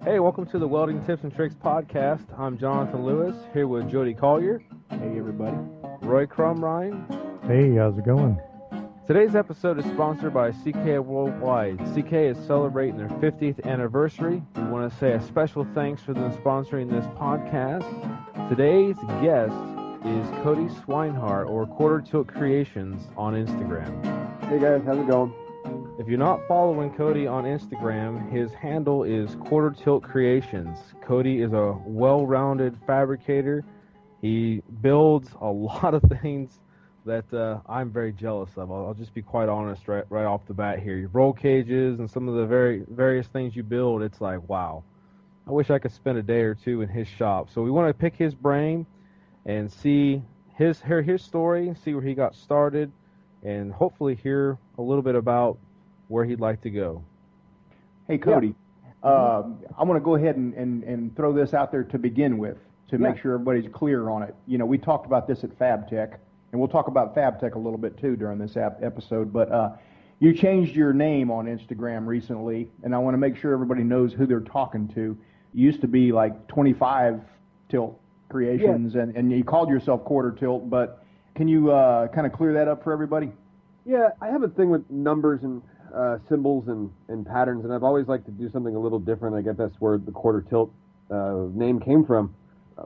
Hey, welcome to the Welding Tips and Tricks podcast. I'm Jonathan Lewis, here with Jody Collier. Hey, everybody. Roy Crumrine. Hey, how's it going? Today's episode is sponsored by CK Worldwide. CK is celebrating their 50th anniversary. We want to say a special thanks for them sponsoring this podcast. Today's guest is Cody Swinehart, or Quarter Tilt Kreations, on Instagram. Hey, guys. How's it going? If you're not following Cody on Instagram, his handle is Quarter Tilt Kreations. Cody is a well-rounded fabricator. He builds a lot of things that I'm very jealous of. I'll just be quite honest right off the bat here. Your roll cages and some of the various things you build, it's like, wow. I wish I could spend a day or two in his shop. So we want to pick his brain and see his story, see where he got started, and hopefully hear a little bit about where he'd like to go. Hey, Cody. I want to go ahead and throw this out there to begin with to make sure everybody's clear on it. You know, we talked about this at Fab Tech, and we'll talk about Fab Tech a little bit too during this episode, but you changed your name on Instagram recently, and I want to make sure everybody knows who they're talking to. You used to be like 25 Tilt Kreations, and you called yourself Quarter Tilt, but can you kind of clear that up for everybody? Yeah, I have a thing with numbers and symbols and patterns, and I've always liked to do something a little different. I guess that's where the Quarter Tilt name came from.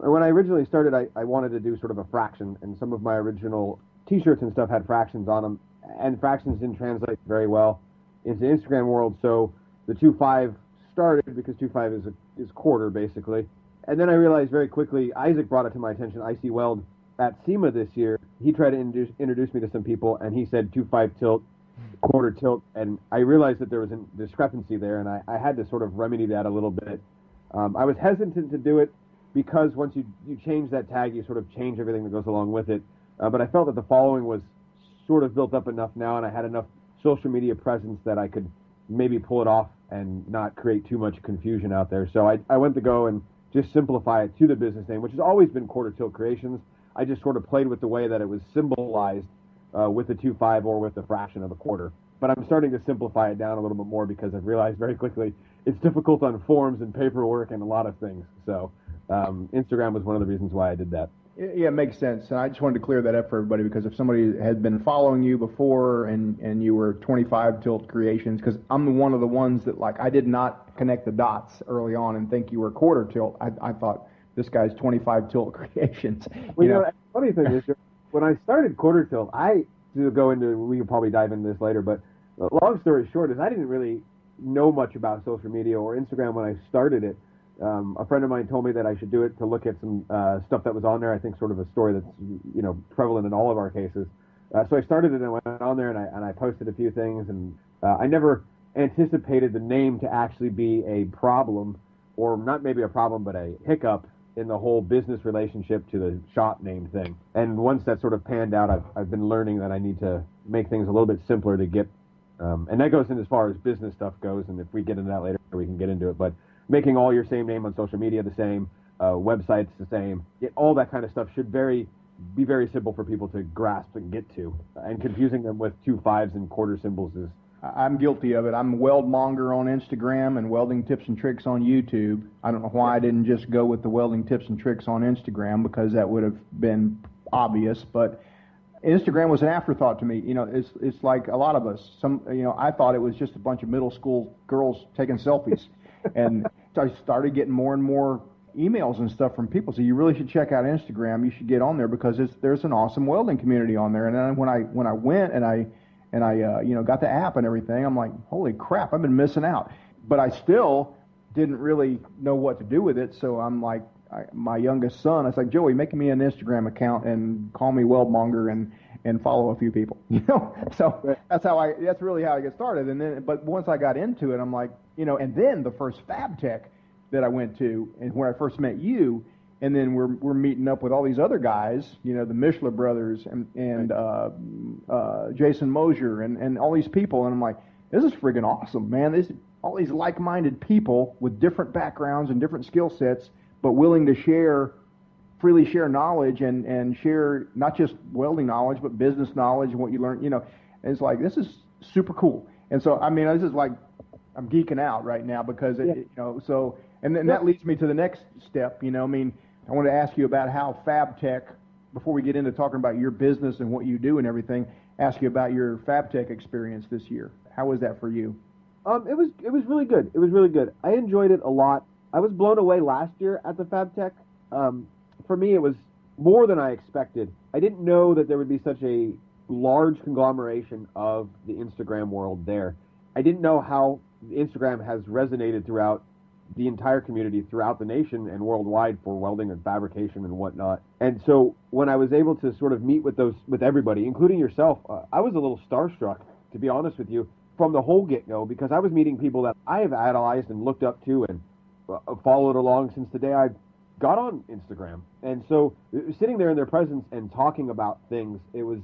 When I originally started, I wanted to do sort of a fraction, and some of my original T-shirts and stuff had fractions on them, and fractions didn't translate very well into the Instagram world, so the 2.5 started because 2.5 is quarter, basically. And then I realized very quickly, Isaac brought it to my attention, IC Weld, at SEMA this year. He tried to introduce me to some people, and he said 2.5 tilt, quarter tilt, and I realized that there was a discrepancy there, and I had to sort of remedy that a little bit. I was hesitant to do it because once you change that tag, you sort of change everything that goes along with it. But I felt that the following was sort of built up enough now, and I had enough social media presence that I could maybe pull it off and not create too much confusion out there. So I went to go and just simplify it to the business name, which has always been Quarter Tilt Kreations. I just sort of played with the way that it was symbolized with the 2.5 or with the fraction of a quarter. But I'm starting to simplify it down a little bit more because I've realized very quickly it's difficult on forms and paperwork and a lot of things. So Instagram was one of the reasons why I did that. Yeah, it makes sense. And I just wanted to clear that up for everybody because if somebody had been following you before and you were 25 Tilt Kreations, because I'm one of the ones that, like, I did not connect the dots early on and think you were Quarter Tilt. I thought this guy's 25 Tilt Kreations. Well, you know, the funny thing is, when I started Quarter Tilt, we could probably dive into this later, but long story short is I didn't really know much about social media or Instagram when I started it. A friend of mine told me that I should do it to look at some stuff that was on there. I think sort of a story that's prevalent in all of our cases. So I started it and went on there and I posted a few things, and I never anticipated the name to actually be a problem, or not maybe a problem, but a hiccup in the whole business relationship to the shop name thing. And once that sort of panned out, I've been learning that I need to make things a little bit simpler to get, and that goes in as far as business stuff goes, and if we get into that later, we can get into it, but making all your same name on social media the same, websites the same, all that kind of stuff should be very simple for people to grasp and get to, and confusing them with 2.5s and quarter symbols is... I'm guilty of it. I'm Weldmonger on Instagram and Welding Tips and Tricks on YouTube. I don't know why I didn't just go with the Welding Tips and Tricks on Instagram, because that would have been obvious, but Instagram was an afterthought to me. You know, it's like a lot of us. I thought it was just a bunch of middle school girls taking selfies, and so I started getting more and more emails and stuff from people. So you really should check out Instagram. You should get on there because there's an awesome welding community on there. And then when I went and I got the app and everything, I'm like, holy crap, I've been missing out. But I still didn't really know what to do with it. So I'm like, my youngest son, I was like, Joey, make me an Instagram account and call me Weldmonger and follow a few people. So that's really how I get started. But once I got into it, I'm like, and then the first Fab Tech that I went to, and where I first met you, and then we're meeting up with all these other guys, the Mishler brothers and Jason Mosier and all these people, and I'm like, this is friggin' awesome, man. All these like-minded people with different backgrounds and different skill sets, but willing to freely share knowledge and share not just welding knowledge, but business knowledge and what you learn, And it's like, this is super cool. And so, I mean, this is like I'm geeking out right now because so and then that leads me to the next step. I mean, I want to ask you about how Fab Tech, before we get into talking about your business and what you do and everything, ask you about your Fab Tech experience this year. How was that for you? It was really good. It was really good. I enjoyed it a lot. I was blown away last year at the Fab Tech. For me, it was more than I expected. I didn't know that there would be such a large conglomeration of the Instagram world there. I didn't know how Instagram has resonated throughout the entire community, throughout the nation and worldwide for welding and fabrication and whatnot. And so when I was able to sort of meet with everybody, including yourself, I was a little starstruck, to be honest with you, from the whole get-go, because I was meeting people that I have idolized and looked up to and followed along since the day I got on Instagram. And so sitting there in their presence and talking about things, it was,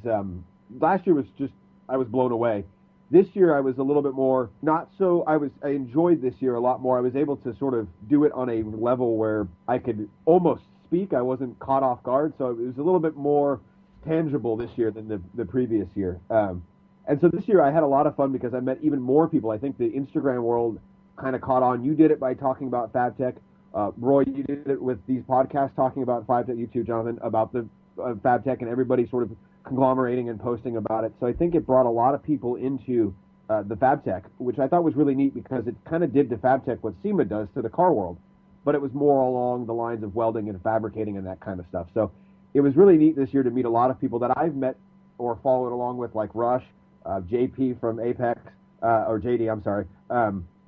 last year was just, I was blown away. This year I was a little bit more, not so, I enjoyed this year a lot more. I was able to sort of do it on a level where I could almost speak. I wasn't caught off guard, so it was a little bit more tangible this year than the previous year. And so this year I had a lot of fun because I met even more people. I think the Instagram world kind of caught on. You did it by talking about Fab Tech. Roy, you did it with these podcasts talking about Fab Tech. You too, Jonathan, about the Fab Tech, and everybody sort of conglomerating and posting about it. So I think it brought a lot of people into the Fab Tech, which I thought was really neat because it kind of did to Fab Tech what SEMA does to the car world, but it was more along the lines of welding and fabricating and that kind of stuff. So it was really neat this year to meet a lot of people that I've met or followed along with, like Rush, JP from Apex, or JD, I'm sorry.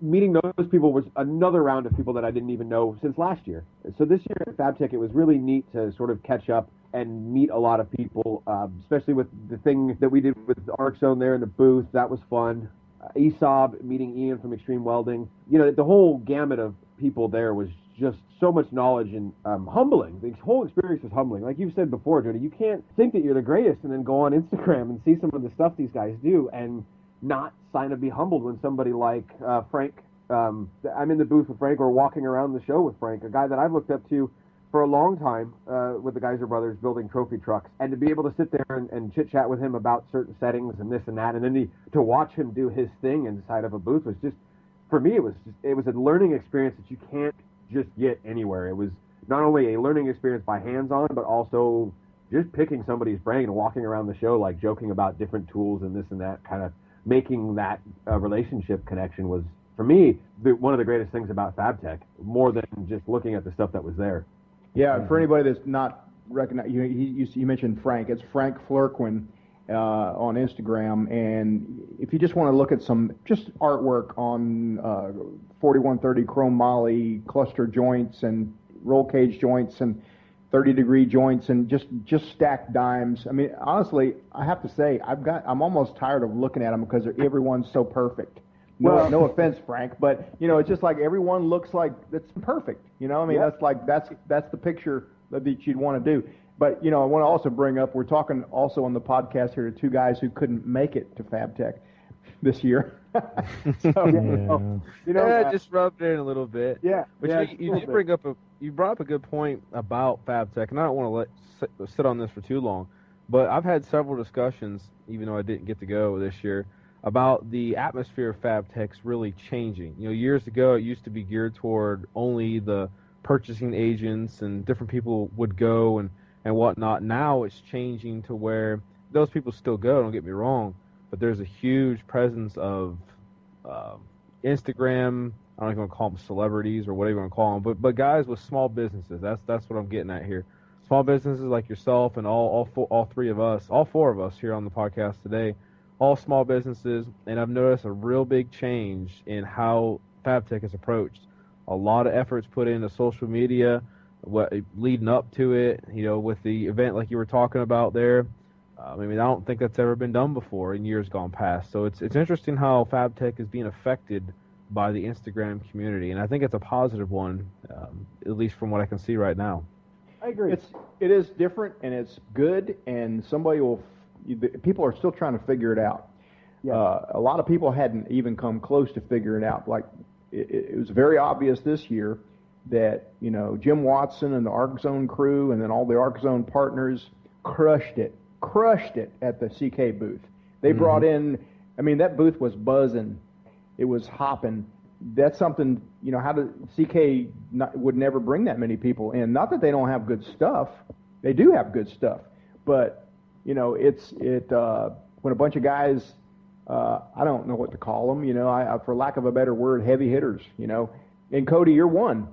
Meeting those people was another round of people that I didn't even know since last year. So this year at Fab Tech, it was really neat to sort of catch up and meet a lot of people, especially with the thing that we did with Arc Zone there in the booth. That was fun. ESOB, meeting Ian from Extreme Welding. The whole gamut of people there was just so much knowledge and humbling. The whole experience was humbling. Like you've said before, Jody, you can't think that you're the greatest and then go on Instagram and see some of the stuff these guys do and not sign to be humbled when somebody like Frank, I'm in the booth with Frank or walking around the show with Frank, a guy that I've looked up to for a long time with the Geyser Brothers building trophy trucks, and to be able to sit there and chit-chat with him about certain settings and this and that, and then to watch him do his thing inside of a booth was just, for me, it was a learning experience that you can't just get anywhere. It was not only a learning experience by hands-on, but also just picking somebody's brain and walking around the show, like joking about different tools and this and that, kind of making that relationship connection was, for me, one of the greatest things about Fab Tech, more than just looking at the stuff that was there. Yeah, for anybody that's not recognized, you mentioned Frank. It's Frank Flurquin on Instagram, and if you just want to look at some just artwork on 4130 chrome moly cluster joints and roll cage joints and 30-degree joints and just stacked dimes. I mean, honestly, I have to say I'm almost tired of looking at them because everyone's so perfect. No offense, Frank, but it's just like everyone looks like it's perfect. I mean, that's the picture that you'd want to do. But I want to also bring up, we're talking also on the podcast here to two guys who couldn't make it to Fab Tech this year. Just rubbed it in a little bit. Yeah, but you brought up a good point about Fab Tech, and I don't want to sit on this for too long, but I've had several discussions, even though I didn't get to go this year, about the atmosphere of Fab Tech's really changing. Years ago, it used to be geared toward only the purchasing agents, and different people would go and whatnot. Now it's changing to where those people still go, don't get me wrong, but there's a huge presence of Instagram, I don't even want to call them celebrities or whatever you want to call them, but guys with small businesses. That's what I'm getting at here. Small businesses like yourself and all four of us here on the podcast today, all small businesses, and I've noticed a real big change in how Fab Tech is approached. A lot of efforts put into social media, leading up to it, with the event like you were talking about there. I don't think that's ever been done before in years gone past. So it's interesting how Fab Tech is being affected by the Instagram community, and I think it's a positive one, at least from what I can see right now. I agree. It is different, and it's good, and people are still trying to figure it out. Yeah. A lot of people hadn't even come close to figuring it out. Like, it was very obvious this year that, Jim Watson and the Arc Zone crew and then all the Arc Zone partners crushed it at the CK booth. They brought in, that booth was buzzing. It was hopping. that's something, how CK would never bring that many people in. Not that they don't have good stuff. They do have good stuff. But, when a bunch of guys, I don't know what to call them, for lack of a better word, heavy hitters, And Cody, you're one,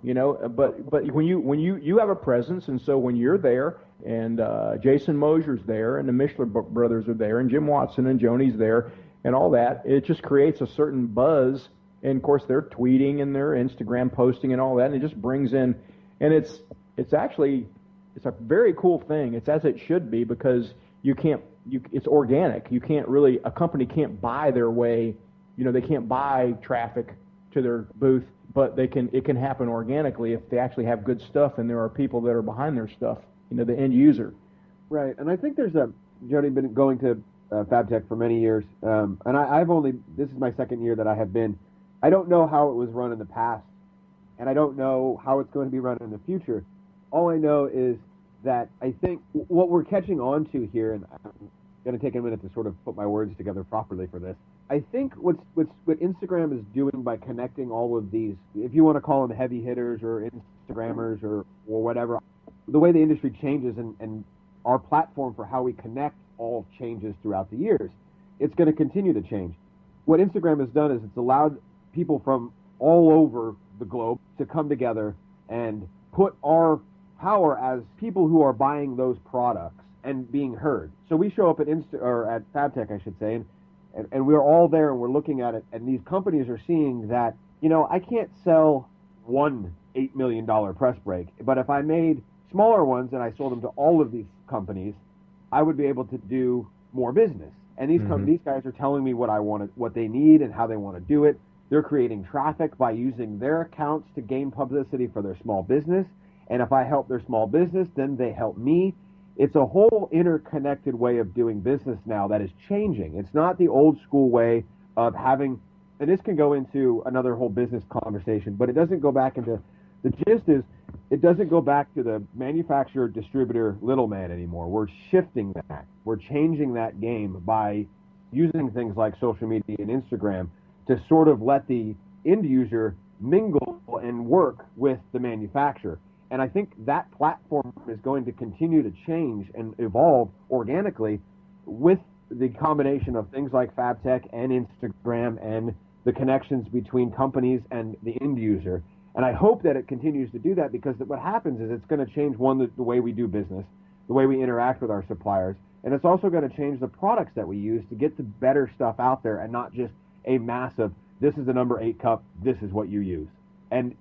but when you have a presence, and so when you're there, and Jason Mosier's there, and the Mishler brothers are there, and Jim Watson and Joni's there, and all that, it just creates a certain buzz. And of course, they're tweeting and they're Instagram posting and all that, and it just brings in, and it's a very cool thing. It's as it should be, because it's organic. You can't really, a company can't buy their way, they can't buy traffic to their booth, but it can happen organically if they actually have good stuff and there are people that are behind their stuff, the end user. Right, and I think there's Jody been going to Fab Tech for many years, and this is my second year that I have been. I don't know how it was run in the past, and I don't know how it's going to be run in the future. All I know is that I think what we're catching on to here, and I'm going to take a minute to sort of put my words together properly for this. I think what Instagram is doing by connecting all of these, if you want to call them heavy hitters or Instagrammers or whatever, the way the industry changes and our platform for how we connect all changes throughout the years, it's going to continue to change. What Instagram has done is it's allowed people from all over the globe to come together and put our power as people who are buying those products and being heard. So we show up at at Fab Tech, I should say, and we're all there and we're looking at it, and these companies are seeing that, I can't sell one $8 million press brake, but if I made smaller ones and I sold them to all of these companies, I would be able to do more business. And these guys are telling me what they need and how they want to do it. They're creating traffic by using their accounts to gain publicity for their small business. And if I help their small business, then they help me. It's a whole interconnected way of doing business now that is changing. It's not the old school way of having, and this can go into another whole business conversation, but it doesn't go back into, the gist is, it doesn't go back to the manufacturer, distributor, little man anymore. We're shifting that. We're changing that game by using things like social media and Instagram to sort of let the end user mingle and work with the manufacturer. And I think that platform is going to continue to change and evolve organically with the combination of things like Fab Tech and Instagram and the connections between companies and the end user. And I hope that it continues to do that, because what happens is it's going to change, one, the way we do business, the way we interact with our suppliers, and it's also going to change the products that we use to get the better stuff out there and not just a massive, this is the number 8 cup, this is what you use. And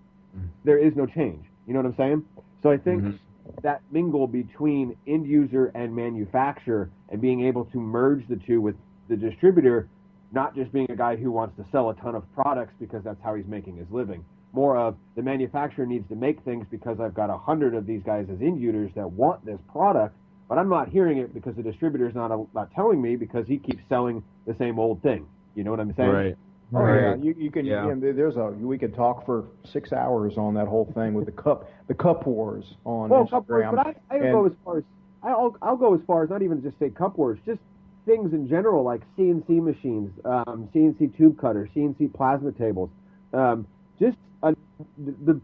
there is no change. You know what I'm saying? So I think that mingle between end user and manufacturer and being able to merge the two with the distributor, not just being a guy who wants to sell a ton of products because that's how he's making his living. More of the manufacturer needs to make things because I've got 100 of these guys as end users that want this product, but I'm not hearing it because the distributor's not telling me, because he keeps selling the same old thing. You know what I'm saying? Right. Oh right. yeah, you can. Yeah. We could talk for 6 hours on that whole thing with the cup wars on Instagram. Cup wars, but I'll go as far as not even just say cup wars, just things in general like CNC machines, CNC tube cutters, CNC plasma tables, the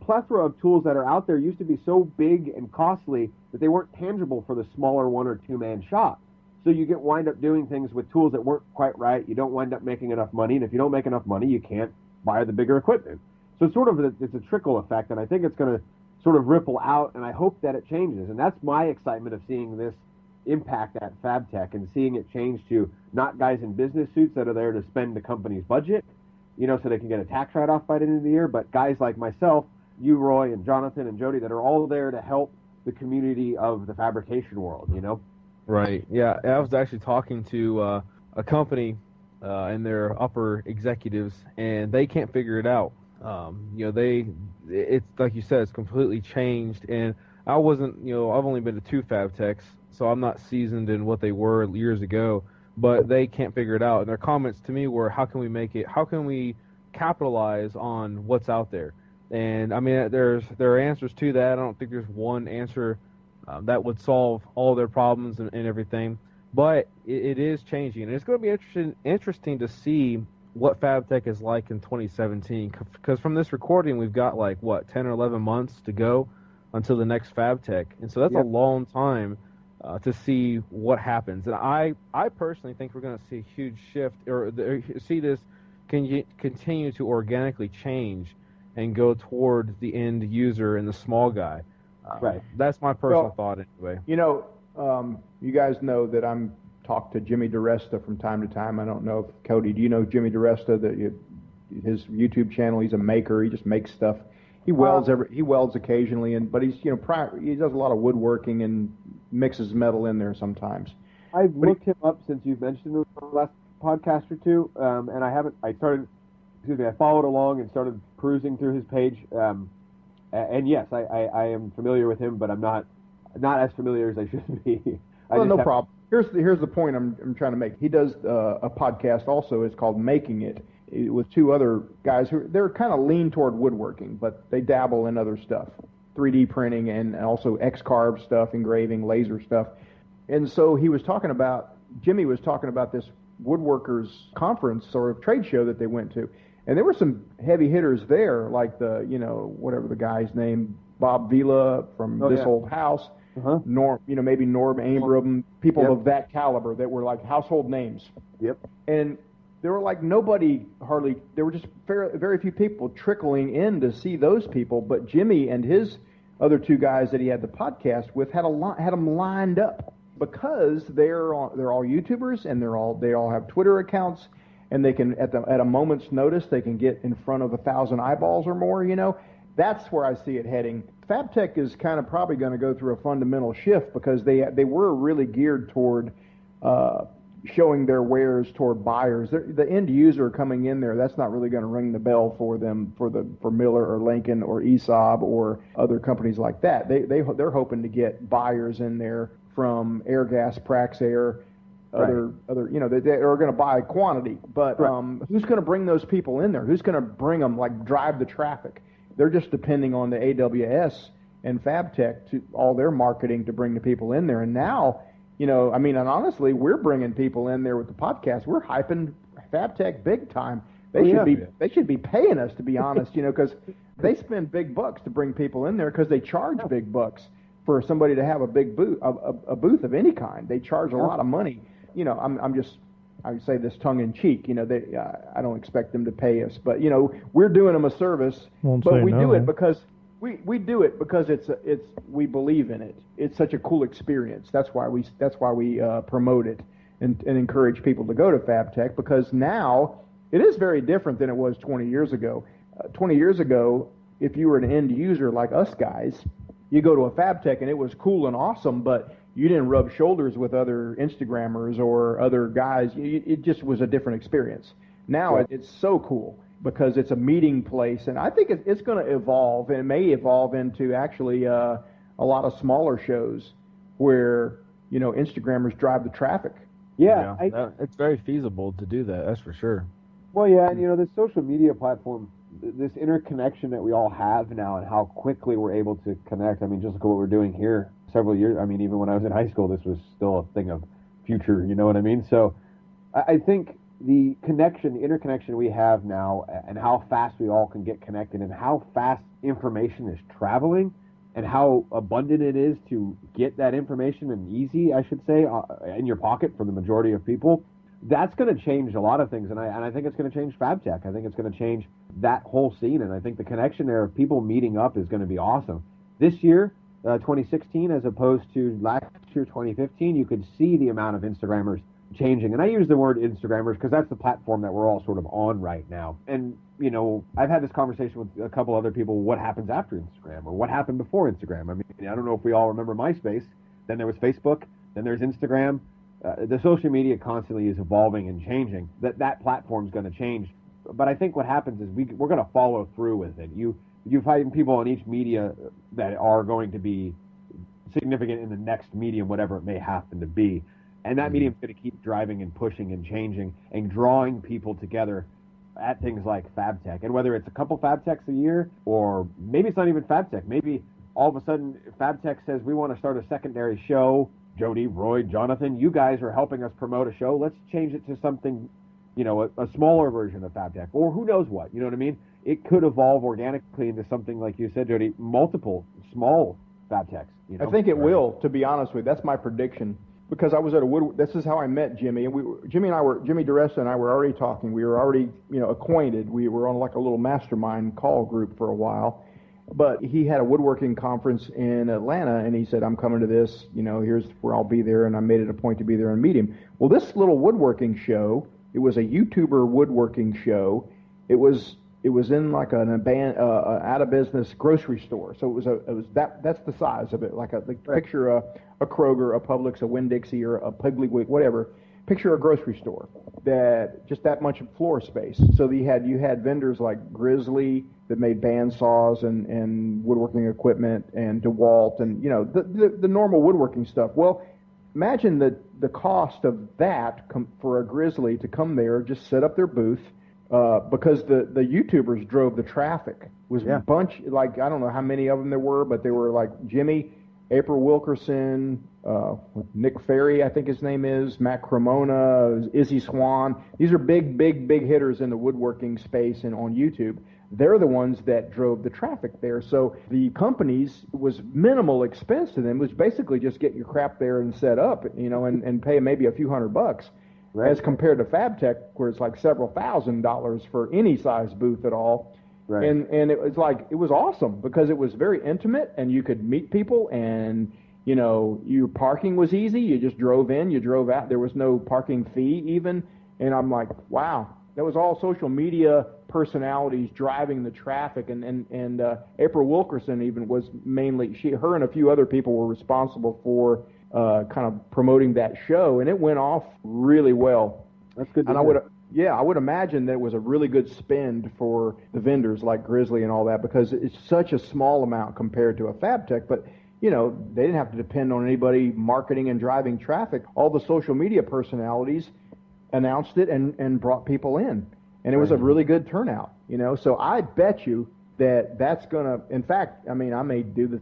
plethora of tools that are out there used to be so big and costly that they weren't tangible for the smaller 1 or 2 man shop. So you wind up doing things with tools that weren't quite right. You don't wind up making enough money, and if you don't make enough money, you can't buy the bigger equipment. So it's a trickle effect, and I think it's going to sort of ripple out, and I hope that it changes. And that's my excitement of seeing this impact at Fab Tech and seeing it change to not guys in business suits that are there to spend the company's budget, so they can get a tax write-off by the end of the year, but guys like myself, you, Roy, and Jonathan, and Jody, that are all there to help the community of the fabrication world, Right. Yeah, I was actually talking to a company and their upper executives, and they can't figure it out. It's like you said, it's completely changed. And I wasn't, I've only been to 2 Fab Techs, so I'm not seasoned in what they were years ago. But they can't figure it out. And their comments to me were, how can we capitalize on what's out there? And I mean, there are answers to that. I don't think there's one answer that would solve all their problems and everything. But it is changing. And it's going to be interesting to see what Fab Tech is like in 2017. Because from this recording, we've got like, what, 10 or 11 months to go until the next Fab Tech. And so that's a long time to see what happens. And I personally think we're going to see a huge shift, or see this continue to organically change and go toward the end user and the small guy. Right. That's my personal thought anyway. You know, you guys know that I'm talk to Jimmy DiResta from time to time. I don't know if Cody, do you know Jimmy DiResta? His YouTube channel. He's a maker. He just makes stuff. He welds occasionally, but he's he does a lot of woodworking and mixes metal in there sometimes. I've looked him up since you've mentioned him in the last podcast or two, and I followed along and started perusing through his page. And yes, I am familiar with him, but I'm not as familiar as I should be. No problem. Here's the point I'm trying to make. He does a podcast also. It's called Making It, with two other guys who they're kind of lean toward woodworking, but they dabble in other stuff, 3D printing and also X-carve stuff, engraving, laser stuff. And so Jimmy was talking about this woodworkers conference or trade show that they went to, and there were some heavy hitters there, like whatever the guy's name, Bob Vila from Old House. Uh-huh. Maybe Norm Abram, people of that caliber that were like household names. Yep. And there were like there were just very few people trickling in to see those people. But Jimmy and his other two guys that he had the podcast with had them lined up because they're all YouTubers and they all have Twitter accounts, and they can at a moment's notice they can get in front of 1,000 eyeballs or more. That's where I see it heading. Fab Tech is kind of probably going to go through a fundamental shift because they were really geared toward showing their wares toward buyers. The end user coming in there, that's not really going to ring the bell for them for Miller or Lincoln or ESAB or other companies like that. They're hoping to get buyers in there from Airgas, Praxair, other they are going to buy quantity. But who's going to bring those people in there? Who's going to bring them, like drive the traffic? They're just depending on the AWS and Fab Tech to all their marketing to bring the people in there. And now, and honestly, we're bringing people in there with the podcast. We're hyping Fab Tech big time. They should be paying us, to be honest, because they spend big bucks to bring people in there because they charge big bucks for somebody to have a big booth, a booth of any kind. They charge a lot of money. I say this tongue in cheek, I don't expect them to pay us, but we're doing them a service. We do it because we do it because we believe in it. It's such a cool experience. That's why we promote it and encourage people to go to Fab Tech, because now it is very different than it was 20 years ago. 20 years ago, if you were an end user like us guys, you go to a Fab Tech and it was cool and awesome, but you didn't rub shoulders with other Instagrammers or other guys. It just was a different experience. Now it's so cool because it's a meeting place, and I think it's going to evolve, and it may evolve into actually a lot of smaller shows where Instagrammers drive the traffic. Yeah, it's very feasible to do that. That's for sure. Well, yeah, and the social media platform, this interconnection that we all have now, and how quickly we're able to connect. I mean, just look at what we're doing here. Several years. I mean, even when I was in high school, this was still a thing of future. You know what I mean? So, I think the interconnection we have now, and how fast we all can get connected, and how fast information is traveling, and how abundant it is to get that information, and easy, I should say, in your pocket for the majority of people. That's going to change a lot of things, and I think it's going to change Fab Tech. I think it's going to change that whole scene, and I think the connection there of people meeting up is going to be awesome. This year, 2016, as opposed to last year, 2015, you could see the amount of Instagrammers changing. And I use the word Instagrammers because that's the platform that we're all sort of on right now. And, I've had this conversation with a couple other people, what happens after Instagram or what happened before Instagram? I mean, I don't know if we all remember MySpace. Then there was Facebook. Then there's Instagram. The social media constantly is evolving and changing. That platform's going to change. But I think what happens is we're going to follow through with it. You find people on each media that are going to be significant in the next medium, whatever it may happen to be. And that medium's going to keep driving and pushing and changing and drawing people together at things like Fab Tech. And whether it's a couple Fab Techs a year, or maybe it's not even Fab Tech. Maybe all of a sudden Fab Tech says, we want to start a secondary show. Jody, Roy, Jonathan, you guys are helping us promote a show. Let's change it to something a smaller version of Fab Tech, or who knows what, you know what I mean? It could evolve organically into something, like you said, Jody, multiple small Fab Techs. I think it will, to be honest with you. That's my prediction. Because I was at this is how I met Jimmy. And Jimmy DeRessa and I were already talking. We were already, acquainted. We were on like a little mastermind call group for a while. But he had a woodworking conference in Atlanta, and he said, I'm coming to this, here's where I'll be there, and I made it a point to be there and meet him. Well, this little woodworking show, it was a YouTuber woodworking show. It was in like an out of business grocery store. So that's the size of it, picture a Kroger, a Publix, a Winn-Dixie, or a Piggly Wiggly, whatever. Picture a grocery store that just that much floor space. So you had vendors like Grizzly that made band saws and woodworking equipment, and DeWalt, and the normal woodworking stuff. Well, imagine the cost of that for a Grizzly to come there, just set up their booth, because the YouTubers drove the traffic. It was a bunch, like, I don't know how many of them there were, but they were like Jimmy, April Wilkerson, Nick Ferry, I think his name is, Matt Cremona, Izzy Swan. These are big hitters in the woodworking space and on YouTube. They're the ones that drove the traffic there. So the companies, was minimal expense to them. It was basically just get your crap there and set up, and pay maybe a few $100. Right. As compared to Fab Tech, where it's like several $1,000s for any size booth at all. Right. And it was awesome because it was very intimate, and you could meet people, and your parking was easy. You just drove in, you drove out. There was no parking fee even. And I'm like, wow, that was all social media personalities driving the traffic. And April Wilkerson even was mainly, her and a few other people were responsible for kind of promoting that show, and it went off really well. That's good. And I would imagine that it was a really good spend for the vendors like Grizzly and all that, because it's such a small amount compared to a Fab Tech. But they didn't have to depend on anybody marketing and driving traffic. All the social media personalities announced it and brought people in, and it was a really good turnout. So I bet you that's gonna. In fact, I may do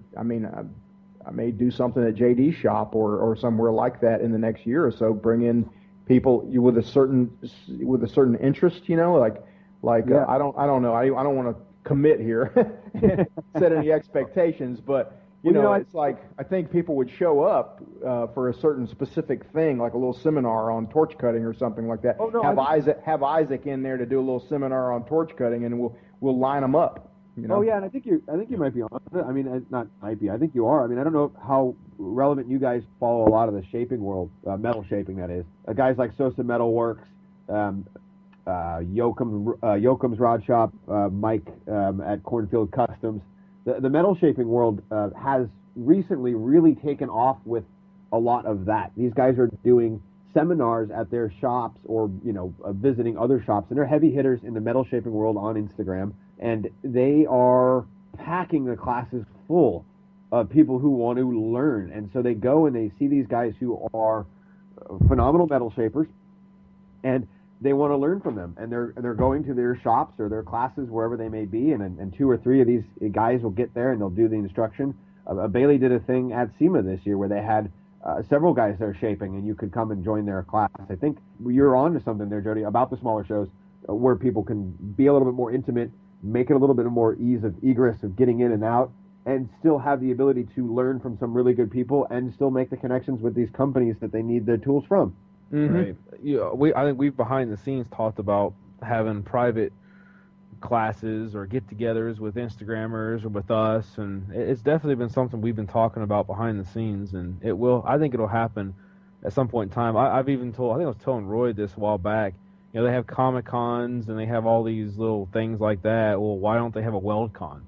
something at JD's shop or somewhere like that in the next year or so. Bring in people with a certain interest, I don't know. I don't want to commit here, set any expectations, but it's like I think people would show up for a certain specific thing, like a little seminar on torch cutting or something like that. Have Isaac in there to do a little seminar on torch cutting, and we'll line them up. Oh yeah, and I think you might be on it. I think you are. I don't know how relevant you guys follow a lot of the shaping world, metal shaping that is. Guys like Sosa Metal Works, Yoakum's Rod Shop, Mike at Cornfield Customs. The metal shaping world has recently really taken off with a lot of that. These guys are doing seminars at their shops or visiting other shops, and they're heavy hitters in the metal shaping world on Instagram. And they are packing the classes full of people who want to learn. And so they go and they see these guys who are phenomenal metal shapers, and they want to learn from them. And they're going to their shops or their classes, wherever they may be, and 2 or 3 of these guys will get there and they'll do the instruction. Bailey did a thing at SEMA this year where they had several guys there shaping, and you could come and join their class. I think you're on to something there, Jody, about the smaller shows where people can be a little bit more intimate, make it a little bit more egress of getting in and out, and still have the ability to learn from some really good people and still make the connections with these companies that they need their tools from. Mm-hmm. Right. I think we've behind the scenes talked about having private classes or get-togethers with Instagrammers or with us, and it's definitely been something we've been talking about behind the scenes, and I think it'll happen at some point in time. I think I was telling Roy this a while back. They have Comic-Cons and they have all these little things like that. Well, why don't they have a WeldCon?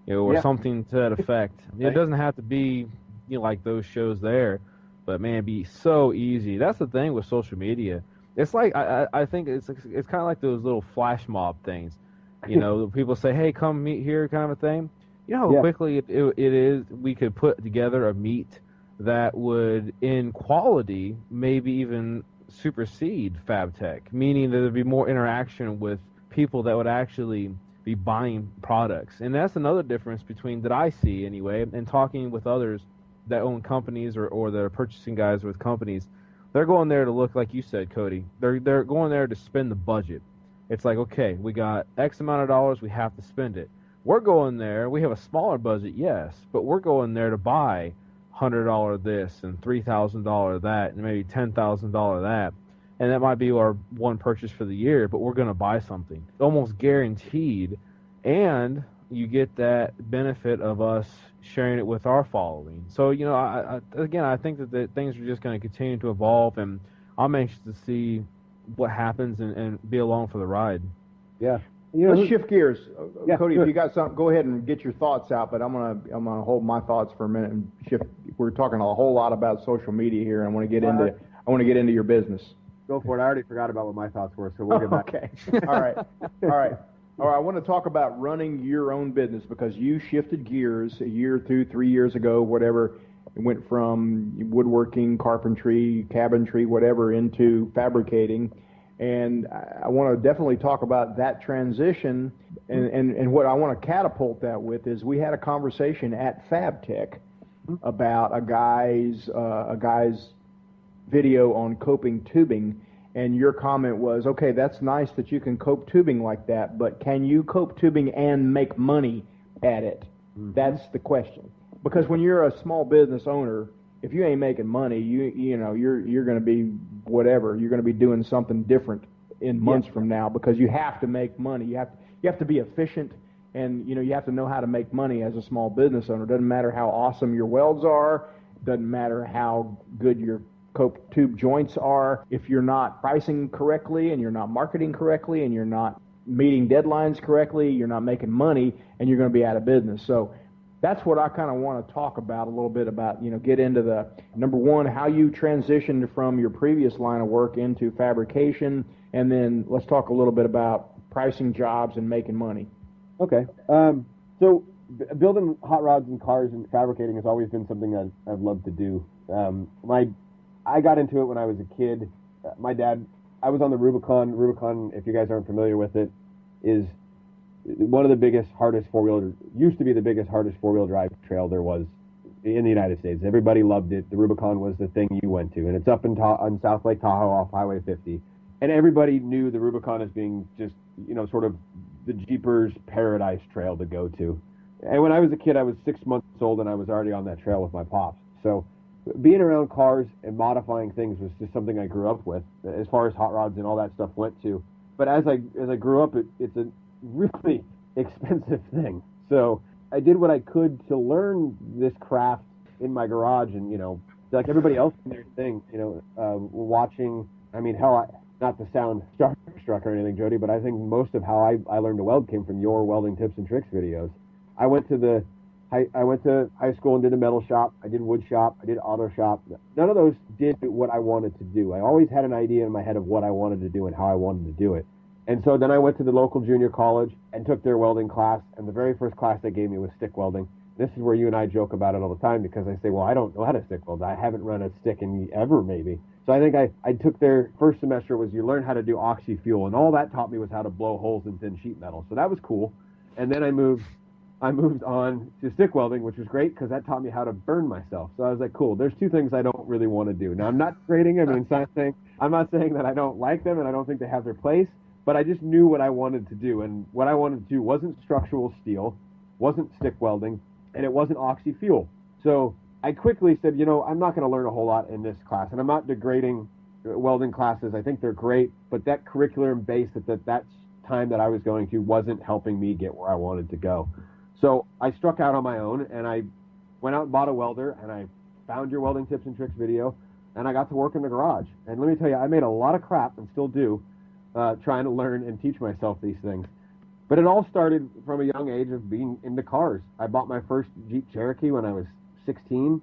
Or something to that effect. Right. It doesn't have to be like those shows there, but man, it'd be so easy. That's the thing with social media. It's like I think it's kind of like those little flash mob things. People say, "Hey, come meet here," kind of a thing. How quickly it is. We could put together a meet that would, in quality, maybe even supersede Fab Tech, meaning that there'd be more interaction with people that would actually be buying products. And that's another difference between that I see anyway, and talking with others that own companies or that are purchasing guys with companies. They're going there to look like you said, Cody. They're going there to spend the budget. It's like, okay, we got X amount of dollars, we have to spend it. We're going there. We have a smaller budget, yes, but we're going there to buy $100 this and $3,000 that and maybe $10,000 that, and that might be our one purchase for the year. But we're going to buy something almost guaranteed, and you get that benefit of us sharing it with our following. So, I think that things are just going to continue to evolve, and I'm anxious to see what happens and be along for the ride. Yeah. Let's shift gears. Yeah, Cody, sure. if you got something, go ahead and get your thoughts out, but I'm gonna hold my thoughts for a minute and shift. We're talking a whole lot about social media here, and I want to get into your business. Go for it. I already forgot about what my thoughts were, so we'll get back. Okay. All right. I want to talk about running your own business, because you shifted gears a year, 2, 3 years ago, whatever. It went from woodworking, carpentry, cabinetry, whatever, into fabricating. And I want to definitely talk about that transition. And what I want to catapult that with is, we had a conversation at Fab Tech about a guy's video on coping tubing. And your comment was, okay, that's nice that you can cope tubing like that, but can you cope tubing and make money at it? Mm-hmm. That's the question. Because when you're a small business owner, if you ain't making money, you're going to be whatever. You're going to be doing something different in months from now, because you have to make money. You have to be efficient, and you have to know how to make money as a small business owner. It doesn't matter how awesome your welds are. It doesn't matter how good your cope tube joints are. If you're not pricing correctly, and you're not marketing correctly, and you're not meeting deadlines correctly, you're not making money, and you're going to be out of business. So that's what I kind of want to talk about a little bit about, get into the, number one, how you transitioned from your previous line of work into fabrication, and then let's talk a little bit about pricing jobs and making money. Okay. So building hot rods and cars and fabricating has always been something I've loved to do. I got into it when I was a kid. My dad, I was on the Rubicon. Rubicon, if you guys aren't familiar with it, is one of the biggest, hardest used to be the biggest, hardest four-wheel drive trail there was in the United States. Everybody loved it. The Rubicon was the thing you went to, and it's up on South Lake Tahoe off Highway 50. And everybody knew the Rubicon as being just, sort of the Jeepers paradise trail to go to. And when I was a kid, I was 6 months old, and I was already on that trail with my pops. So being around cars and modifying things was just something I grew up with, as far as hot rods and all that stuff went to. But as I grew up, it's a really expensive thing. So I did what I could to learn this craft in my garage, and like everybody else in their thing, watching. I mean, hell, not to sound starstruck or anything, Jody, but I think most of how I learned to weld came from your welding tips and tricks videos. I went to high school and did a metal shop. I did wood shop. I did auto shop. None of those did what I wanted to do. I always had an idea in my head of what I wanted to do and how I wanted to do it. And so then I went to the local junior college and took their welding class, and the very first class they gave me was stick welding. This is where you and I joke about it all the time, because I say, well, I don't know how to stick weld. I haven't run a stick in ever, maybe. So I think I took their first semester was you learn how to do oxy fuel, and all that taught me was how to blow holes in thin sheet metal. So that was cool. And then I moved on to stick welding, which was great because that taught me how to burn myself. So I was like, cool, there's two things I don't really want to do. Now, I'm not grading them, and I'm not saying that I don't like them and I don't think they have their place, but I just knew what I wanted to do. And what I wanted to do wasn't structural steel, wasn't stick welding, and it wasn't oxy fuel. So I quickly said, I'm not going to learn a whole lot in this class. And I'm not degrading welding classes. I think they're great, but that curriculum base at that time that I was going to wasn't helping me get where I wanted to go. So I struck out on my own, and I went out and bought a welder, and I found your welding tips and tricks video, and I got to work in the garage. And let me tell you, I made a lot of crap, and still do, trying to learn and teach myself these things. But it all started from a young age of being into cars. I bought my first Jeep Cherokee when I was 16.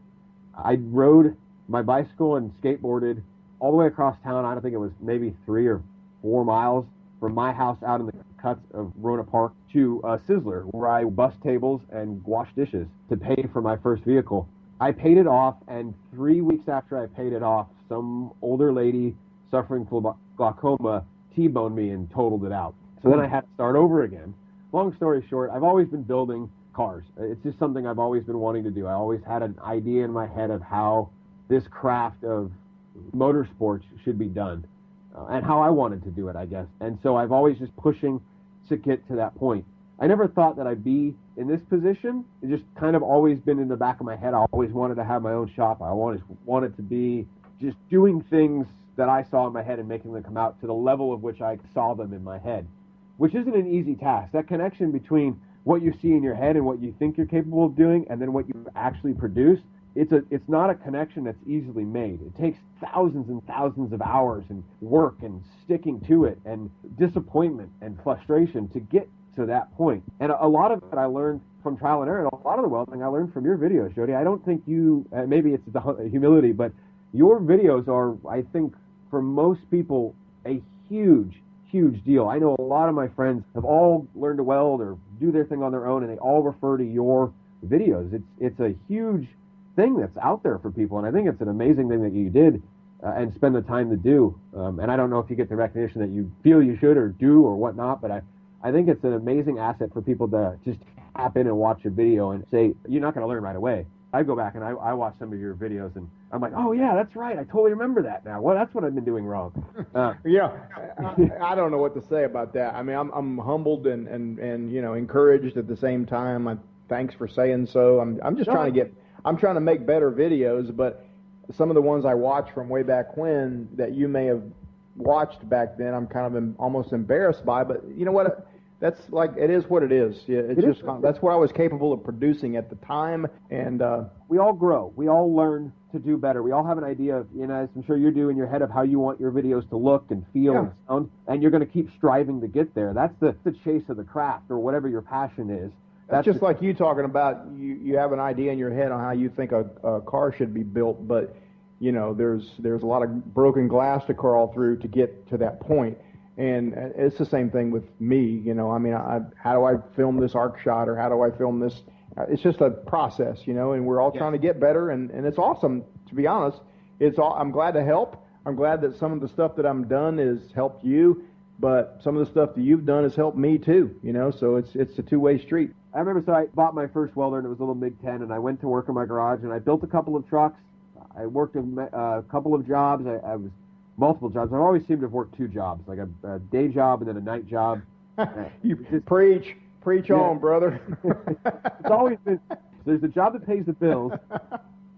I rode my bicycle and skateboarded all the way across town. I don't think it was maybe 3 or 4 miles from my house out in the cuts of Rona Park to Sizzler, where I bust tables and wash dishes to pay for my first vehicle. I paid it off, and 3 weeks after I paid it off, some older lady suffering from glaucoma T-boned me and totaled it out. So then I had to start over again. Long story short, I've always been building cars. It's just something I've always been wanting to do. I always had an idea in my head of how this craft of motorsports should be done, and how I wanted to do it, I guess. And so I've always just pushing to get to that point. I never thought that I'd be in this position. It just kind of always been in the back of my head. I always wanted to have my own shop. I always wanted to be just doing things that I saw in my head and making them come out to the level of which I saw them in my head, which isn't an easy task. That connection between what you see in your head and what you think you're capable of doing and then what you actually produce, it's not a connection that's easily made. It takes thousands and thousands of hours and work and sticking to it and disappointment and frustration to get to that point. And a lot of it I learned from trial and error. And a lot of the welding I learned from your videos, Jody. I don't think you, maybe it's the humility, but your videos are, I think, for most people, a huge deal. I know a lot of my friends have all learned to weld or do their thing on their own, and they all refer to your videos. It's a huge thing that's out there for people, and I think it's an amazing thing that you did and spend the time to do. And I don't know if you get the recognition that you feel you should or do or whatnot, but I think it's an amazing asset for people to just tap in and watch a video and say, you're not going to learn right away. I go back and I watch some of your videos and I'm like, oh yeah, that's right. I totally remember that now. Well, that's what I've been doing wrong. Yeah, I don't know what to say about that. I mean, I'm humbled and encouraged at the same time. Thanks for saying so. I'm just trying to make better videos, but some of the ones I watched from way back when that you may have watched back then, I'm kind of almost embarrassed by. But you know what? That's like, it is what it is. Yeah, that's what I was capable of producing at the time. And we all grow. We all learn to do better. We all have an idea of, as I'm sure you do in your head, of how you want your videos to look and feel and sound, and you're going to keep striving to get there. That's the chase of the craft or whatever your passion is. That's just like you talking about, you have an idea in your head on how you think a car should be built, but there's a lot of broken glass to crawl through to get to that point. And it's the same thing with me, I mean, how do I film this arc shot, or how do I film this? It's just a process, and we're all trying to get better, and it's awesome, to be honest. I'm glad to help. I'm glad that some of the stuff that I'm done has helped you, but some of the stuff that you've done has helped me too, so it's a two-way street. I remember, so I bought my first welder, and it was a little MiG-10, and I went to work in my garage, and I built a couple of trucks. I worked a couple of jobs. I was multiple jobs. I've always seemed to have worked two jobs, like a day job and then a night job. You preach on, brother. It's always been, there's the job that pays the bills,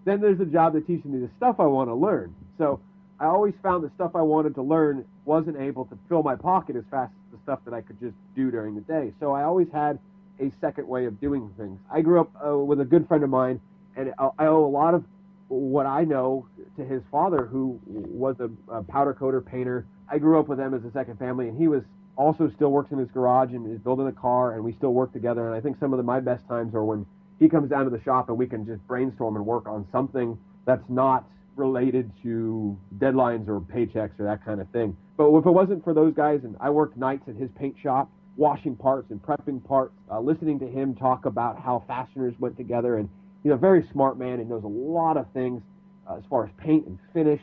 then there's the job that teaches me the stuff I want to learn. So I always found the stuff I wanted to learn wasn't able to fill my pocket as fast as the stuff that I could just do during the day. So I always had a second way of doing things. I grew up with a good friend of mine, and I owe a lot of what I know to his father, who was a powder coater painter. I grew up with him as a second family, and he was also still works in his garage and is building a car, and we still work together. And I think some of my best times are when he comes down to the shop and we can just brainstorm and work on something that's not related to deadlines or paychecks or that kind of thing. But if it wasn't for those guys, and I worked nights at his paint shop, washing parts and prepping parts, listening to him talk about how fasteners went together, and very smart man and knows a lot of things as far as paint and finish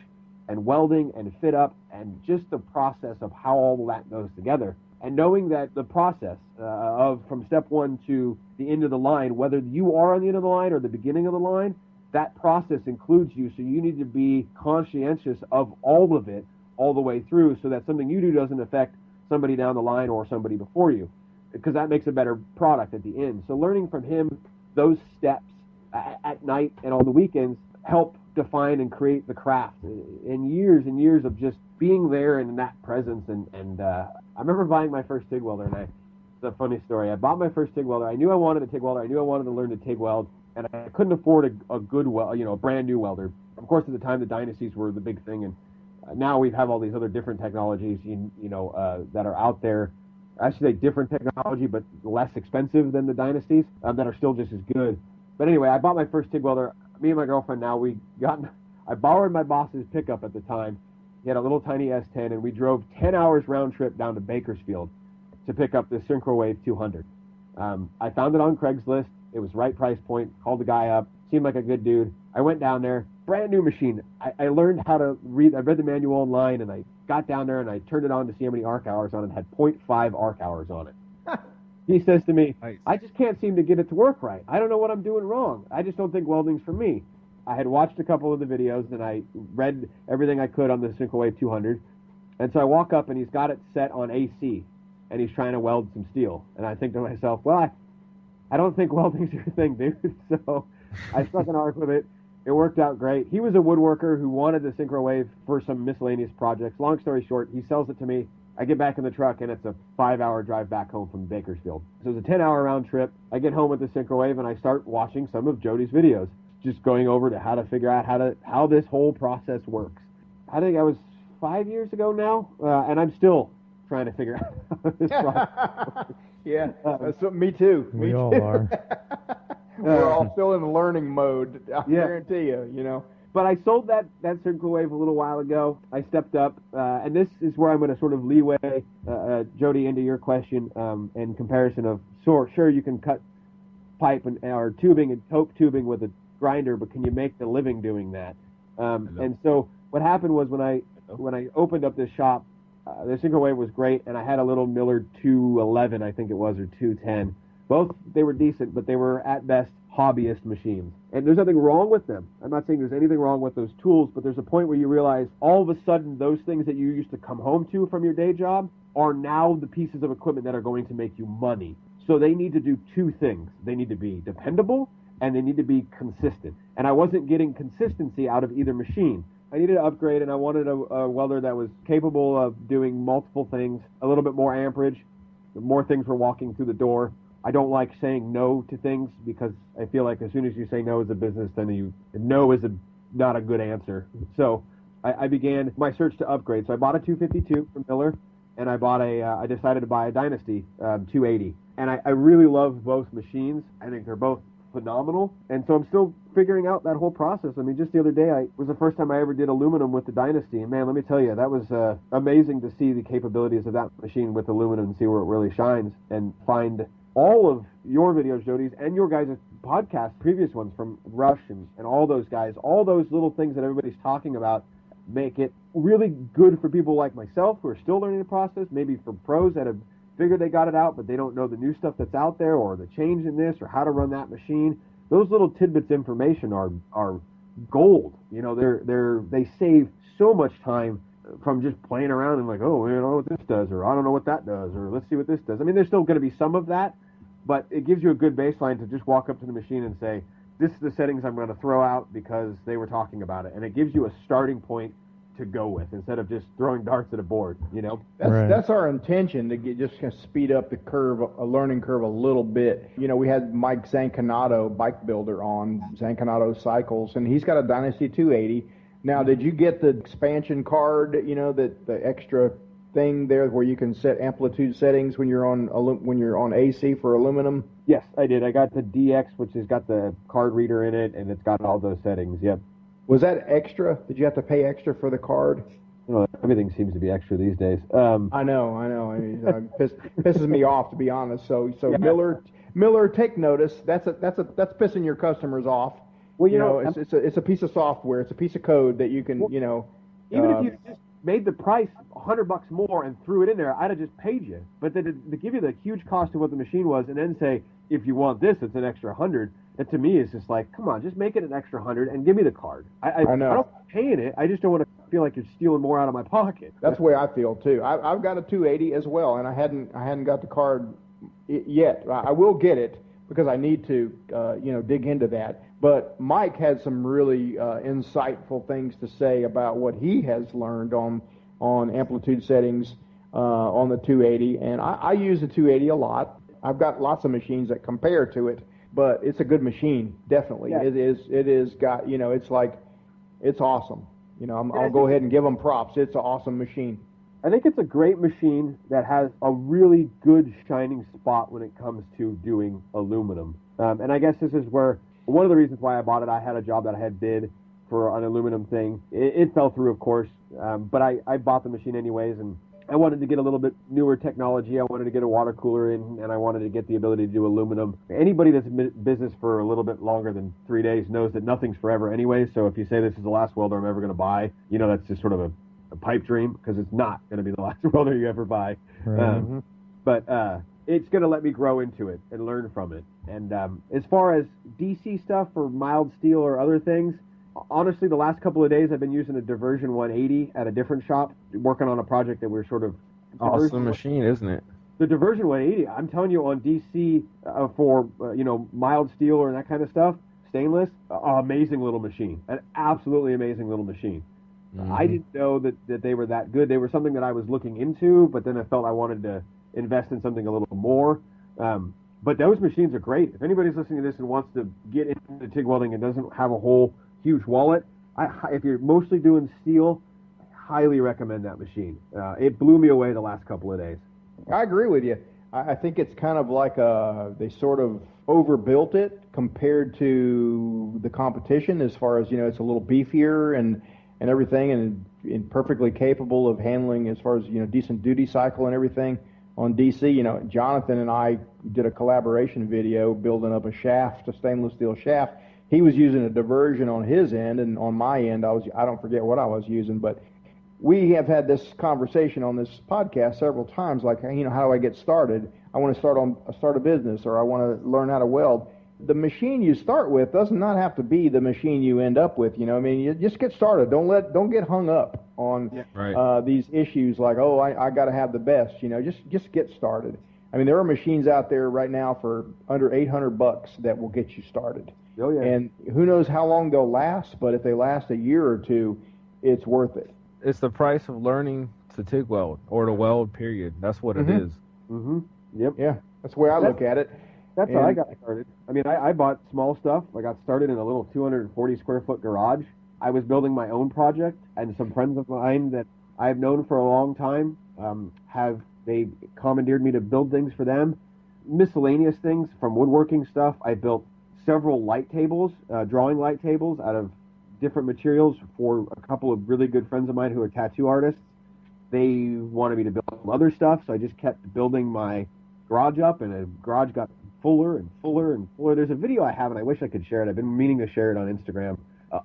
and welding and fit up and just the process of how all that goes together. And knowing that the process of from step one to the end of the line, whether you are on the end of the line or the beginning of the line, that process includes you. So you need to be conscientious of all of it all the way through, so that something you do doesn't affect somebody down the line or somebody before you, because that makes a better product at the end. So learning from him those steps at night and on the weekends help define and create the craft, and years of just being there and in that presence. And I remember buying my first TIG welder, and it's a funny story. I bought my first TIG welder. I knew I wanted a TIG welder. I knew I wanted to learn to TIG weld, and I couldn't afford a good a brand new welder. Of course, at the time, the dynasties were the big thing, and now we have all these other different technologies, that are out there. I should say different technology, but less expensive than the dynasties, that are still just as good. But anyway, I bought my first TIG welder. Me and my girlfriend now, I borrowed my boss's pickup at the time. He had a little tiny S10, and we drove 10 hours round trip down to Bakersfield to pick up the Synchrowave 200. I found it on Craigslist. It was right price point. Called the guy up. Seemed like a good dude. I went down there. Brand new machine. I learned how to read. I read the manual online, and I got down there and I turned it on to see how many arc hours on it. It had 0.5 arc hours on it. He says to me, nice. I just can't seem to get it to work right. I don't know what I'm doing wrong. I just don't think welding's for me. I had watched a couple of the videos, and I read everything I could on the Syncrowave 200. And so I walk up, and he's got it set on AC, and he's trying to weld some steel. And I think to myself, well, I don't think welding's your thing, dude. So I stuck an arc with it. It worked out great. He was a woodworker who wanted the Syncrowave for some miscellaneous projects. Long story short, he sells it to me. I get back in the truck, and it's a 5-hour drive back home from Bakersfield. So it was a 10-hour round trip. I get home with the Syncrowave, and I start watching some of Jody's videos, just going over to how to figure out how this whole process works. I think I was 5 years ago now, and I'm still trying to figure out how this process works. Yeah, me too. We all are. We're all still in the learning mode. I guarantee you. But I sold that Syncrowave a little while ago. I stepped up, and this is where I'm going to sort of leeway, Jody, into your question in comparison of, sure, you can cut pipe or tubing and tope tubing with a grinder, but can you make the living doing that? And so what happened was when I opened up this shop, the Syncrowave was great, and I had a little Miller 211, I think it was, or 210. Both, they were decent, but they were at best hobbyist machines. And there's nothing wrong with them. I'm not saying there's anything wrong with those tools, but there's a point where you realize all of a sudden those things that you used to come home to from your day job are now the pieces of equipment that are going to make you money. So they need to do two things. They need to be dependable, and they need to be consistent. And I wasn't getting consistency out of either machine. I needed to upgrade, and I wanted a welder that was capable of doing multiple things, a little bit more amperage, more things were walking through the door. I don't like saying no to things because I feel like as soon as you say no as a business, then no is not a good answer. So I began my search to upgrade. So I bought a 252 from Miller, and I decided to buy a Dynasty 280. And I really love both machines. I think they're both phenomenal. And so I'm still figuring out that whole process. I mean, just the other day, it was the first time I ever did aluminum with the Dynasty. And man, let me tell you, that was amazing to see the capabilities of that machine with aluminum and see where it really shines, and find all of your videos, Jody's, and your guys' podcast, previous ones from Rush and all those guys, all those little things that everybody's talking about make it really good for people like myself who are still learning the process, maybe for pros that have figured they got it out, but they don't know the new stuff that's out there or the change in this or how to run that machine. Those little tidbits of information are gold. You know, they save so much time from just playing around and like, oh, I don't know what this does, or I don't know what that does, or let's see what this does. I mean, there's still going to be some of that, but it gives you a good baseline to just walk up to the machine and say, this is the settings I'm going to throw out because they were talking about it. And it gives you a starting point to go with instead of just throwing darts at a board, you know? That's our intention, to just kind of speed up the curve, a learning curve a little bit. You know, we had Mike Zancanato, bike builder, on Zancanato Cycles, and he's got a Dynasty 280. Now, did you get the expansion card, you know, the extra thing there where you can set amplitude settings when you're on AC for aluminum? Yes, I did. I got the DX, which has got the card reader in it, and it's got all those settings. Yep. Was that extra? Did you have to pay extra for the card? You know, everything seems to be extra these days. I know. I mean, pisses me off, to be honest. So yeah. Miller, take notice. That's pissing your customers off. Well, you know, it's a piece of software. It's a piece of code that you can, you know. Even if you just made the price $100 more and threw it in there, I'd have just paid you. But to give you the huge cost of what the machine was, and then say, if you want this, it's an extra $100. That to me is just like, come on, just make it an extra $100 and give me the card. I know. I don't pay it. I just don't want to feel like you're stealing more out of my pocket. That's the way I feel too. I've got a 280 as well, and I hadn't got the card yet. I will get it because I need to, dig into that. But Mike had some really insightful things to say about what he has learned on amplitude settings on the 280, and I use the 280 a lot. I've got lots of machines that compare to it, but it's a good machine, definitely. Yeah. It is got, you know, it's like, it's awesome. You know, I'll go ahead and give them props. It's an awesome machine. I think it's a great machine that has a really good shining spot when it comes to doing aluminum. And I guess this is where one of the reasons why I bought it. I had a job that I had bid for an aluminum thing. It fell through, of course, but I bought the machine anyways, and I wanted to get a little bit newer technology. I wanted to get a water cooler in, and I wanted to get the ability to do aluminum. Anybody that's in business for a little bit longer than 3 days knows that nothing's forever anyway, so if you say this is the last welder I'm ever going to buy, you know that's just sort of a pipe dream, because it's not going to be the last welder you ever buy. Right. But it's going to let me grow into it and learn from it. And as far as DC stuff or mild steel or other things, Honestly, the last couple of days I've been using a Diversion 180 at a different shop, working on a project that we're sort of... Awesome machine, isn't it? The Diversion 180, I'm telling you, on DC for, mild steel or that kind of stuff, stainless, amazing little machine. An absolutely amazing little machine. Mm-hmm. I didn't know that they were that good. They were something that I was looking into, but then I felt I wanted to invest in something a little more. But those machines are great. If anybody's listening to this and wants to get into TIG welding and doesn't have a whole huge wallet, if you're mostly doing steel, I highly recommend that machine. It blew me away the last couple of days. I agree with you. I think it's kind of like they sort of overbuilt it compared to the competition as far as, it's a little beefier and everything and perfectly capable of handling as far as, decent duty cycle and everything. On DC, Jonathan and I did a collaboration video building up a shaft, a stainless steel shaft. He was using a diversion on his end, and on my end, I don't forget what I was using, but we have had this conversation on this podcast several times, like, how do I get started? I want to start a business, or I want to learn how to weld. The machine you start with does not have to be the machine you end up with. You just get started. Don't get hung up on these issues like, I got to have the best. Just get started. I mean, there are machines out there right now for under $800 that will get you started. Oh yeah. And who knows how long they'll last? But if they last a year or two, it's worth it. It's the price of learning to TIG weld or to weld. Period. That's what it is. Mm-hmm. Yep. Yeah, that's the way I look at it. That's how I got started. I mean, I bought small stuff. I got started in a little 240 square foot garage. I was building my own project, and some friends of mine that I've known for a long time they commandeered me to build things for them. Miscellaneous things from woodworking stuff. I built several light tables, drawing light tables out of different materials for a couple of really good friends of mine who are tattoo artists. They wanted me to build other stuff, so I just kept building my garage up, and the garage got fuller and fuller and fuller. There's a video I have, and I wish I could share it. I've been meaning to share it on Instagram,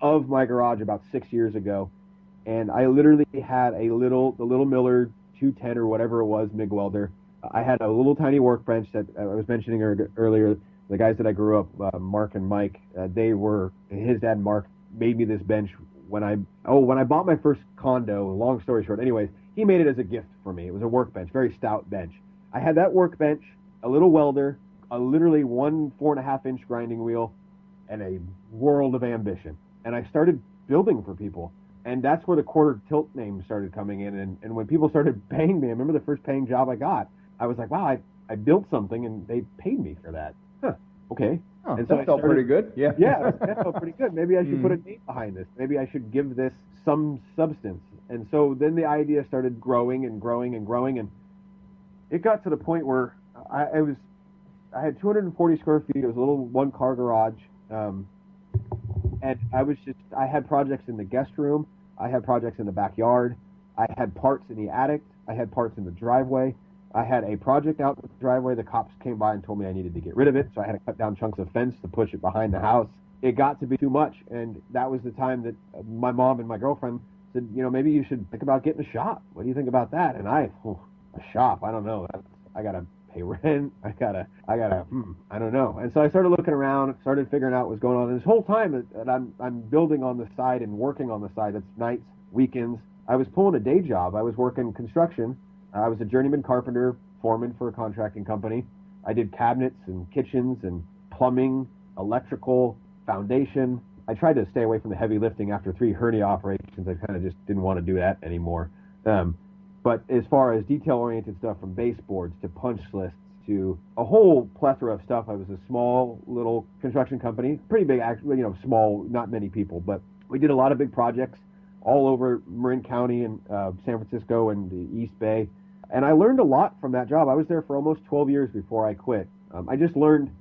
of my garage about 6 years ago, and I literally had the little Miller 210 or whatever it was, MIG welder. I had a little tiny workbench that I was mentioning earlier. The guys that I grew up, Mark and Mike, his dad Mark made me this bench when I bought my first condo. Long story short, anyways, he made it as a gift for me. It was a workbench, very stout bench. I had that workbench, a little welder, literally one 4.5-inch grinding wheel, and a world of ambition. And I started building for people. And that's where the Quarter Tilt name started coming in. And when people started paying me, I remember the first paying job I got, I was like, wow, I built something and they paid me for that. Huh, okay. Oh, and so that felt pretty good. Yeah. Yeah, that felt pretty good. Maybe I should put a name behind this. Maybe I should give this some substance. And so then the idea started growing and growing and growing. And it got to the point where I had 240 square feet. It was a little one-car garage. And I had projects in the guest room. I had projects in the backyard. I had parts in the attic. I had parts in the driveway. I had a project out in the driveway. The cops came by and told me I needed to get rid of it, so I had to cut down chunks of fence to push it behind the house. It got to be too much, and that was the time that my mom and my girlfriend said, maybe you should think about getting a shop. What do you think about that? And a shop, I don't know. I got to pay rent. I don't know. And so I started looking around, started figuring out what was going on. And this whole time that I'm building on the side and working on the side, that's nights, weekends, I was pulling a day job. I was working construction. I was a journeyman carpenter, foreman for a contracting company. I did cabinets and kitchens and plumbing, electrical, foundation. I tried to stay away from the heavy lifting after 3 hernia operations. I kind of just didn't want to do that anymore. But as far as detail-oriented stuff, from baseboards to punch lists to a whole plethora of stuff, I was a small little construction company, pretty big, actually, small, not many people, but we did a lot of big projects all over Marin County and San Francisco and the East Bay. And I learned a lot from that job. I was there for almost 12 years before I quit. I just learned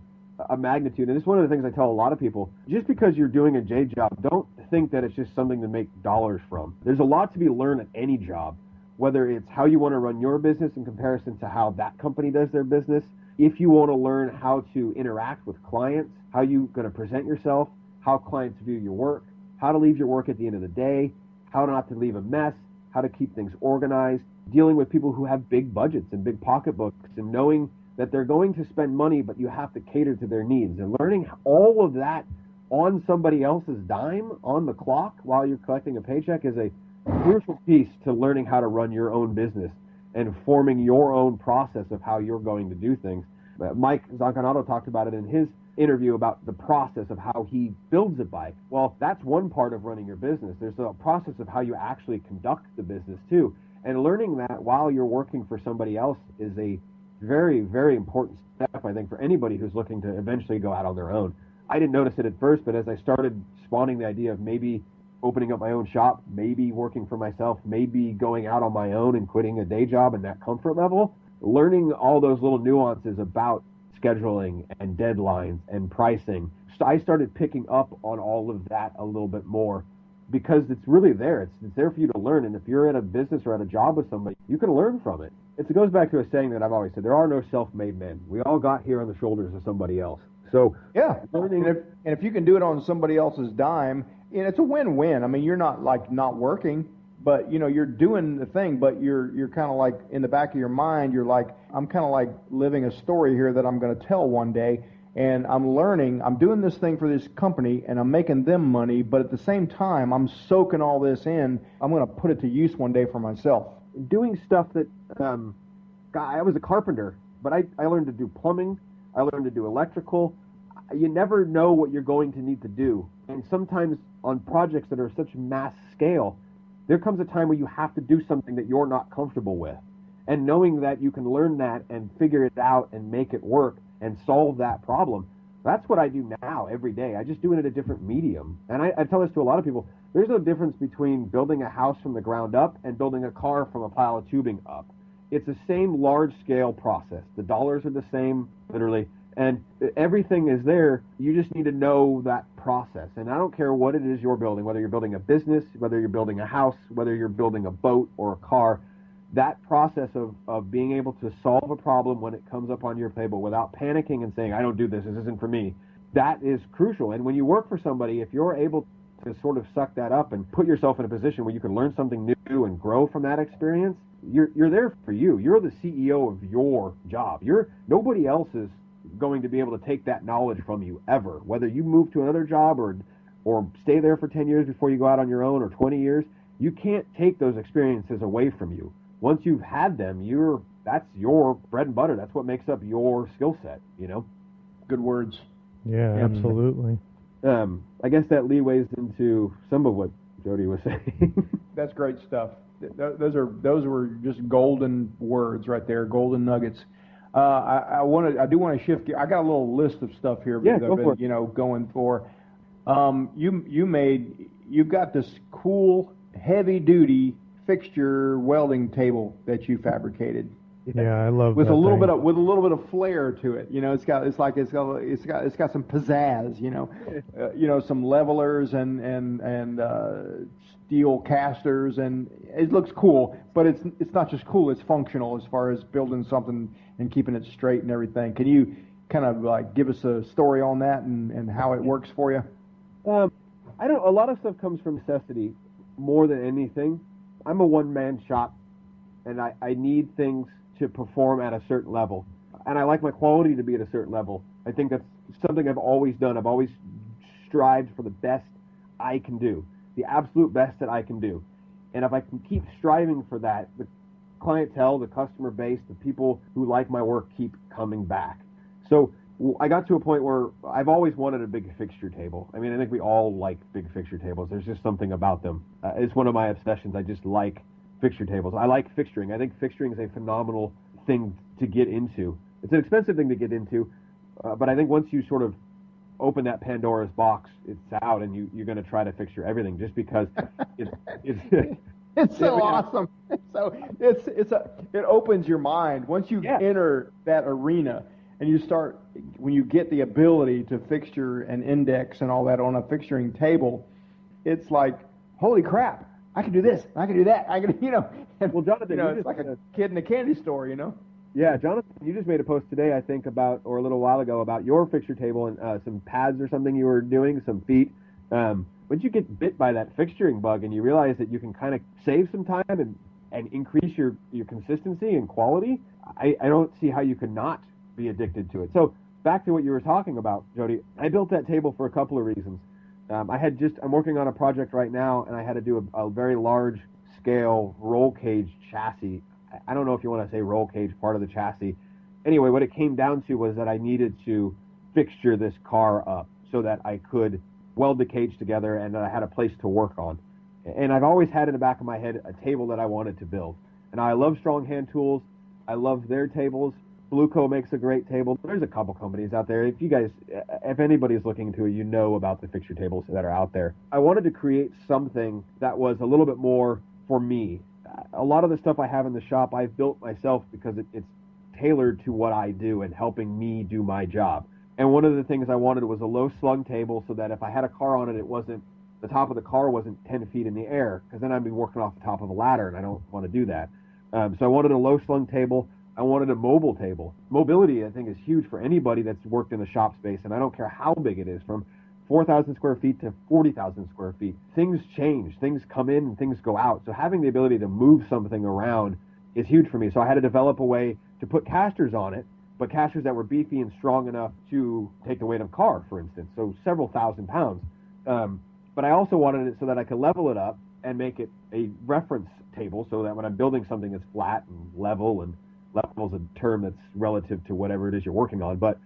a magnitude, and it's one of the things I tell a lot of people. Just because you're doing a day job, don't think that it's just something to make dollars from. There's a lot to be learned at any job, whether it's how you want to run your business in comparison to how that company does their business. If you want to learn how to interact with clients, how you're going to present yourself, how clients view your work, how to leave your work at the end of the day, how not to leave a mess, how to keep things organized, dealing with people who have big budgets and big pocketbooks, and knowing that they're going to spend money, but you have to cater to their needs, and learning all of that on somebody else's dime on the clock while you're collecting a paycheck is a crucial piece to learning how to run your own business and forming your own process of how you're going to do things. Mike Zanconato talked about it in his interview about the process of how he builds a bike. Well, that's one part of running your business. There's a process of how you actually conduct the business too. And learning that while you're working for somebody else is a very, very important step, I think, for anybody who's looking to eventually go out on their own. I didn't notice it at first, but as I started spawning the idea of maybe opening up my own shop, maybe working for myself, maybe going out on my own and quitting a day job and that comfort level, learning all those little nuances about scheduling and deadlines and pricing. So I started picking up on all of that a little bit more because it's really there. It's there for you to learn. And if you're in a business or at a job with somebody, you can learn from it. It goes back to a saying that I've always said, there are no self-made men. We all got here on the shoulders of somebody else. So yeah, learning, and if you can do it on somebody else's dime, it's a win-win. I mean, you're not like not working, but you're doing the thing, but you're kind of like in the back of your mind, you're like, I'm kind of like living a story here that I'm going to tell one day, and I'm learning. I'm doing this thing for this company, and I'm making them money, but at the same time, I'm soaking all this in. I'm going to put it to use one day for myself. Doing stuff that, I was a carpenter, but I learned to do plumbing. I learned to do electrical. You never know what you're going to need to do. And sometimes on projects that are such mass scale, there comes a time where you have to do something that you're not comfortable with. And knowing that you can learn that and figure it out and make it work and solve that problem, that's what I do now every day. I just do it at a different medium. And I tell this to a lot of people. There's no difference between building a house from the ground up and building a car from a pile of tubing up. It's the same large-scale process. The dollars are the same, literally, and everything is there. You just need to know that process. And I don't care what it is you're building, whether you're building a business, whether you're building a house, whether you're building a boat or a car, that process of being able to solve a problem when it comes up on your table without panicking and saying, I don't do this isn't for me, that is crucial. And when you work for somebody, if you're able to sort of suck that up and put yourself in a position where you can learn something new and grow from that experience, you're there for you. You're the CEO of your job. Nobody else is going to be able to take that knowledge from you ever. Whether you move to another job or stay there for 10 years before you go out on your own, or 20 years, you can't take those experiences away from you. Once you've had them, that's your bread and butter. That's what makes up your skill set, Good words. Yeah, absolutely. I guess that leeways into some of what Jody was saying. That's great stuff. Those were just golden words right there, golden nuggets. I do want to shift gear. I got a little list of stuff here Yeah, that go I've for been, it. Going for. You've got this cool heavy duty fixture welding table that you fabricated. Yeah, I love with that a little thing. bit of flair to it. It's got some pizzazz. Some levelers and steel casters, and it looks cool. But it's not just cool; it's functional as far as building something and keeping it straight and everything. Can you kind of like give us a story on that and how it works for you? I don't. A lot of stuff comes from necessity more than anything. I'm a one-man shop, and I need things to perform at a certain level, and I like my quality to be at a certain level. I think that's something I've always done. I've always strived for the best I can do, the absolute best that I can do. And if I can keep striving for that, the clientele, the customer base, the people who like my work keep coming back. So I got to a point where I've always wanted a big fixture table. I mean, I think we all like big fixture tables. There's just something about them. It's one of my obsessions. I just like fixture tables. I like fixturing. I think fixturing is a phenomenal thing to get into. It's an expensive thing to get into, but I think once you sort of open that Pandora's box, it's out, and you're going to try to fixture everything just because it's so awesome. It opens your mind once you enter that arena, and when you get the ability to fixture and index and all that on a fixturing table, it's like, holy crap, I can do this, I can do that, I can, Well, Jonathan, it's like a kid in a candy store, Yeah, Jonathan, you just made a post today, I think, or a little while ago, about your fixture table and some pads or something you were doing, some feet. Once you get bit by that fixturing bug and you realize that you can kind of save some time and increase your consistency and quality, I don't see how you could not be addicted to it. So back to what you were talking about, Jody, I built that table for a couple of reasons. I'm working on a project right now, and I had to do a very large scale roll cage chassis. I don't know if you want to say roll cage part of the chassis. Anyway, what it came down to was that I needed to fixture this car up so that I could weld the cage together and that I had a place to work on. And I've always had in the back of my head a table that I wanted to build. And I love Strong Hand Tools. I love their tables. Blueco makes a great table. There's a couple companies out there. If anybody's looking into it, you know about the fixture tables that are out there. I wanted to create something that was a little bit more for me. A lot of the stuff I have in the shop, I've built myself because it's tailored to what I do and helping me do my job. And one of the things I wanted was a low slung table so that if I had a car on it, the top of the car wasn't 10 feet in the air, because then I'd be working off the top of a ladder, and I don't want to do that. So I wanted a low slung table. I wanted a mobile table. Mobility, I think, is huge for anybody that's worked in the shop space, and I don't care how big it is, from 4,000 square feet to 40,000 square feet. Things change. Things come in and things go out. So having the ability to move something around is huge for me. So I had to develop a way to put casters on it, but casters that were beefy and strong enough to take the weight of a car, for instance, so several thousand pounds. But I also wanted it so that I could level it up and make it a reference table so that when I'm building something that's flat and level is a term that's relative to whatever it is you're working on. But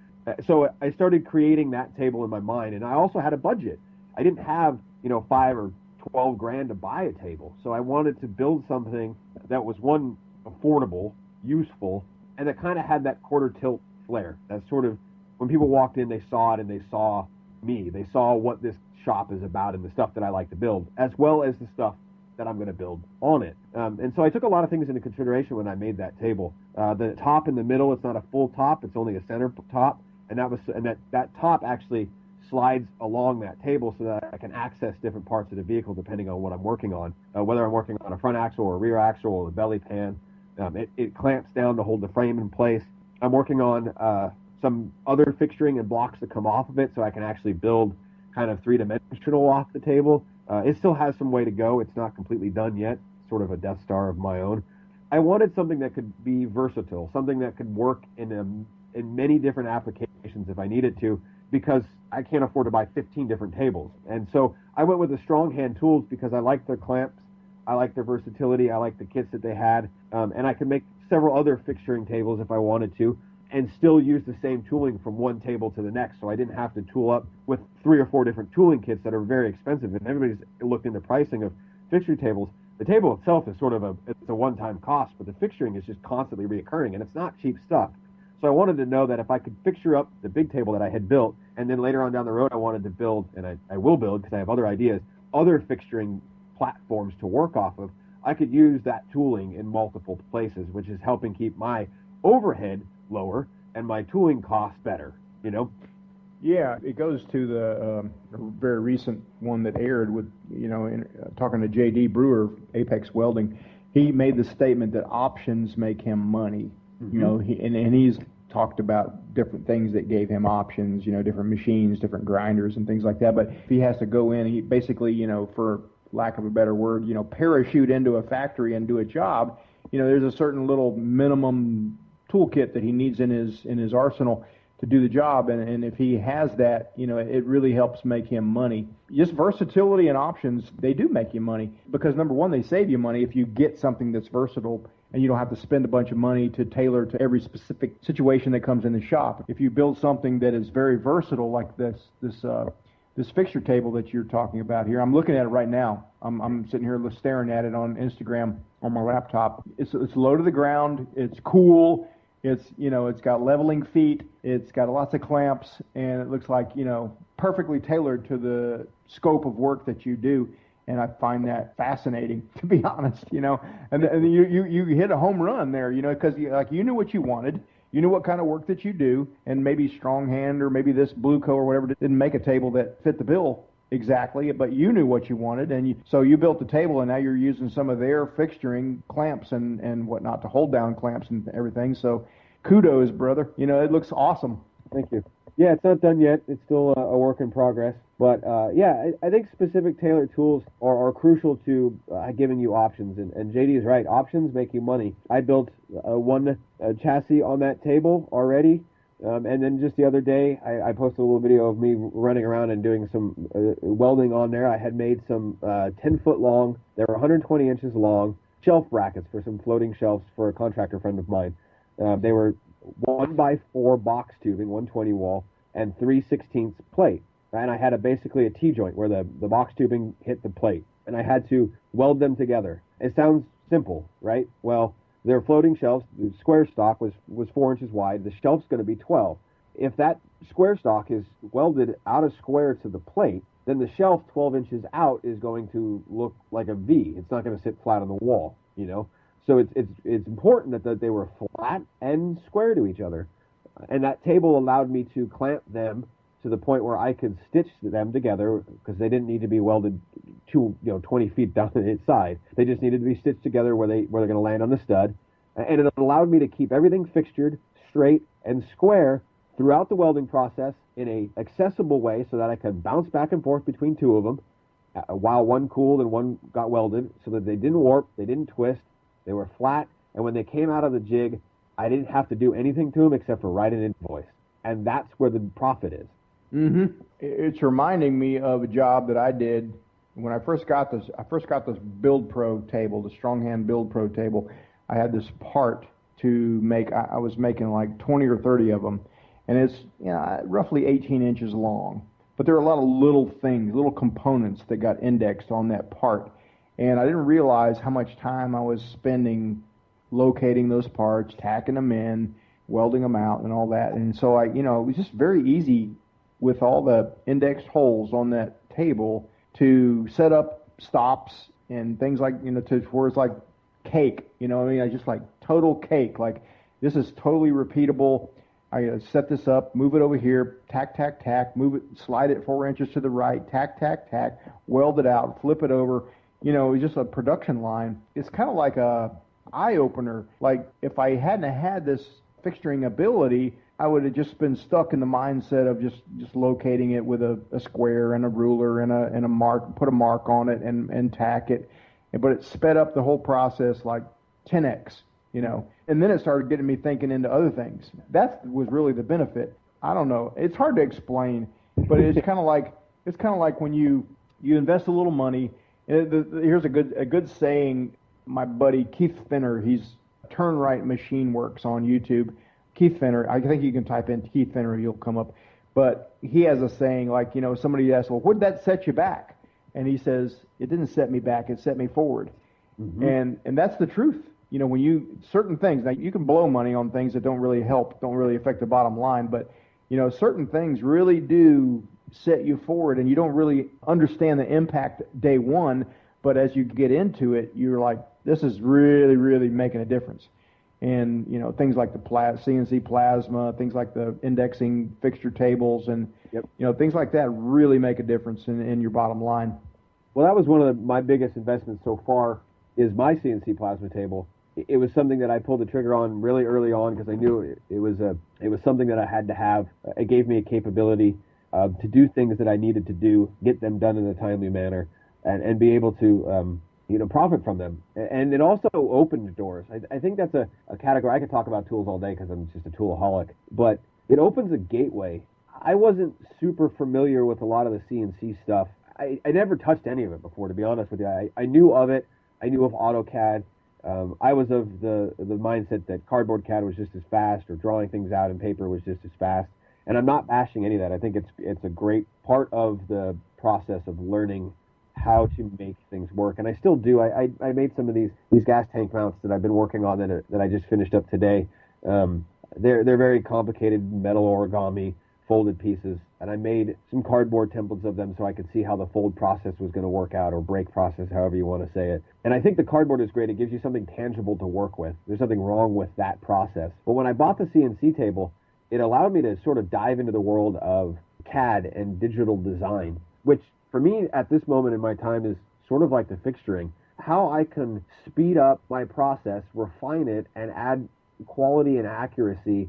so I started creating that table in my mind, and I also had a budget. I didn't have, $5 or $12,000 to buy a table. So I wanted to build something that was, one, affordable, useful, and that kind of had that quarter tilt flair. That sort of, when people walked in, they saw it and they saw me. They saw what this shop is about and the stuff that I like to build, as well as the stuff that I'm going to build on it. And so I took a lot of things into consideration when I made that table. The top in the middle, it's not a full top, it's only a center top, and that top actually slides along that table so that I can access different parts of the vehicle depending on what I'm working on, whether I'm working on a front axle or a rear axle or the belly pan. It clamps down to hold the frame in place. I'm working on some other fixturing and blocks that come off of it so I can actually build kind of three-dimensional off the table. It still has some way to go. It's not completely done yet, sort of a Death Star of my own. I wanted something that could be versatile, something that could work in many different applications if I needed to, because I can't afford to buy 15 different tables. And so I went with the Strong Hand Tools because I like their clamps, I like their versatility, I like the kits that they had, and I could make several other fixturing tables if I wanted to, and still use the same tooling from one table to the next, so I didn't have to tool up with 3 or 4 different tooling kits that are very expensive. And everybody's looked into pricing of fixture tables. The table itself is sort of it's a one-time cost, but the fixturing is just constantly reoccurring, and it's not cheap stuff. So I wanted to know that if I could fixture up the big table that I had built, and then later on down the road I wanted to build, and I will build because I have other ideas, other fixturing platforms to work off of, I could use that tooling in multiple places, which is helping keep my overhead lower and my tooling costs better, Yeah, it goes to the very recent one that aired with, talking to J.D. Brewer, Apex Welding. He made the statement that options make him money. Mm-hmm. And he's talked about different things that gave him options, different machines, different grinders and things like that. But if he has to go in, he basically, for lack of a better word, parachute into a factory and do a job, there's a certain little minimum toolkit that he needs in his arsenal to do the job, and if he has that, it really helps make him money. Just versatility and options, they do make you money, because number one, they save you money if you get something that's versatile and you don't have to spend a bunch of money to tailor to every specific situation that comes in the shop. If you build something that is very versatile, like this fixture table that you're talking about here, I'm looking at it right now. I'm sitting here staring at it on Instagram on my laptop. It's low to the ground. It's cool. It's got leveling feet. It's got lots of clamps, and it looks like, perfectly tailored to the scope of work that you do. And I find that fascinating, to be honest, and you hit a home run there, because you knew what you wanted. You knew what kind of work that you do, and maybe Strong Hand or maybe this Blueco or whatever didn't make a table that fit the bill exactly, but you knew what you wanted, and so you built the table, and now you're using some of their fixturing clamps and whatnot to hold down clamps and everything. So kudos, brother. It looks awesome. Thank you. Yeah, it's not done yet. It's still a work in progress. But I think specific tailored tools are crucial to giving you options. And JD is right. Options make you money. I built one chassis on that table already. And then just the other day, I posted a little video of me running around and doing some welding on there. I had made some 10-foot long, they were 120 inches long, shelf brackets for some floating shelves for a contractor friend of mine. They were 1x4 box tubing, 120 wall, and 3/16 plate. And I had basically a T-joint where the box tubing hit the plate. And I had to weld them together. It sounds simple, right? Well, they're floating shelves. The square stock was 4 inches wide. The shelf's going to be 12. If that square stock is welded out of square to the plate, then the shelf 12 inches out is going to look like a V. It's not going to sit flat on the wall, you know? So it's important that they were flat and square to each other. And that table allowed me to clamp them to the point where I could stitch them together because they didn't need to be welded 20 feet down its side. They just needed to be stitched together where they're going to land on the stud. And it allowed me to keep everything fixtured, straight, and square throughout the welding process in a accessible way so that I could bounce back and forth between two of them while one cooled and one got welded so that they didn't warp, they didn't twist, they were flat, and when they came out of the jig, I didn't have to do anything to them except for write an invoice. And that's where the profit is. Mm-hmm. It's reminding me of a job that I did when I first got this. I first got this Build Pro table, the Stronghand Build Pro table. I had this part to make. I was making like 20 or 30 of them, and it's roughly 18 inches long. But there are a lot of little things, little components that got indexed on that part, and I didn't realize how much time I was spending locating those parts, tacking them in, welding them out, and all that. And so it was just very easy with all the indexed holes on that table to set up stops and things like, to where it's like cake, I just like total cake. Like, this is totally repeatable. I set this up, move it over here, tack, tack, tack, move it, slide it 4 inches to the right, tack, tack, tack, weld it out, flip it over. It's just a production line. It's kind of like a eye opener. Like, if I hadn't had this fixturing ability, I would have just been stuck in the mindset of just locating it with a square and a ruler and a mark, put a mark on it and tack it. But it sped up the whole process like 10x, And then it started getting me thinking into other things. That was really the benefit. I don't know. It's hard to explain, but it's kind of like when you invest a little money. Here's a good saying. My buddy Keith Finner, he's Turn Right Machine Works on YouTube. Keith Finner, I think you can type in Keith Finner, you'll come up. But he has a saying like, somebody asks, well, what did that set you back? And he says, it didn't set me back, it set me forward. Mm-hmm. And that's the truth. When certain things, now you can blow money on things that don't really help, don't really affect the bottom line, but, certain things really do set you forward, and you don't really understand the impact day one, but as you get into it, you're like, this is really, really making a difference. And, things like the CNC plasma, things like the indexing fixture tables, and, things like that really make a difference in your bottom line. Well, that was one of my biggest investments so far is my CNC plasma table. It was something that I pulled the trigger on really early on because I knew it was something that I had to have. It gave me a capability to do things that I needed to do, get them done in a timely manner, and be able to profit from them. And it also opened doors. I think that's a category. I could talk about tools all day because I'm just a toolaholic, but it opens a gateway. I wasn't super familiar with a lot of the CNC stuff. I never touched any of it before, to be honest with you. I knew of it. I knew of AutoCAD. I was of the mindset that cardboard CAD was just as fast, or drawing things out in paper was just as fast. And I'm not bashing any of that. I think it's a great part of the process of learning how to make things work, and I still do. I made some of these gas tank mounts that I've been working on that I just finished up today. They're very complicated metal origami folded pieces, and I made some cardboard templates of them so I could see how the fold process was going to work out, or break process, however you want to say it. And I think the cardboard is great. It gives you something tangible to work with. There's nothing wrong with that process. But when I bought the CNC table, it allowed me to sort of dive into the world of CAD and digital design, which for me at this moment in my time is sort of like the fixturing. How I can speed up my process, refine it, and add quality and accuracy.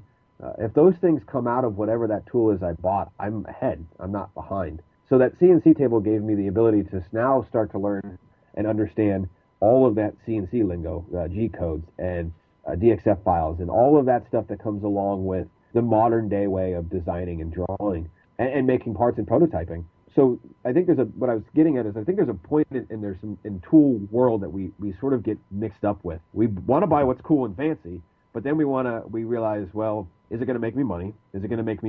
If those things come out of whatever that tool is I bought, I'm ahead. I'm not behind. So that CNC table gave me the ability to now start to learn and understand all of that CNC lingo, G codes and DXF files, and all of that stuff that comes along with the modern day way of designing and drawing and making parts and prototyping. So I think what I was getting at is I think there's a point in tool world that we sort of get mixed up with. We want to buy what's cool and fancy, but then we realize, well, is it going to make me money? Is it going to make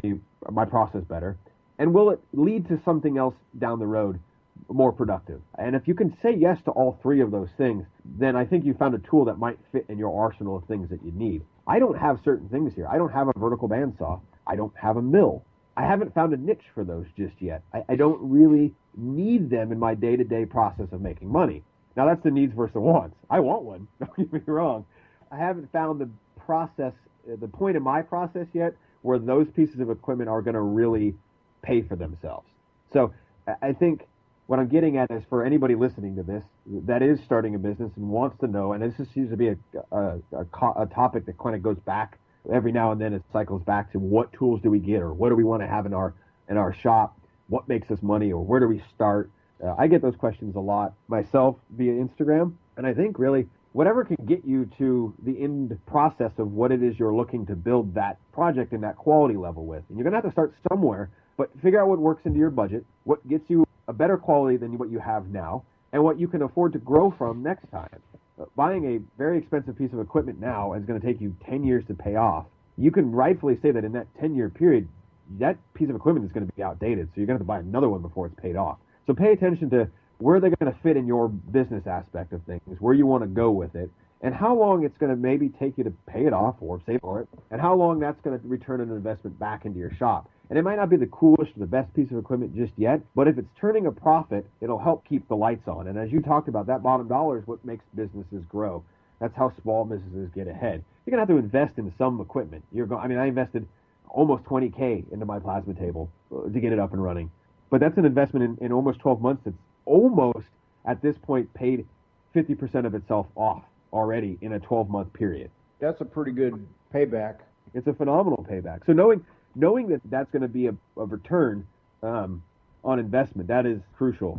my process better? And will it lead to something else down the road more productive? And if you can say yes to all three of those things, then I think you found a tool that might fit in your arsenal of things that you need. I don't have certain things here. I don't have a vertical bandsaw. I don't have a mill. I haven't found a niche for those just yet. I don't really need them in my day-to-day process of making money. Now, that's the needs versus the wants. I want one. Don't get me wrong. I haven't found the point in my process yet where those pieces of equipment are going to really pay for themselves. So I think what I'm getting at is for anybody listening to this that is starting a business and wants to know, and this seems to be a topic that kind of goes back every now and then, it cycles back to what tools do we get, or what do we want to have in our shop, what makes us money, or where do we start? I get those questions a lot myself via Instagram, and I think really whatever can get you to the end process of what it is you're looking to build that project and that quality level with. And you're going to have to start somewhere, but figure out what works into your budget, what gets you a better quality than what you have now, and what you can afford to grow from next time. Buying a very expensive piece of equipment now is going to take you 10 years to pay off. You can rightfully say that in that 10-year period, that piece of equipment is going to be outdated, so you're going to have to buy another one before it's paid off. So pay attention to where they're going to fit in your business aspect of things, where you want to go with it, and how long it's going to maybe take you to pay it off or save for it, and how long that's going to return an investment back into your shop. And it might not be the coolest or the best piece of equipment just yet, but if it's turning a profit, it'll help keep the lights on. And as you talked about, that bottom dollar is what makes businesses grow. That's how small businesses get ahead. You're going to have to invest in some equipment. I invested almost $20K into my plasma table to get it up and running. But that's an investment in almost 12 months that's almost, at this point, paid 50% of itself off already in a 12-month period. That's a pretty good payback. It's a phenomenal payback. So knowing that that's going to be a return on investment, that is crucial.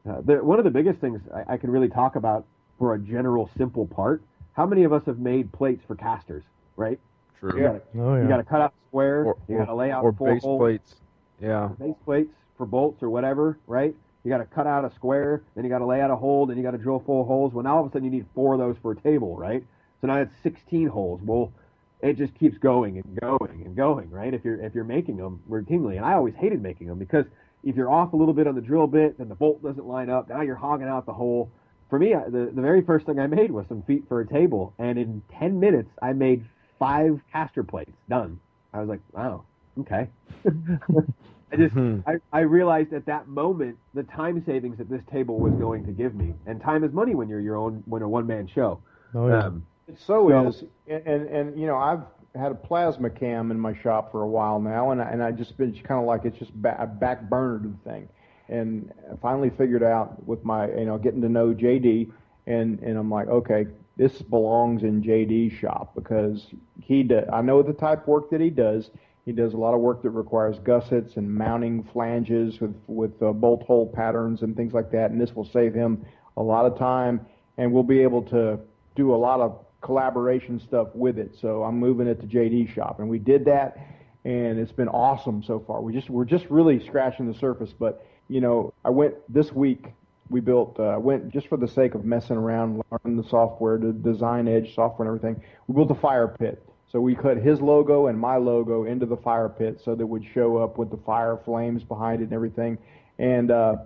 One of the biggest things I can really talk about for a general simple part, how many of us have made plates for casters, right? True. You got to cut out a square, you got to lay out or 4 base holes. plates. Yeah. Base plates for bolts or whatever, right? You got to cut out a square, then you got to lay out a hole, then you got to drill 4 holes. Well, now all of a sudden you need 4 of those for a table, right? So now it's 16 holes. Well, it just keeps going and going and going, right? If you're making them routinely, and I always hated making them because if you're off a little bit on the drill bit, then the bolt doesn't line up. Now you're hogging out the hole. For me, the very first thing I made was some feet for a table, and in 10 minutes I made 5 caster plates done. I was like, wow, okay. I realized at that moment the time savings that this table was going to give me, and time is money when you're a one-man show. Oh, yeah. It so is, and I've had a plasma cam in my shop for a while now, and I just been kind of like it's just a back burner to the thing, and I finally figured out with my getting to know JD, and I'm like, okay, this belongs in JD's shop because I know the type of work that he does. He does a lot of work that requires gussets and mounting flanges with bolt hole patterns and things like that, and this will save him a lot of time, and we'll be able to do a lot of collaboration stuff with it. So I'm moving it to JD's shop, and we did that, and it's been awesome so far. We're just really scratching the surface. But I went this week. We went just for the sake of messing around, learning the software, the Design Edge software and everything. We built a fire pit. So we cut his logo and my logo into the fire pit so that it would show up with the fire flames behind it and everything. And it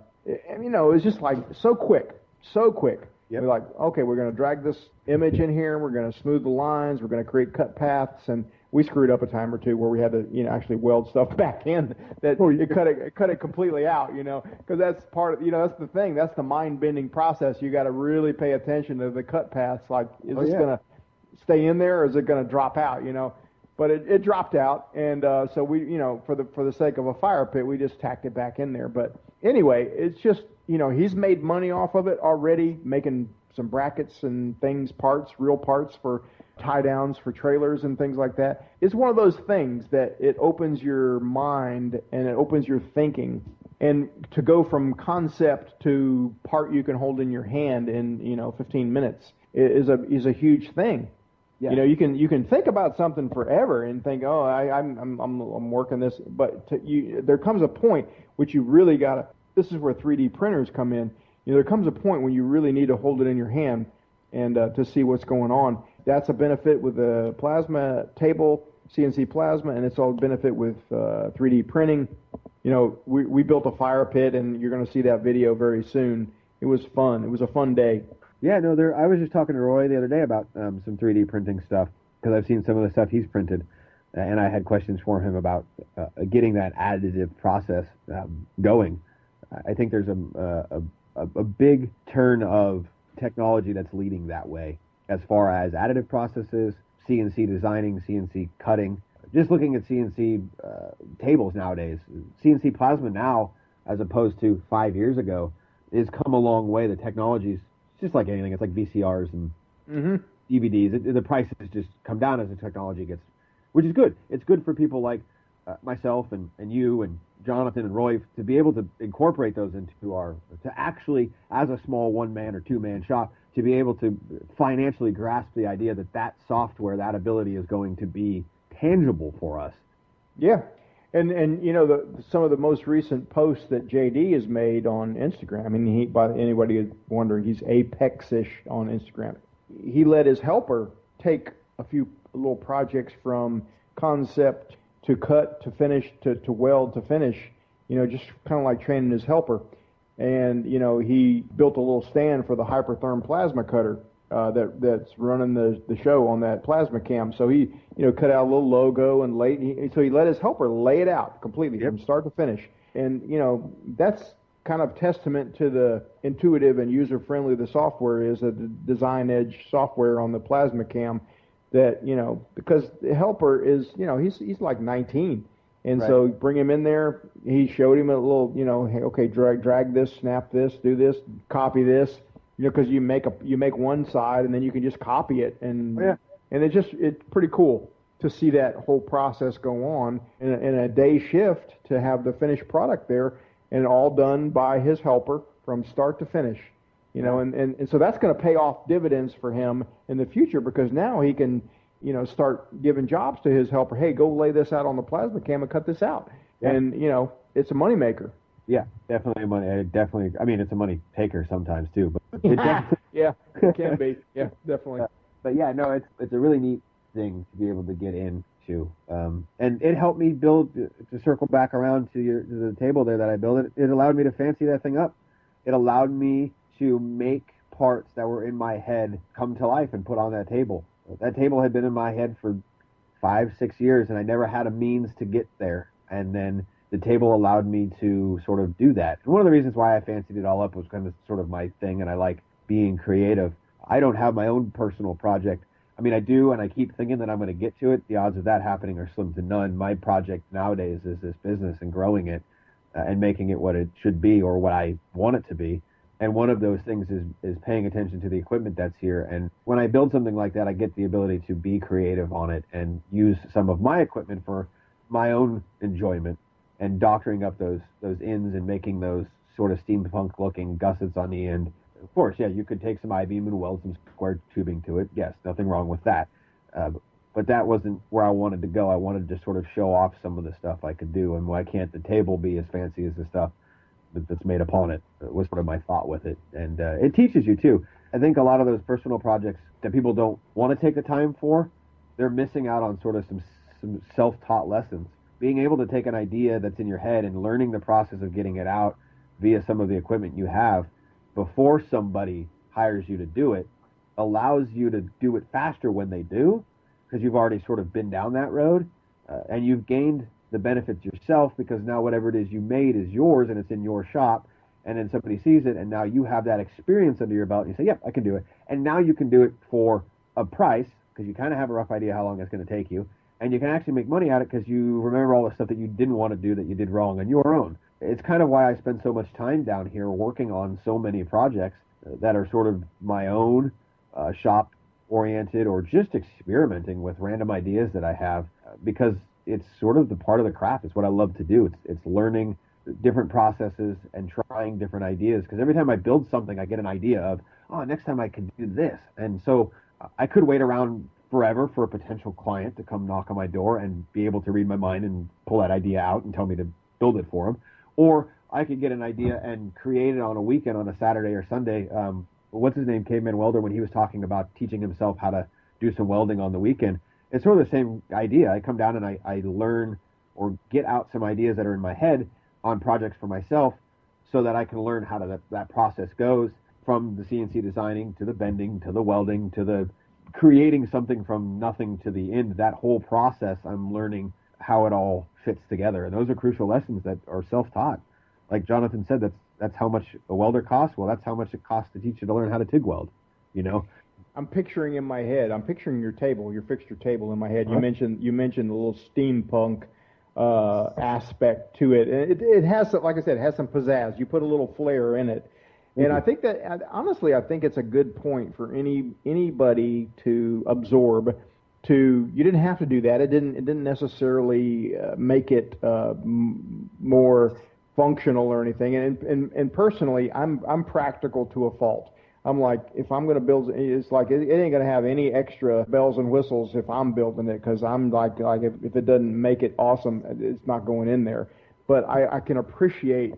was just like so quick. Yep. We're like, okay, we're going to drag this image in here. We're going to smooth the lines. We're going to create cut paths. And we screwed up a time or two where we had to, actually weld stuff back in that it cut it completely out, because that's part of, that's the thing. That's the mind-bending process. You got to really pay attention to the cut paths. Like, is this going to stay in there or is it going to drop out, But it dropped out. And so we, for the sake of a fire pit, we just tacked it back in there. But anyway, it's just, he's made money off of it already, making some brackets and real parts for tie downs for trailers and things like that. It's one of those things that it opens your mind and it opens your thinking. And to go from concept to part you can hold in your hand in 15 minutes is a huge thing. Yeah. You know, you can think about something forever and think, oh, I'm working this, but there comes a point which you really gotta. This is where 3D printers come in. You know, there comes a point when you really need to hold it in your hand and to see what's going on. That's a benefit with the plasma table, CNC plasma, and it's all benefit with 3D printing. You know, we built a fire pit, and you're going to see that video very soon. It was fun. It was a fun day. Yeah, no, I was just talking to Roy the other day about some 3D printing stuff, because I've seen some of the stuff he's printed, and I had questions for him about getting that additive process going. I think there's a big turn of technology that's leading that way, as far as additive processes, CNC designing, CNC cutting. Just looking at CNC tables nowadays, CNC plasma now, as opposed to 5 years ago, has come a long way. The technology's just like anything. It's like VCRs and DVDs. The prices just come down as the technology gets, which is good. It's good for people like myself and you and Jonathan and Roy to be able to incorporate those into to actually, as a small one-man or two-man shop, to be able to financially grasp the idea that software, that ability is going to be tangible for us. Yeah. And you know, some of the most recent posts that JD has made on Instagram, I mean, by anybody is wondering, he's Apex-ish on Instagram. He let his helper take a few little projects from concept to cut to finish to weld to finish, you know, just kind of like training his helper. And, you know, he built a little stand for the Hypertherm plasma cutter that's running the show on that plasma cam. So he, you know, cut out a little logo and so he let his helper lay it out completely from start to finish. And, you know, that's kind of testament to the intuitive and user-friendly the software is, the design edge software on the plasma cam that, you know, because the helper is, you know, he's like 19. And so bring him in there. He showed him a little, you know, hey, okay, drag this, snap this, do this, copy this. You know, because you make one side and then you can just copy it, and and it's pretty cool to see that whole process go on in a day shift, to have the finished product there, and all done by his helper from start to finish. You know, and so that's going to pay off dividends for him in the future, because now he can, you know, start giving jobs to his helper. Hey, go lay this out on the plasma cam and cut this out, and you know, it's a moneymaker. Yeah, definitely money. I mean, it's a money taker sometimes too, but it yeah, it can be. Yeah, definitely. But yeah, no, it's a really neat thing to be able to get into, and it helped me build. To circle back around to the table there that I built, it allowed me to fancy that thing up. It allowed me to make parts that were in my head come to life and put on that table. That table had been in my head for 5-6 years, and I never had a means to get there, and then the table allowed me to sort of do that. And one of the reasons why I fancied it all up was kind of sort of my thing, and I like being creative. I don't have my own personal project. I mean, I do, and I keep thinking that I'm going to get to it. The odds of that happening are slim to none. My project nowadays is this business and growing it and making it what it should be, or what I want it to be. And one of those things is paying attention to the equipment that's here. And when I build something like that, I get the ability to be creative on it and use some of my equipment for my own enjoyment, and doctoring up those ends and making those sort of steampunk looking gussets on the end. Of course, yeah, you could take some I-beam and weld some square tubing to it. Yes, nothing wrong with that. But that wasn't where I wanted to go. I wanted to sort of show off some of the stuff I could do, and why can't the table be as fancy as the stuff that's made upon it, was sort of my thought with it. And it teaches you too. I think a lot of those personal projects that people don't want to take the time for, they're missing out on sort of some self-taught lessons. Being able to take an idea that's in your head and learning the process of getting it out via some of the equipment you have before somebody hires you to do it allows you to do it faster when they do, because you've already sort of been down that road, and you've gained the benefits yourself, because now whatever it is you made is yours and it's in your shop, and then somebody sees it, and now you have that experience under your belt, and you say, yep, I can do it. And now you can do it for a price, because you kind of have a rough idea how long it's going to take you. And you can actually make money at it because you remember all the stuff that you didn't want to do that you did wrong on your own. It's kind of why I spend so much time down here working on so many projects that are sort of my own shop-oriented, or just experimenting with random ideas that I have, because it's sort of the part of the craft. It's what I love to do. It's learning different processes and trying different ideas, because every time I build something, I get an idea of, oh, next time I could do this. And so I could wait around forever for a potential client to come knock on my door and be able to read my mind and pull that idea out and tell me to build it for them. Or I could get an idea and create it on a weekend, on a Saturday or Sunday. What's his name, Caveman Welder, when he was talking about teaching himself how to do some welding on the weekend, it's sort of the same idea. I come down and I learn or get out some ideas that are in my head on projects for myself so that I can learn how that process goes, from the CNC designing to the bending to the welding to the creating something from nothing to the end. That whole process, I'm learning how it all fits together. And those are crucial lessons that are self-taught. Like Jonathan said, that's how much a welder costs. Well, that's how much it costs to teach you to learn how to TIG weld, you know? I'm picturing your table, your fixture table in my head. You mentioned the little steampunk aspect to it. It has, like I said, it has some pizzazz. You put a little flair in it. And I think that, honestly, I think it's a good point for anybody to absorb. You didn't have to do that. It didn't necessarily make it more functional or anything. And personally, I'm practical to a fault. I'm like, if I'm going to build, it's like it ain't going to have any extra bells and whistles if I'm building it, because I'm like if it doesn't make it awesome, it's not going in there. But I can appreciate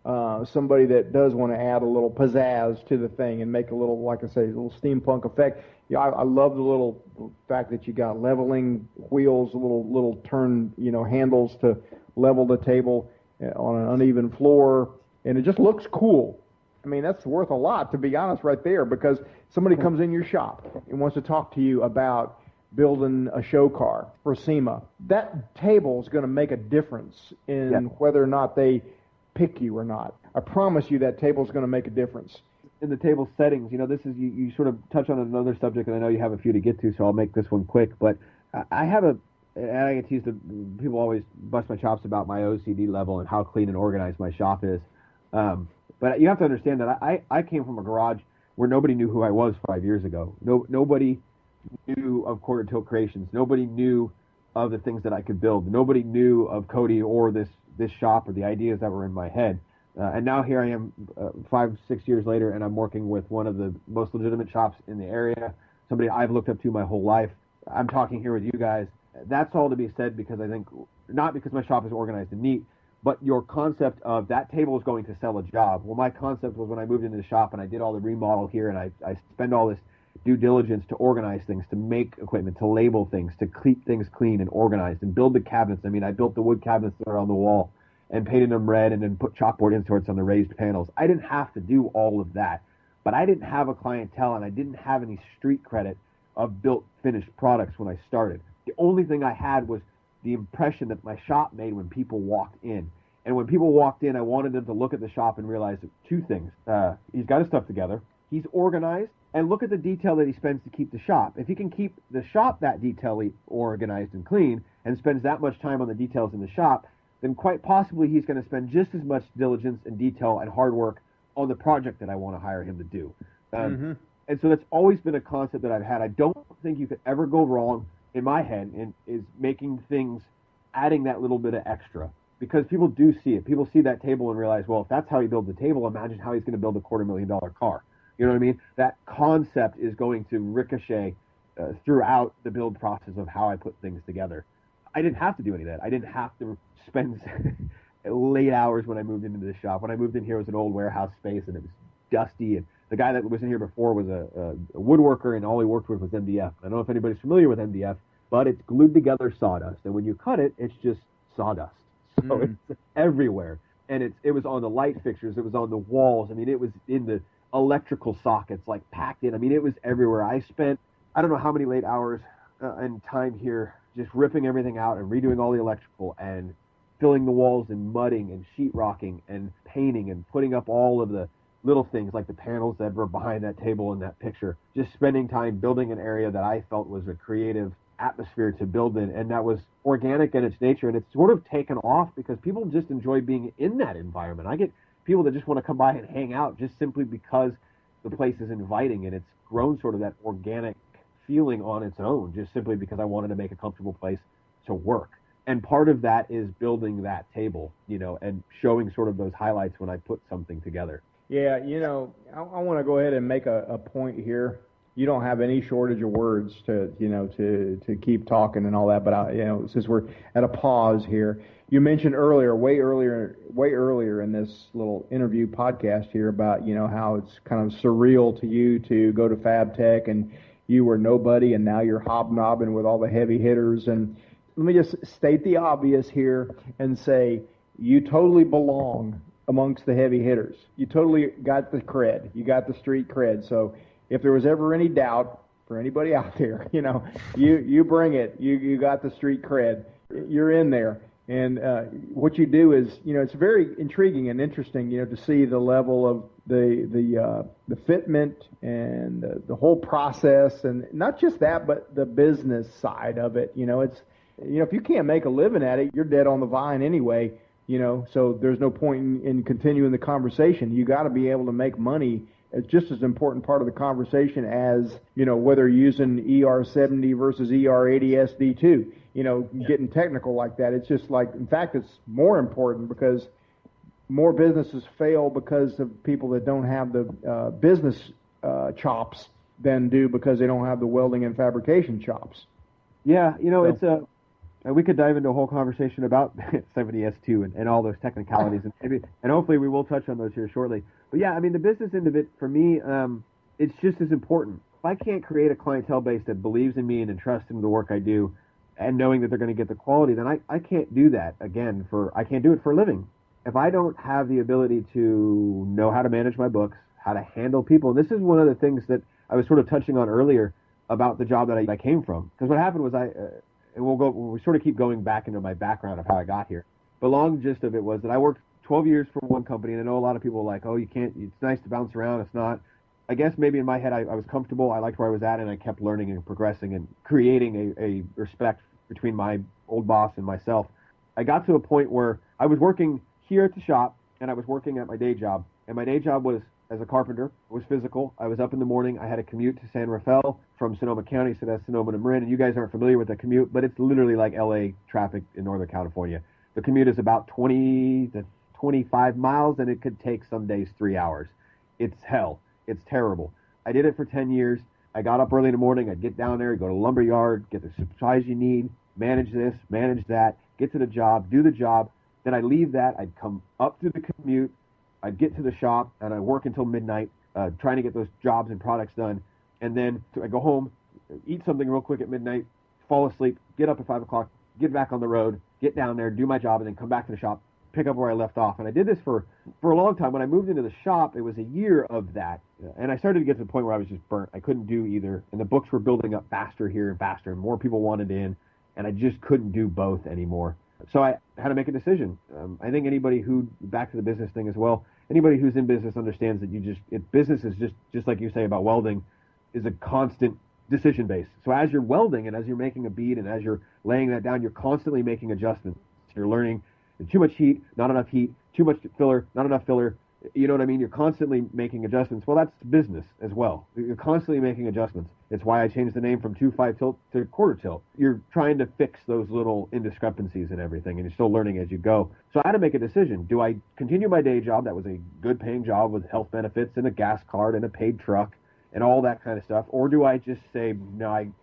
somebody that does want to add a little pizzazz to the thing and make a little, like I say, a little steampunk effect. Yeah, I love the little fact that you got leveling wheels, little turn, handles to level the table on an uneven floor, and it just looks cool. I mean, that's worth a lot, to be honest, right there, because somebody comes in your shop and wants to talk to you about building a show car for SEMA. That table is going to make a difference in whether or not they pick you or not. I promise you that table is going to make a difference. In the table settings, this is, you sort of touch on another subject, and I know you have a few to get to, so I'll make this one quick. But I have and I get teased, people always bust my chops about my OCD level and how clean and organized my shop is. But you have to understand that I came from a garage where nobody knew who I was 5 years ago. Nobody knew of Quarter Tilt Kreations. Nobody knew of the things that I could build. Nobody knew of Cody or this shop or the ideas that were in my head. And now here I am 5-6 years later, and I'm working with one of the most legitimate shops in the area, somebody I've looked up to my whole life. I'm talking here with you guys. That's all to be said because I think, not because my shop is organized and neat, but your concept of that table is going to sell a job. Well, my concept was when I moved into the shop and I did all the remodel here, and I spend all this due diligence to organize things, to make equipment, to label things, to keep things clean and organized, and build the cabinets. I mean, I built the wood cabinets that are on the wall and painted them red and then put chalkboard inserts on the raised panels. I didn't have to do all of that, but I didn't have a clientele and I didn't have any street credit of built, finished products when I started. The only thing I had was the impression that my shop made when people walked in. And when people walked in, I wanted them to look at the shop and realize two things. He's got his stuff together, he's organized, and look at the detail that he spends to keep the shop. If he can keep the shop that detail organized and clean and spends that much time on the details in the shop, then quite possibly he's going to spend just as much diligence and detail and hard work on the project that I want to hire him to do. And so that's always been a concept that I've had. I don't think you could ever go wrong, in my head, is making things, adding that little bit of extra. Because people do see it. People see that table and realize, well, if that's how he builds a table, imagine how he's going to build a $250,000 car. You know what I mean? That concept is going to ricochet throughout the build process of how I put things together. I didn't have to do any of that. I didn't have to spend late hours when I moved into the shop. When I moved in here, it was an old warehouse space, and it was dusty. And the guy that was in here before was a woodworker, and all he worked with was MDF. I don't know if anybody's familiar with MDF, but it's glued together sawdust. And when you cut it, it's just sawdust. So it's everywhere. And it was on the light fixtures. It was on the walls. I mean, it was in the electrical sockets, like packed in. I mean, it was everywhere. I spent, I don't know how many late hours and time here just ripping everything out and redoing all the electrical and filling the walls and mudding and sheetrocking and painting and putting up all of the little things like the panels that were behind that table in that picture. Just spending time building an area that I felt was a creative atmosphere to build in, and that was organic in its nature, and it's sort of taken off because people just enjoy being in that environment. I get people that just want to come by and hang out just simply because the place is inviting, and it's grown sort of that organic feeling on its own, just simply because I wanted to make a comfortable place to work. And part of that is building that table, and showing sort of those highlights when I put something together. Yeah, I want to go ahead and make a point here. you don't have any shortage of words to keep talking and all that. But since we're at a pause here, you mentioned way earlier in this little interview podcast here about how it's kind of surreal to you to go to Fab Tech and you were nobody and now you're hobnobbing with all the heavy hitters. And let me just state the obvious here and say you totally belong amongst the heavy hitters. You totally got the cred. You got the street cred. So if there was ever any doubt for anybody out there, you bring it. You got the street cred. You're in there. And what you do is, it's very intriguing and interesting, to see the level of the fitment and the whole process, and not just that, but the business side of it. It's, if you can't make a living at it, you're dead on the vine anyway. So there's no point in continuing the conversation. You got to be able to make money. It's just as important part of the conversation as, whether you're using ER70 versus ER80 SD2. Getting technical like that. It's just like, in fact, it's more important because more businesses fail because of people that don't have the business chops than do because they don't have the welding and fabrication chops. Yeah, it's we could dive into a whole conversation about 70S2 and all those technicalities, and hopefully we will touch on those here shortly. But yeah, the business end of it, for me, it's just as important. If I can't create a clientele base that believes in me and entrusts in the work I do, and knowing that they're going to get the quality, then I can't do that I can't do it for a living. If I don't have the ability to know how to manage my books, how to handle people, and this is one of the things that I was sort of touching on earlier about the job that I came from. Because what happened was we sort of keep going back into my background of how I got here. The long gist of it was that I worked 12 years for one company, and I know a lot of people are like, oh, you can't, it's nice to bounce around. It's not. I guess maybe in my head I was comfortable, I liked where I was at, and I kept learning and progressing and creating a respect between my old boss and myself. I got to a point where I was working here at the shop, and I was working at my day job. And my day job was as a carpenter. It was physical. I was up in the morning. I had a commute to San Rafael from Sonoma County, so that's Sonoma to Marin. And you guys aren't familiar with the commute, but it's literally like LA traffic in Northern California. The commute is about 20 to 25 miles, and it could take some days 3 hours. It's hell. It's terrible. I did it for 10 years. I got up early in the morning. I'd get down there, go to lumber yard, get the supplies you need, manage this, manage that, get to the job, do the job. Then I'd leave that. I'd come up through the commute. I'd get to the shop, and I'd work until midnight, trying to get those jobs and products done. And then I'd go home, eat something real quick at midnight, fall asleep, get up at 5 o'clock, get back on the road, get down there, do my job, and then come back to the shop, pick up where I left off. And I did this for a long time. When I moved into the shop, it was a year of that. And I started to get to the point where I was just burnt. I couldn't do either. And the books were building up faster here and faster, and more people wanted in, and I just couldn't do both anymore. So I had to make a decision. I think anybody who, back to the business thing as well, anybody who's in business understands that business is just like you say about welding, is a constant decision base. So as you're welding and as you're making a bead and as you're laying that down, you're constantly making adjustments. You're learning too much heat, not enough heat, too much filler, not enough filler. You know what I mean? You're constantly making adjustments. Well, that's business as well. You're constantly making adjustments. It's why I changed the name from 2.5 tilt to quarter tilt. You're trying to fix those little indiscrepancies and everything, and you're still learning as you go. So I had to make a decision. Do I continue my day job? That was a good paying job with health benefits and a gas card and a paid truck and all that kind of stuff. Or do I just say, no, I'm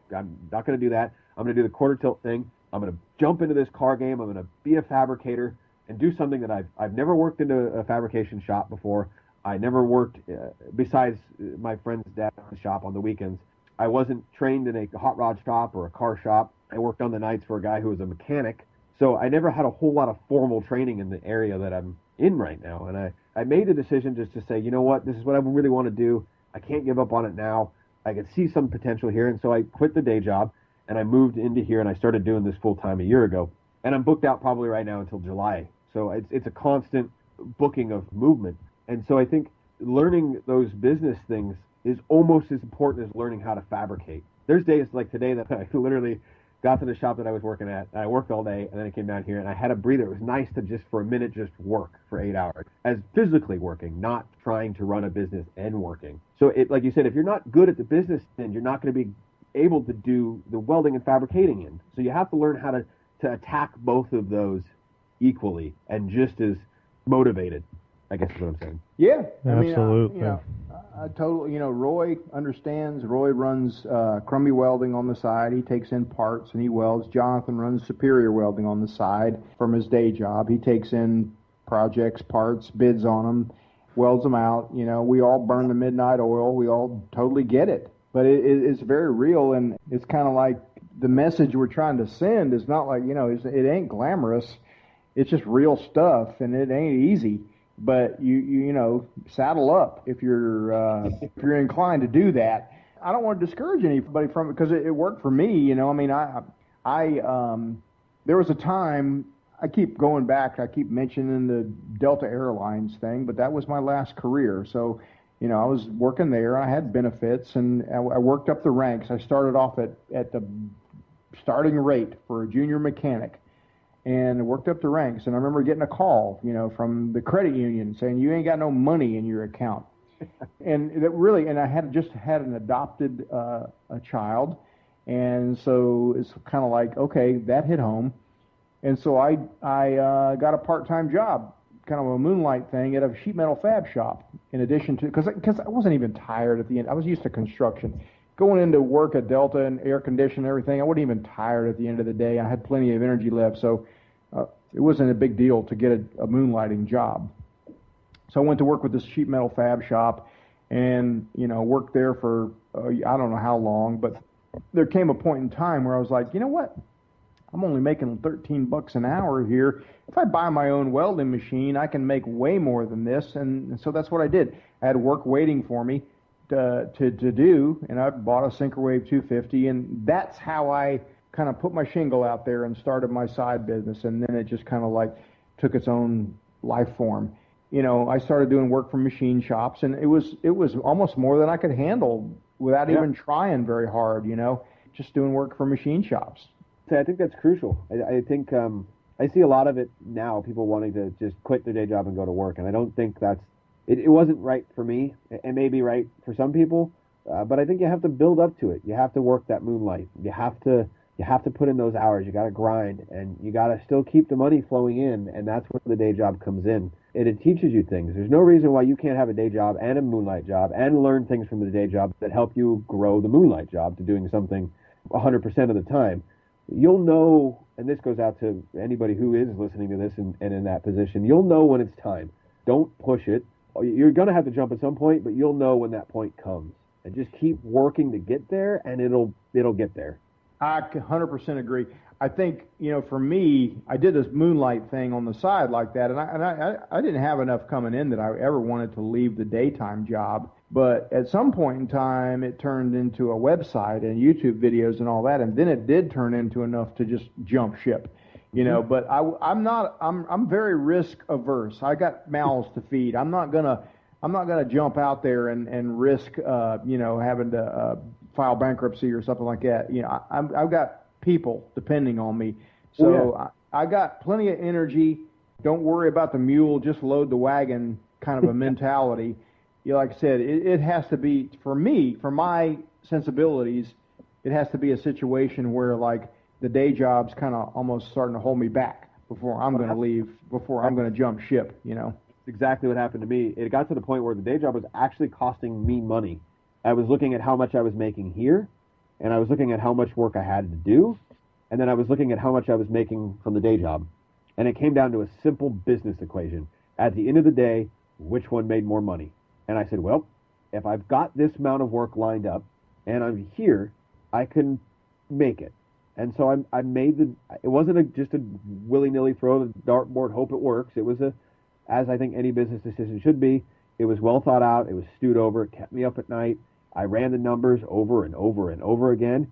not going to do that. I'm going to do the quarter tilt thing. I'm going to jump into this car game. I'm going to be a fabricator and do something that I've never worked into a fabrication shop before. I never worked, besides my friend's dad's shop on the weekends. I wasn't trained in a hot rod shop or a car shop. I worked on the nights for a guy who was a mechanic. So I never had a whole lot of formal training in the area that I'm in right now. And I made the decision just to say, you know what, this is what I really want to do. I can't give up on it now. I could see some potential here. And so I quit the day job and I moved into here and I started doing this full time a year ago. And I'm booked out probably right now until July. So it's a constant booking of movement. And so I think learning those business things is almost as important as learning how to fabricate. There's days like today that I literally got to the shop that I was working at, and I worked all day, and then I came down here, and I had a breather. It was nice to just for a minute just work for 8 hours, as physically working, not trying to run a business and working. So like you said, if you're not good at the business end, you're not going to be able to do the welding and fabricating end. So you have to learn how to attack both of those equally and just as motivated, I guess is what I'm saying. Yeah, absolutely. totally. Roy understands. Roy runs Crummy Welding on the side. He takes in parts and he welds. Jonathan runs Superior Welding on the side from his day job. He takes in projects, parts, bids on them, welds them out. We all burn the midnight oil. We all totally get it. But it's very real, and it's kind of like the message we're trying to send is not like, it ain't glamorous. It's just real stuff, and it ain't easy. But you saddle up if you're inclined to do that. I don't want to discourage anybody from it because it worked for me. There was a time, I keep going back. I keep mentioning the Delta Airlines thing, but that was my last career. So, I was working there. I had benefits, and I worked up the ranks. I started off at the starting rate for a junior mechanic, and worked up the ranks. And I remember getting a call, from the credit union saying, you ain't got no money in your account. And I had just had an adopted a child. And so it's kind of like, okay, that hit home. And so I got a part-time job, kind of a moonlight thing at a sheet metal fab shop, in addition to, because I wasn't even tired at the end. I was used to construction. Going into work at Delta and air conditioning and everything, I wasn't even tired at the end of the day. I had plenty of energy left, so it wasn't a big deal to get a moonlighting job. So I went to work with this sheet metal fab shop and, worked there for, I don't know how long, but there came a point in time where I was like, you know what? I'm only making $13 an hour here. If I buy my own welding machine, I can make way more than this. And so that's what I did. I had work waiting for me to do, and I bought a Synchrowave 250, and that's how I kind of put my shingle out there and started my side business. And then it just kind of like took its own life form. I started doing work for machine shops, and it was almost more than I could handle without even trying very hard, just doing work for machine shops. So I think that's crucial. I think I see a lot of it now, people wanting to just quit their day job and go to work, and I don't think it wasn't right for me. It may be right for some people, but I think you have to build up to it. You have to work that moonlight. You have to put in those hours. You got to grind, and you got to still keep the money flowing in, and that's where the day job comes in. And it teaches you things. There's no reason why you can't have a day job and a moonlight job and learn things from the day job that help you grow the moonlight job to doing something 100% of the time. You'll know, and this goes out to anybody who is listening to this and in that position, you'll know when it's time. Don't push it. You're going to have to jump at some point, but you'll know when that point comes. And just keep working to get there, and it'll get there. I 100% agree. I think, for me, I did this moonlight thing on the side like that, and I didn't have enough coming in that I ever wanted to leave the daytime job. But at some point in time, it turned into a website and YouTube videos and all that, and then it did turn into enough to just jump ship, But I'm very risk averse. I got mouths to feed. I'm not gonna jump out there and risk, having to file bankruptcy or something like that. I've got people depending on me, so I got plenty of energy. Don't worry about the mule, just load the wagon kind of a mentality. Like I said, it has to be, for me, for my sensibilities, it has to be a situation where like the day job's kind of almost starting to hold me back before I'm going to leave, before I'm going to jump ship. Exactly what happened to me. It got to the point where the day job was actually costing me money. I was looking at how much I was making here, and I was looking at how much work I had to do, and then I was looking at how much I was making from the day job. And it came down to a simple business equation. At the end of the day, which one made more money? And I said, well, if I've got this amount of work lined up and I'm here, I can make it. And so I made it wasn't just a willy-nilly throw the dartboard, hope it works. It was as I think any business decision should be. It was well thought out. It was stewed over. It kept me up at night. I ran the numbers over and over and over again,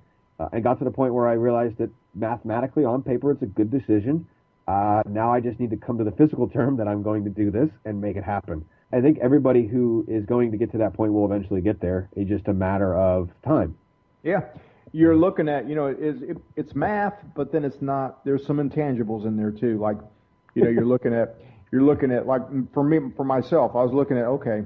and got to the point where I realized that mathematically, on paper, it's a good decision. Now I just need to come to the physical term that I'm going to do this and make it happen. I think everybody who is going to get to that point will eventually get there. It's just a matter of time. Yeah. You're looking at, it's math, but then it's not, there's some intangibles in there too. Like, you're looking at like, for myself, I was looking at, okay,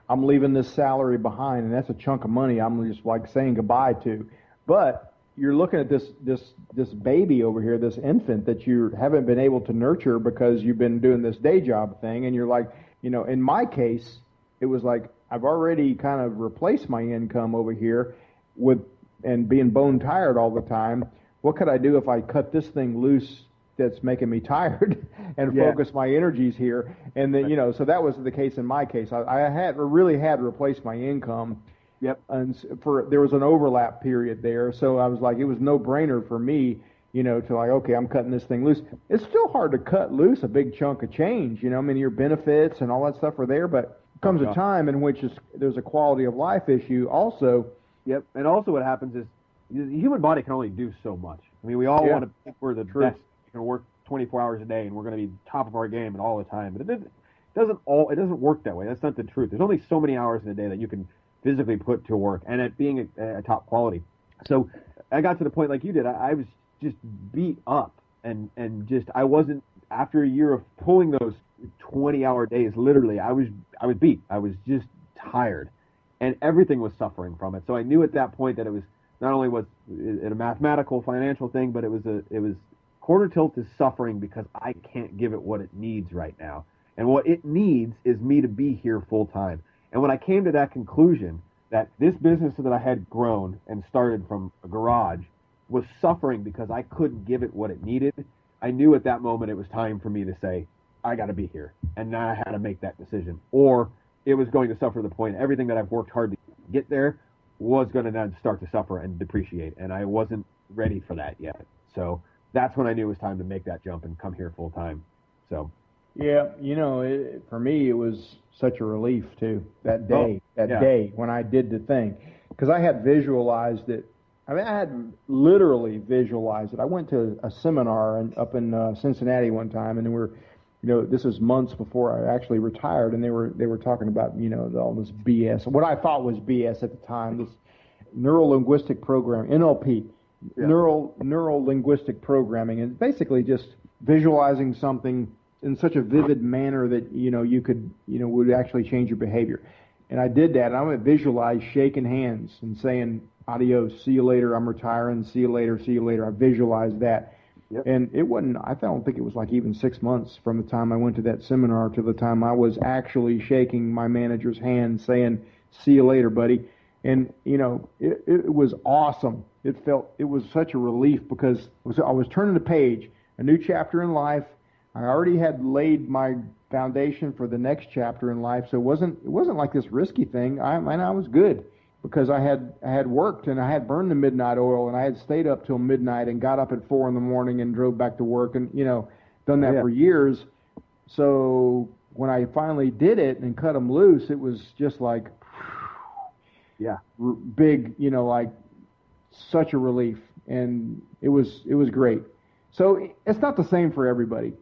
I'm leaving this salary behind, and that's a chunk of money I'm just like saying goodbye to. But you're looking at this baby over here, this infant that you haven't been able to nurture because you've been doing this day job thing, and you're like, in my case, it was like I've already kind of replaced my income over here and being bone tired all the time. What could I do if I cut this thing loose that's making me tired and focus my energies here? And then, so that was the case in my case. I really had replaced my income. Yep. And there was an overlap period there. So I was like, it was no brainer for me, to like, okay, I'm cutting this thing loose. It's still hard to cut loose a big chunk of change. I mean, your benefits and all that stuff are there, but comes a time in which there's a quality of life issue also. Yep. And also what happens is the human body can only do so much. I mean, we all want to think we're the best. We're going to work 24 hours a day and we're going to be top of our game and all the time. But it doesn't work that way. That's not the truth. There's only so many hours in a day that you can physically put to work and at being a top quality. So I got to the point like you did. I was just beat up and just I wasn't, after a year of pulling those 20-hour days, literally, I was beat. I was just tired. And everything was suffering from it. So I knew at that point that it was not only was it a mathematical, financial thing, but it was Quarter Tilt is suffering because I can't give it what it needs right now. And what it needs is me to be here full time. And when I came to that conclusion that this business that I had grown and started from a garage was suffering because I couldn't give it what it needed, I knew at that moment it was time for me to say, I got to be here. And now I had to make that decision. Or it was going to suffer the point everything that I've worked hard to get there was going to now start to suffer and depreciate, and I wasn't ready for that yet. So that's when I knew it was time to make that jump and come here full time. So yeah, for me it was such a relief too that day. Day when I did the thing, because I had visualized it. I mean, I had literally visualized it. I went to a seminar up in Cincinnati one time, and we're this is months before I actually retired, and they were talking about, all this BS, what I thought was BS at the time, this neuro-linguistic program, NLP, neuro-linguistic programming, and basically just visualizing something in such a vivid manner that, you could, would actually change your behavior. And I did that, and I would visualize shaking hands and saying, adios, see you later, I'm retiring, see you later, see you later. I visualized that. Yep. And it wasn't, I don't think it was like even 6 months from the time I went to that seminar to the time I was actually shaking my manager's hand saying, see you later, buddy. And, it was awesome. It was such a relief because I was turning the page, a new chapter in life. I already had laid my foundation for the next chapter in life. So it wasn't like this risky thing. I was good. Because I had worked and I had burned the midnight oil and I had stayed up till midnight and got up at 4 a.m. and drove back to work and done that for years. So when I finally did it and cut them loose, it was just like big, like such a relief, and it was great. So it's not the same for everybody,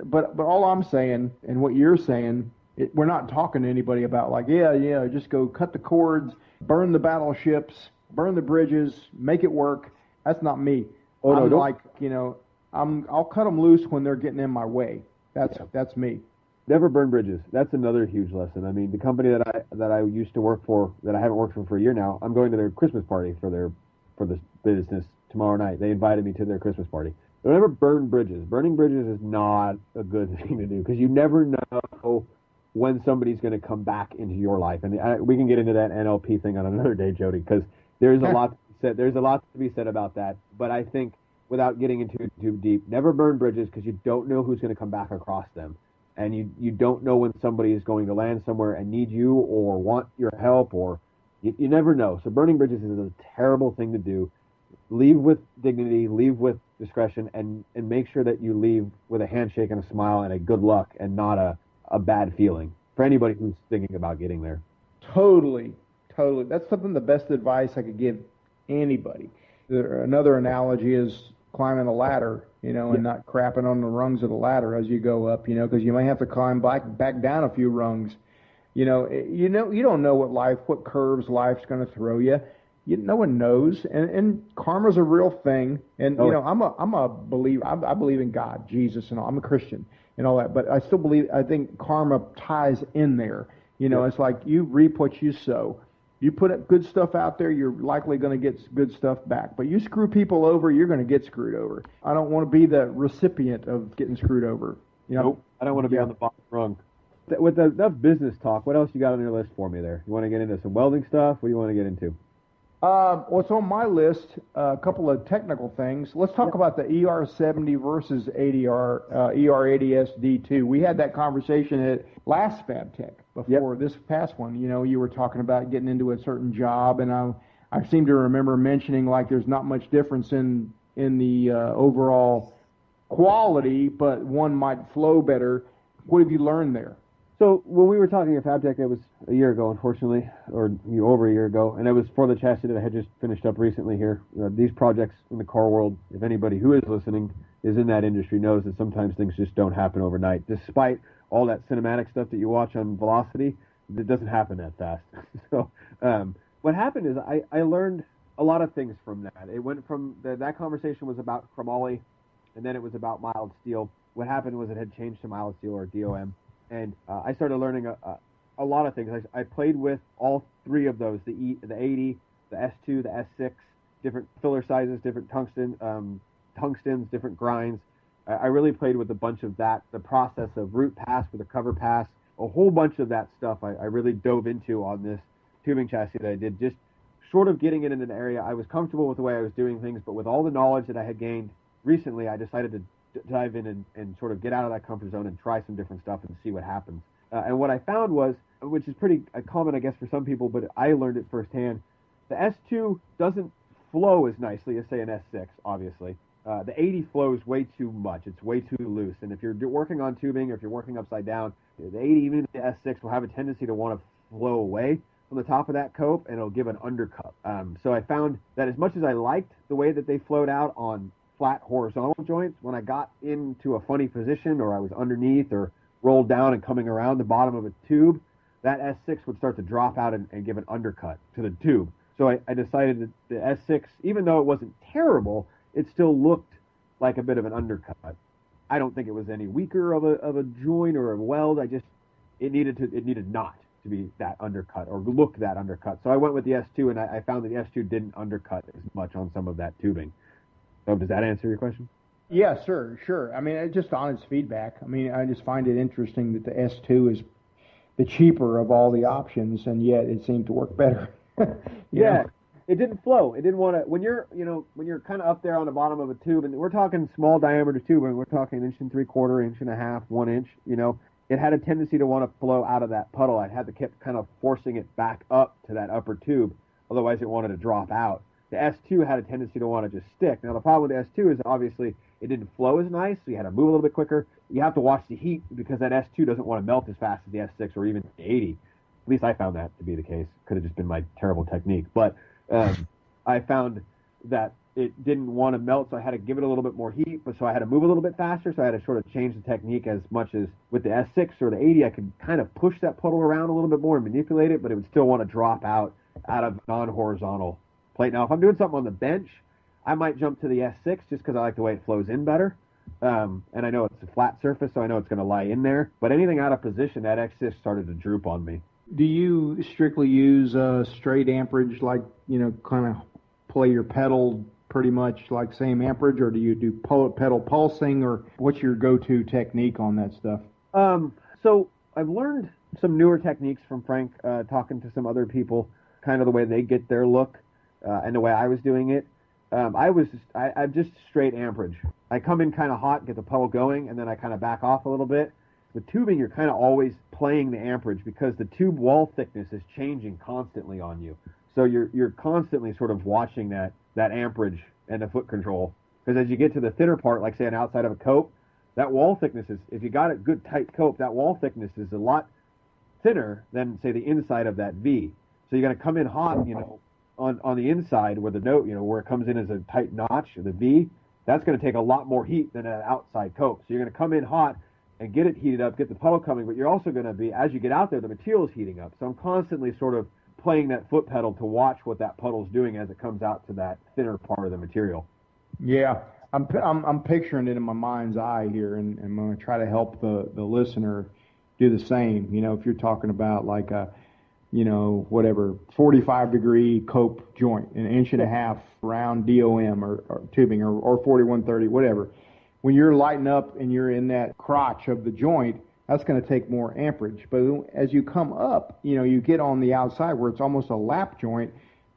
but all I'm saying and what you're saying, we're not talking to anybody about like just go cut the cords, burn the battleships, burn the bridges, make it work. That's not me. I'll cut them loose when they're getting in my way. That's me. Never burn bridges. That's another huge lesson. I mean, the company that I used to work for, that I haven't worked for a year now, I'm going to their Christmas party for the business tomorrow night. They invited me to their Christmas party. Don't ever burn bridges. Burning bridges is not a good thing to do because you never know when somebody's going to come back into your life. And we can get into that NLP thing on another day, Jody, because there's a lot to be said. There's a lot to be said about that. But I think without getting into it too deep, never burn bridges because you don't know who's going to come back across them. And you don't know when somebody is going to land somewhere and need you or want your help, or you never know. So burning bridges is a terrible thing to do. Leave with dignity, leave with discretion, and make sure that you leave with a handshake and a smile and a good luck and not a bad feeling for anybody who's thinking about getting there. Totally. That's the best advice I could give anybody. Another analogy is climbing a ladder, and not crapping on the rungs of the ladder as you go up, because you may have to climb back down a few rungs. You don't know what curves life's going to throw you. No one knows, and karma's a real thing. And I'm a believer. I believe in God, Jesus, and all. I'm a Christian and all that, but I still I think karma ties in there. It's like you reap what you sow. You put good stuff out there, you're likely going to get good stuff back. But you screw people over, you're going to get screwed over. I don't want to be the recipient of getting screwed over. Nope. I don't want to be on the bottom rung. With enough business talk, what else you got on your list for me there? You want to get into some welding stuff? What do you want to get into? What's on my list? A couple of technical things. Let's talk about the ER70 versus ER80SD2. We had that conversation at last Fab Tech before this past one. You know, you were talking about getting into a certain job, and I seem to remember mentioning like there's not much difference in the overall quality, but one might flow better. What have you learned there? So when we were talking at Fab Tech, it was a year ago, unfortunately, or over a year ago, and it was for the chassis that I had just finished up recently here. These projects in the car world, if anybody who is listening is in that industry, knows that sometimes things just don't happen overnight. Despite all that cinematic stuff that you watch on Velocity, it doesn't happen that fast. So what happened is I learned a lot of things from that. It went from that conversation was about chromoly, and then it was about mild steel. What happened was it had changed to mild steel or DOM. And I started learning a lot of things. I played with all three of those, the 80, the S2, the S6, different filler sizes, different tungstens, different grinds. I really played with a bunch of that, the process of root pass with a cover pass, a whole bunch of that stuff I really dove into on this tubing chassis that I did, just sort of getting it in an area. I was comfortable with the way I was doing things, but with all the knowledge that I had gained recently, I decided to dive in and sort of get out of that comfort zone and try some different stuff and see what happens. And what I found was, which is pretty common, I guess, for some people, but I learned it firsthand, the S2 doesn't flow as nicely as, say, an S6, obviously. The 80 flows way too much. It's way too loose. And if you're working on tubing or if you're working upside down, the 80, even the S6, will have a tendency to want to flow away from the top of that cope, and it'll give an undercut. So I found that as much as I liked the way that they flowed out on flat horizontal joints, when I got into a funny position or I was underneath or rolled down and coming around the bottom of a tube, that S6 would start to drop out and give an undercut to the tube. So I decided that the S6, even though it wasn't terrible, it still looked like a bit of an undercut. I don't think it was any weaker of a joint or a weld. It needed not to be that undercut or look that undercut. So I went with the S2, and I found that the S2 didn't undercut as much on some of that tubing. So does that answer your question? Yeah, sure. I mean, just honest feedback. I mean, I just find it interesting that the S2 is the cheaper of all the options, and yet it seemed to work better. Yeah, it didn't flow. It didn't want to. When you're kind of up there on the bottom of a tube, and we're talking small diameter tube, and we're talking 1 3/4 inch, 1.5 inch, 1 inch. It had a tendency to want to flow out of that puddle. I had to keep kind of forcing it back up to that upper tube, otherwise it wanted to drop out. The S2 had a tendency to want to just stick. Now, the problem with the S2 is obviously it didn't flow as nice, so you had to move a little bit quicker. You have to watch the heat because that S2 doesn't want to melt as fast as the S6 or even the 80. At least I found that to be the case. Could have just been my terrible technique. But I found that it didn't want to melt, so I had to give it a little bit more heat, but so I had to move a little bit faster, so I had to sort of change the technique as much as with the S6 or the 80, I could kind of push that puddle around a little bit more and manipulate it, but it would still want to drop out of non-horizontal plate. Now, if I'm doing something on the bench, I might jump to the S6 just because I like the way it flows in better. And I know it's a flat surface, so I know it's going to lie in there. But anything out of position, that S6 started to droop on me. Do you strictly use straight amperage, like, kind of play your pedal pretty much like same amperage, or do you do pedal pulsing, or what's your go-to technique on that stuff? So I've learned some newer techniques from Frank, talking to some other people, kind of the way they get their look. And the way I was doing it, I'm just straight amperage. I come in kind of hot, get the puddle going, and then I kind of back off a little bit. The tubing, you're kind of always playing the amperage because the tube wall thickness is changing constantly on you. So you're constantly sort of watching that amperage and the foot control. Because as you get to the thinner part, like say an outside of a cope, that wall thickness is, if you got a good tight cope, that wall thickness is a lot thinner than say the inside of that V. So you're going to come in hot, on the inside where the note, where it comes in as a tight notch, the V, that's going to take a lot more heat than an outside cope. So you're going to come in hot and get it heated up, get the puddle coming, but you're also going to be, as you get out there, the material is heating up. So I'm constantly sort of playing that foot pedal to watch what that puddle's doing as it comes out to that thinner part of the material. Yeah, I'm picturing it in my mind's eye here, and I'm going to try to help the listener do the same. If you're talking about like a 45-degree cope joint, 1.5 inch round DOM or tubing or 4130, whatever. When you're lighting up and you're in that crotch of the joint, that's going to take more amperage. But as you come up, you get on the outside where it's almost a lap joint,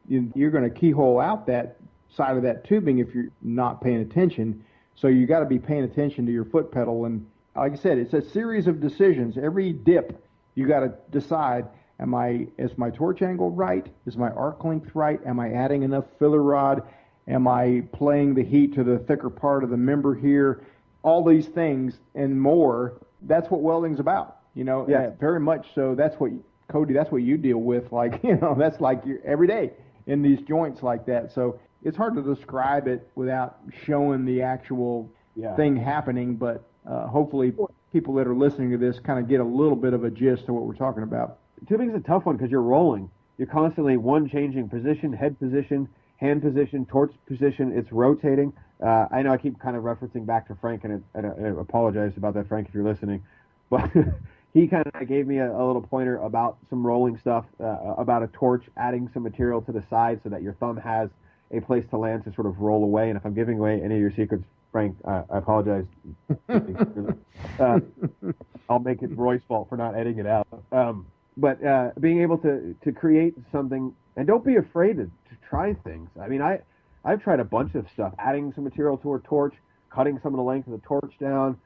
you're going to keyhole out that side of that tubing if you're not paying attention. So you got to be paying attention to your foot pedal. And like I said, it's a series of decisions. Every dip, you got to decide, is my torch angle right? Is my arc length right? Am I adding enough filler rod? Am I playing the heat to the thicker part of the member here? All these things and more. That's what welding's about, Yeah. very much so. That's what, Cody, that's what you deal with. Like, that's like your every day in these joints like that. So it's hard to describe it without showing the actual thing happening. But hopefully people that are listening to this kind of get a little bit of a gist of what we're talking about. Tubing's a tough one because you're rolling. You're constantly changing position, head position, hand position, torch position. It's rotating. I know I keep kind of referencing back to Frank, and I apologize about that, Frank, if you're listening. But he kind of gave me a little pointer about some rolling stuff, about a torch, adding some material to the side so that your thumb has a place to land to sort of roll away. And if I'm giving away any of your secrets, Frank, I apologize. I'll make it Roy's fault for not editing it out. But being able to create something, and don't be afraid to try things. I mean, I've tried a bunch of stuff, adding some material to a torch, cutting some of the length of the torch down,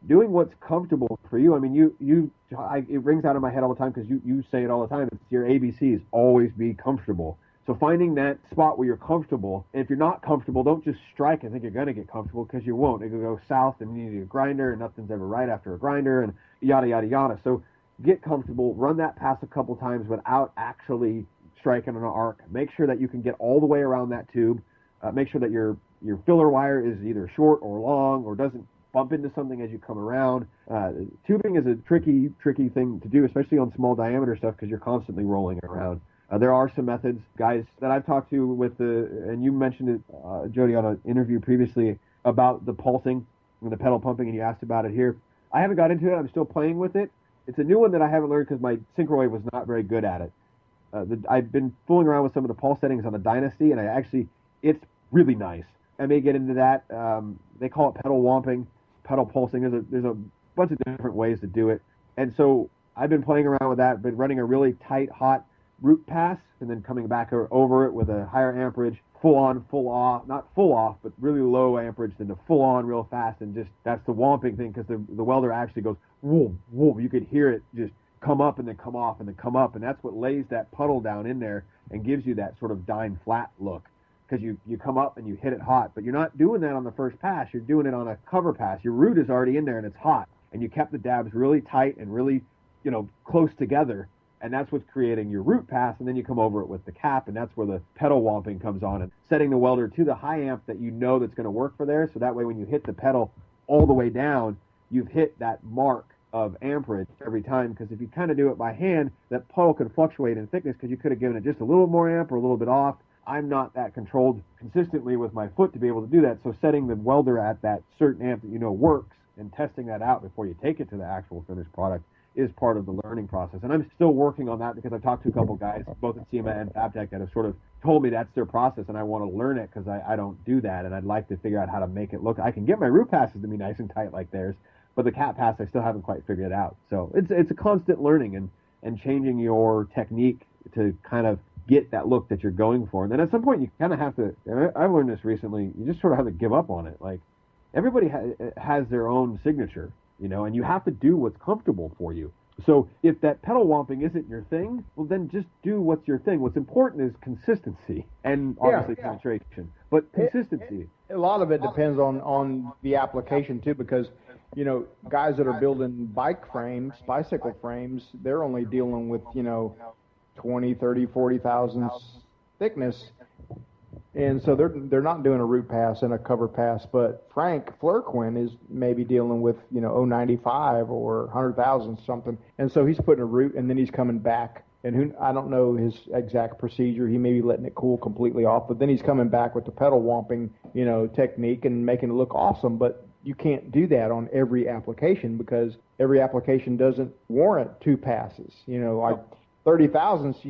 doing what's comfortable for you. I mean, it rings out in my head all the time because you say it all the time. It's your ABCs, always be comfortable. So finding that spot where you're comfortable, and if you're not comfortable, don't just strike and think you're going to get comfortable, because you won't. It could go south and you need a grinder, and nothing's ever right after a grinder, and yada, yada, yada. So get comfortable, run that pass a couple times without actually striking on an arc. Make sure that you can get all the way around that tube. Make sure that your filler wire is either short or long or doesn't bump into something as you come around. Tubing is a tricky thing to do, especially on small diameter stuff, because you're constantly rolling around. There are some methods, guys, that I've talked to and you mentioned it, Jody, on an interview previously about the pulsing and the pedal pumping, and you asked about it here. I haven't got into it. I'm still playing with it. It's a new one that I haven't learned because my Synchrowave was not very good at it. I've been fooling around with some of the pulse settings on the Dynasty, and it's really nice. I may get into that. They call it pedal wamping, pedal pulsing. There's a bunch of different ways to do it. And so I've been playing around with that, been running a really tight, hot root pass, and then coming back over it with a higher amperage, full on, full off, not full off, but really low amperage, then to full on real fast, and just, that's the wamping thing, because the welder actually goes, whoom, whoom. You could hear it just come up and then come off and then come up, and that's what lays that puddle down in there and gives you that sort of dyne flat look, because you come up and you hit it hot, but you're not doing that on the first pass, you're doing it on a cover pass. Your root is already in there and it's hot, and you kept the dabs really tight and really, close together, and that's what's creating your root pass, and then you come over it with the cap, and that's where the pedal wamping comes on, and setting the welder to the high amp that that's going to work for there, so that way when you hit the pedal all the way down, you've hit that mark of amperage every time, because if you kind of do it by hand, that puddle can fluctuate in thickness, because you could have given it just a little more amp or a little bit off. I'm not that controlled consistently with my foot to be able to do that, so setting the welder at that certain amp that works and testing that out before you take it to the actual finished product is part of the learning process. And I'm still working on that, because I've talked to a couple guys, both at SEMA and Fab Tech, that have sort of told me that's their process, and I want to learn it because I don't do that, and I'd like to figure out how to make it look. I can get my root passes to be nice and tight like theirs, but the cap pass I still haven't quite figured it out. So it's a constant learning and changing your technique to kind of get that look that you're going for. And then at some point you kind of have to, and I've learned this recently, you just sort of have to give up on it. Like, everybody has their own signature, and you have to do what's comfortable for you. So if that pedal wamping isn't your thing, well, then just do what's your thing. What's important is consistency and obviously penetration, but consistency. A lot of it depends on the application too, because guys that are building bicycle frames, they're only dealing with 20, 30, 40 thousandths thickness. And so they're not doing a root pass and a cover pass, but Frank Flurquin is maybe dealing with 0.95 or 100 thousandths something, and so he's putting a root and then he's coming back. And I don't know his exact procedure. He may be letting it cool completely off, but then he's coming back with the pedal wamping technique and making it look awesome. But you can't do that on every application, because every application doesn't warrant two passes. Like 30 thousandths,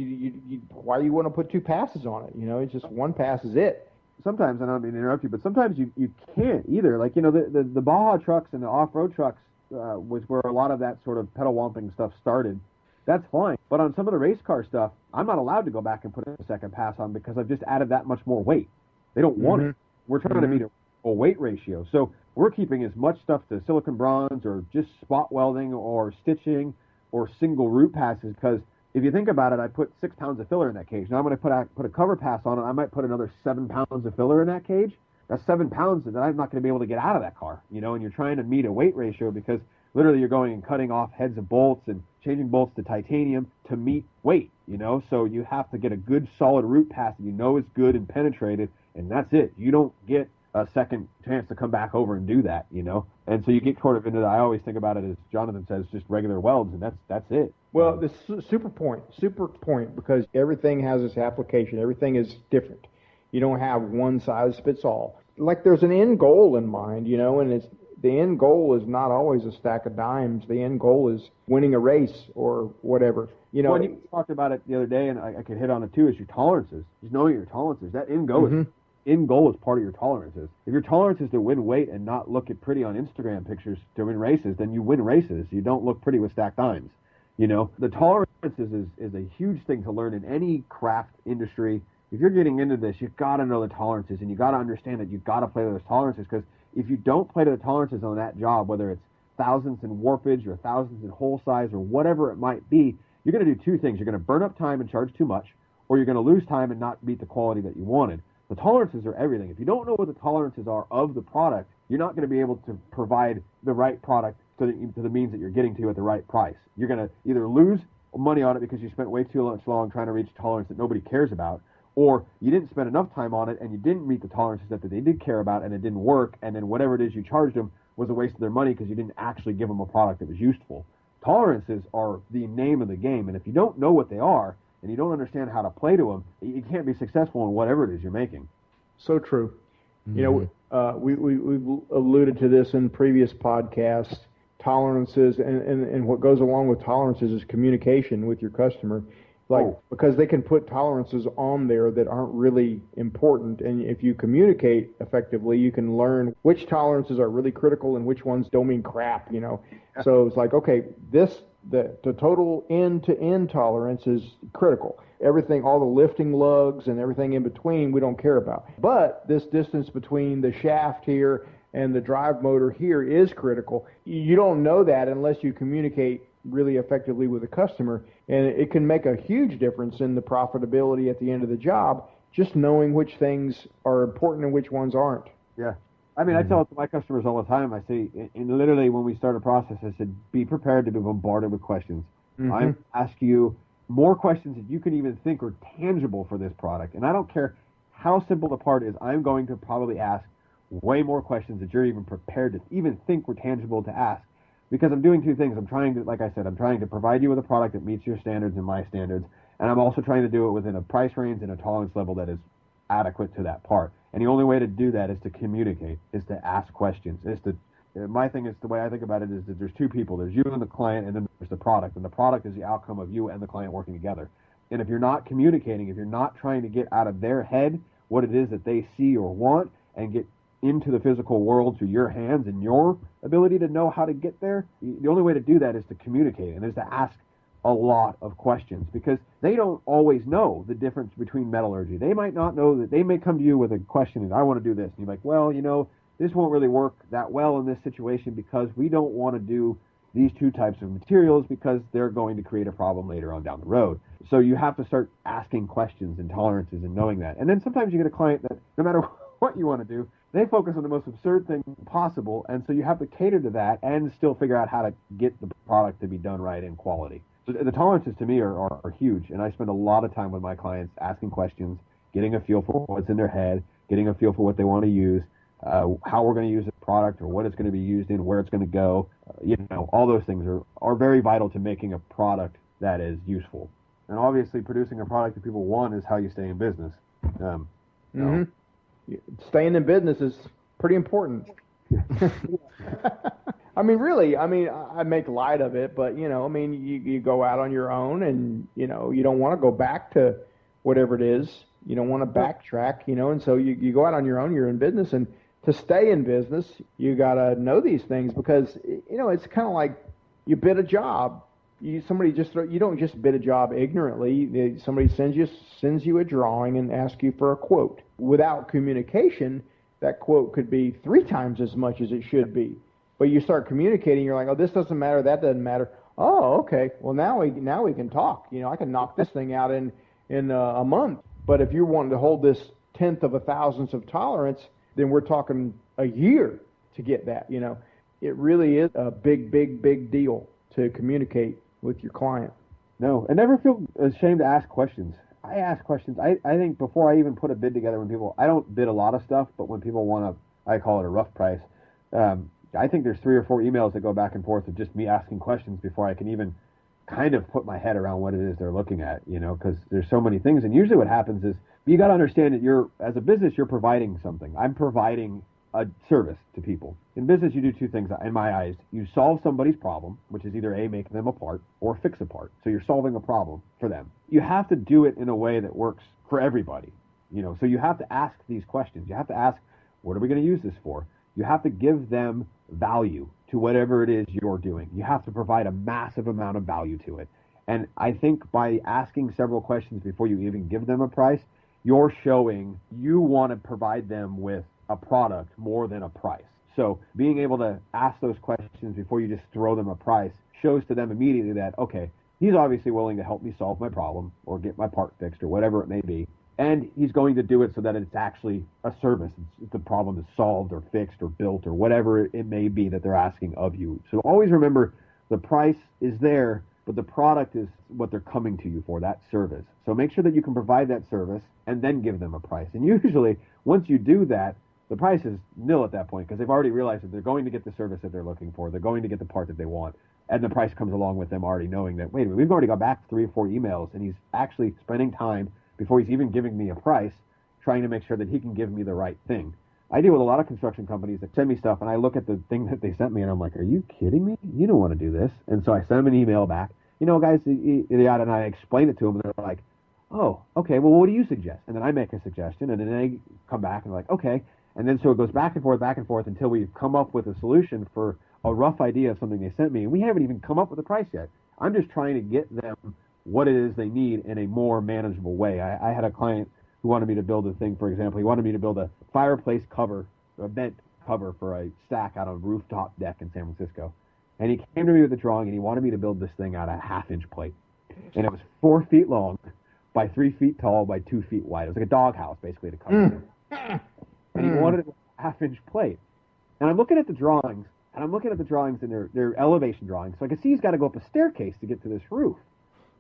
why do you want to put two passes on it? It's just one pass is it. Sometimes, I don't mean to interrupt you, but sometimes you can't either. Like, the Baja trucks and the off-road trucks, was where a lot of that sort of pedal womping stuff started. That's fine. But on some of the race car stuff, I'm not allowed to go back and put a second pass on because I've just added that much more weight. They don't want it. We're trying to meet a weight ratio. So we're keeping as much stuff to silicon bronze or just spot welding or stitching or single root passes, because if you think about it, I put 6 pounds of filler in that cage. Now I'm going to put a cover pass on it. I might put another 7 pounds of filler in that cage. That's 7 pounds that I'm not going to be able to get out of that car, and you're trying to meet a weight ratio because literally you're going and cutting off heads of bolts and changing bolts to titanium to meet weight, so you have to get a good solid root pass that is good and penetrated, and that's it. You don't get a second chance to come back over and do that, and so you get sort of into that. I always think about it as Jonathan says, just regular welds, and that's it. Well, the super point, because everything has its application. Everything is different. You don't have one size fits all. Like there's an end goal in mind, and the end goal is not always a stack of dimes. The end goal is winning a race or whatever. Well, you talked about it the other day, and I could hit on it too, is your tolerances. Just knowing your tolerances. That end goal is part of your tolerances. If your tolerance is to win weight and not look at pretty on Instagram pictures to win races, then you win races. You don't look pretty with stacked dimes. The tolerances is a huge thing to learn in any craft industry. If you're getting into this, you've got to know the tolerances, and you've got to understand that you've got to play to those tolerances, because if you don't play to the tolerances on that job, whether it's thousandths in warpage or thousandths in hole size or whatever it might be, you're going to do two things. You're going to burn up time and charge too much, or you're going to lose time and not meet the quality that you wanted. The tolerances are everything. If you don't know what the tolerances are of the product, you're not going to be able to provide the right product to the means that you're getting to at the right price. You're going to either lose money on it because you spent way too much long trying to reach a tolerance that nobody cares about, or you didn't spend enough time on it and you didn't meet the tolerances that they did care about and it didn't work, and then whatever it is you charged them was a waste of their money because you didn't actually give them a product that was useful. Tolerances are the name of the game, and if you don't know what they are and you don't understand how to play to them, you can't be successful in whatever it is you're making. So true. We've alluded to this in previous podcasts. Tolerances and what goes along with tolerances is communication with your customer. Because they can put tolerances on there that aren't really important, and if you communicate effectively, you can learn which tolerances are really critical and which ones don't mean crap, So it's like, okay, the total end-to-end tolerance is critical. Everything, all the lifting lugs and everything in between, we don't care about. But this distance between the shaft here and the drive motor here is critical. You don't know that unless you communicate really effectively with the customer, and it can make a huge difference in the profitability at the end of the job, just knowing which things are important and which ones aren't. Yeah. I mean, I tell my customers all the time, I say, and literally when we start a process, I said, be prepared to be bombarded with questions. I ask you more questions that you can even think are tangible for this product, and I don't care how simple the part is, I'm going to probably ask way more questions that you're even prepared to even think were tangible to ask. Because I'm doing two things. I'm trying to provide you with a product that meets your standards and my standards, and I'm also trying to do it within a price range and a tolerance level that is adequate to that part. And the only way to do that is to communicate, is to ask questions. My thing is, the way I think about it is that there's two people. There's you and the client, and then there's the product. And the product is the outcome of you and the client working together. And if you're not communicating, if you're not trying to get out of their head what it is that they see or want and get into the physical world through your hands and your ability to know how to get there, the only way to do that is to communicate and is to ask a lot of questions, because they don't always know the difference between metallurgy. They might not know that. They may come to you with a question and I want to do this, and you're like, well, this won't really work that well in this situation because we don't want to do these two types of materials because they're going to create a problem later on down the road. So you have to start asking questions and tolerances and knowing that. And then sometimes you get a client that no matter what you want to do, they focus on the most absurd thing possible, and so you have to cater to that and still figure out how to get the product to be done right in quality. So the tolerances to me are huge, and I spend a lot of time with my clients asking questions, getting a feel for what's in their head, getting a feel for what they want to use, how we're going to use the product or what it's going to be used in, where it's going to go. All those things are very vital to making a product that is useful. And obviously producing a product that people want is how you stay in business. Staying in business is pretty important. I mean, really, I make light of it, but, you go out on your own and, you don't want to go back to whatever it is. You don't want to backtrack, and so you go out on your own, you're in business, and to stay in business, you got to know these things because, it's kind of like you bid a job. You don't just bid a job ignorantly. Somebody sends you a drawing and asks you for a quote. Without communication, that quote could be 3 times as much as it should be. But you start communicating, you're like, oh, this doesn't matter, that doesn't matter. Oh, okay. Well, now we can talk. I can knock this thing out in a month. But if you're wanting to hold this tenth of a thousandth of tolerance, then we're talking a year to get that. It really is a big, big, big deal to communicate with your client. No, and never feel ashamed to ask questions. I ask questions. I think before I even put a bid together, I don't bid a lot of stuff, but when people want I call it a rough price. I think there's 3 or 4 emails that go back and forth of just me asking questions before I can even kind of put my head around what it is they're looking at, because there's so many things. And usually what happens is you got to understand that as a business, you're providing something. I'm providing a service to people. In business, you do 2 things, in my eyes. You solve somebody's problem, which is either A, make them a part, or fix a part. So you're solving a problem for them. You have to do it in a way that works for everybody. So you have to ask these questions. You have to ask, what are we going to use this for? You have to give them value to whatever it is you're doing. You have to provide a massive amount of value to it. And I think by asking several questions before you even give them a price, you're showing you want to provide them with a product more than a price. So being able to ask those questions before you just throw them a price shows to them immediately that, okay, he's obviously willing to help me solve my problem or get my part fixed or whatever it may be. And he's going to do it so that it's actually a service. The problem is solved or fixed or built or whatever it may be that they're asking of you. So always remember the price is there, but the product is what they're coming to you for, that service. So make sure that you can provide that service and then give them a price. And usually once you do that, the price is nil at that point because they've already realized that they're going to get the service that they're looking for. They're going to get the part that they want. And the price comes along with them already knowing that, wait a minute, we've already got back 3 or 4 emails and he's actually spending time before he's even giving me a price, trying to make sure that he can give me the right thing. I deal with a lot of construction companies that send me stuff, and I look at the thing that they sent me, and I'm like, are you kidding me? You don't want to do this. And so I send them an email back. Guys, and I explain it to them, and they're like, oh, okay, well, what do you suggest? And then I make a suggestion, and then they come back and like, okay. And then so it goes back and forth until we've come up with a solution for a rough idea of something they sent me. And we haven't even come up with a price yet. I'm just trying to get them what it is they need in a more manageable way. I had a client who wanted me to build a thing, for example. He wanted me to build a fireplace cover, a vent cover for a stack out on a rooftop deck in San Francisco. And he came to me with a drawing, and he wanted me to build this thing out of a 1/2-inch plate. And it was 4 feet long by 3 feet tall by 2 feet wide. It was like a doghouse, basically, to cover him. And he wanted it with a 1/2-inch plate. And I'm looking at the drawings, and they're elevation drawings. So I can see he's got to go up a staircase to get to this roof.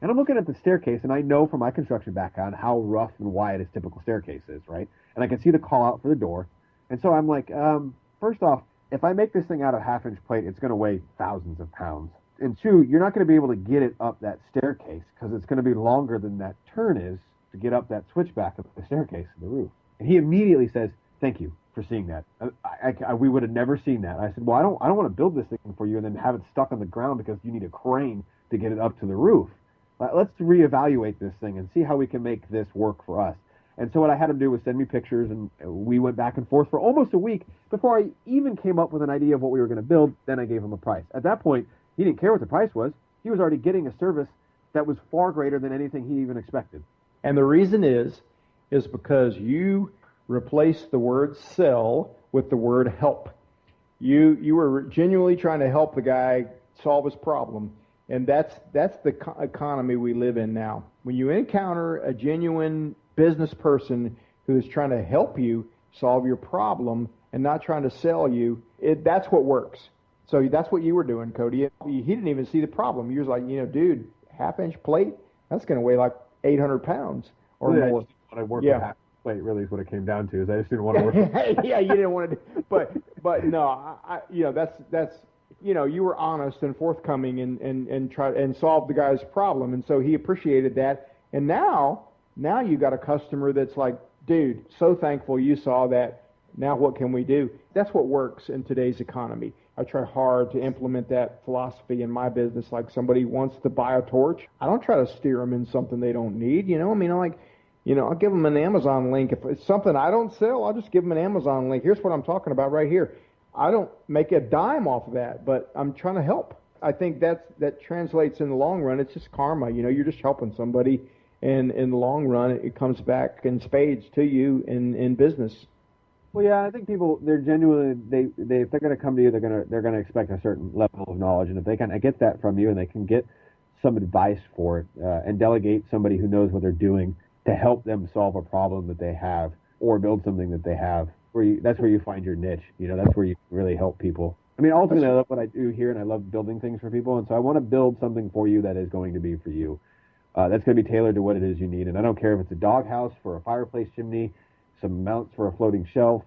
And I'm looking at the staircase, and I know from my construction background how rough and wide a typical staircase is, right? And I can see the call out for the door. And so I'm like, first off, if I make this thing out of 1/2-inch plate, it's going to weigh thousands of pounds. And 2, you're not going to be able to get it up that staircase because it's going to be longer than that turn is to get up that switchback of the staircase to the roof. And he immediately says, thank you for seeing that. We would have never seen that. I said, well, I don't want to build this thing for you and then have it stuck on the ground because you need a crane to get it up to the roof. Let's reevaluate this thing and see how we can make this work for us. And so what I had him do was send me pictures, and we went back and forth for almost a week before I even came up with an idea of what we were going to build. Then I gave him a price. At that point, he didn't care what the price was. He was already getting a service that was far greater than anything he even expected. And the reason is because you replaced the word sell with the word help. You were genuinely trying to help the guy solve his problem. And that's the economy we live in now. When you encounter a genuine business person who is trying to help you solve your problem and not trying to sell you, that's what works. So that's what you were doing, Cody. He didn't even see the problem. You was like, dude, 1/2-inch plate, that's going to weigh like 800 pounds or really, more. I work with 1/2 plate really is what it came down to. Is I just didn't want to work. Yeah, you didn't want to. But no, that's. You were honest and forthcoming and tried and solved the guy's problem, and so he appreciated that. And now you got a customer that's like, dude, so thankful you saw that. Now what can we do? That's what works in today's economy. I try hard to implement that philosophy in my business. Like somebody wants to buy a torch, I don't try to steer them in something they don't need. I'll give them an Amazon link. If it's something I don't sell, I'll just give them an Amazon link. Here's what I'm talking about right here. I don't make a dime off of that, but I'm trying to help. I think that translates in the long run. It's just karma. You're just helping somebody, and in the long run, it comes back in spades to you in business. Well, yeah, I think people, they're genuinely, they if they're going to come to you, they're going to expect a certain level of knowledge, and if they kind of get that from you, and they can get some advice for it, and delegate somebody who knows what they're doing to help them solve a problem that they have or build something that they have, that's where you find your niche. That's where you really help people. I mean, ultimately, I love what I do here, and I love building things for people, and so I want to build something for you that is going to be for you. That's going to be tailored to what it is you need, and I don't care if it's a doghouse for a fireplace chimney, some mounts for a floating shelf,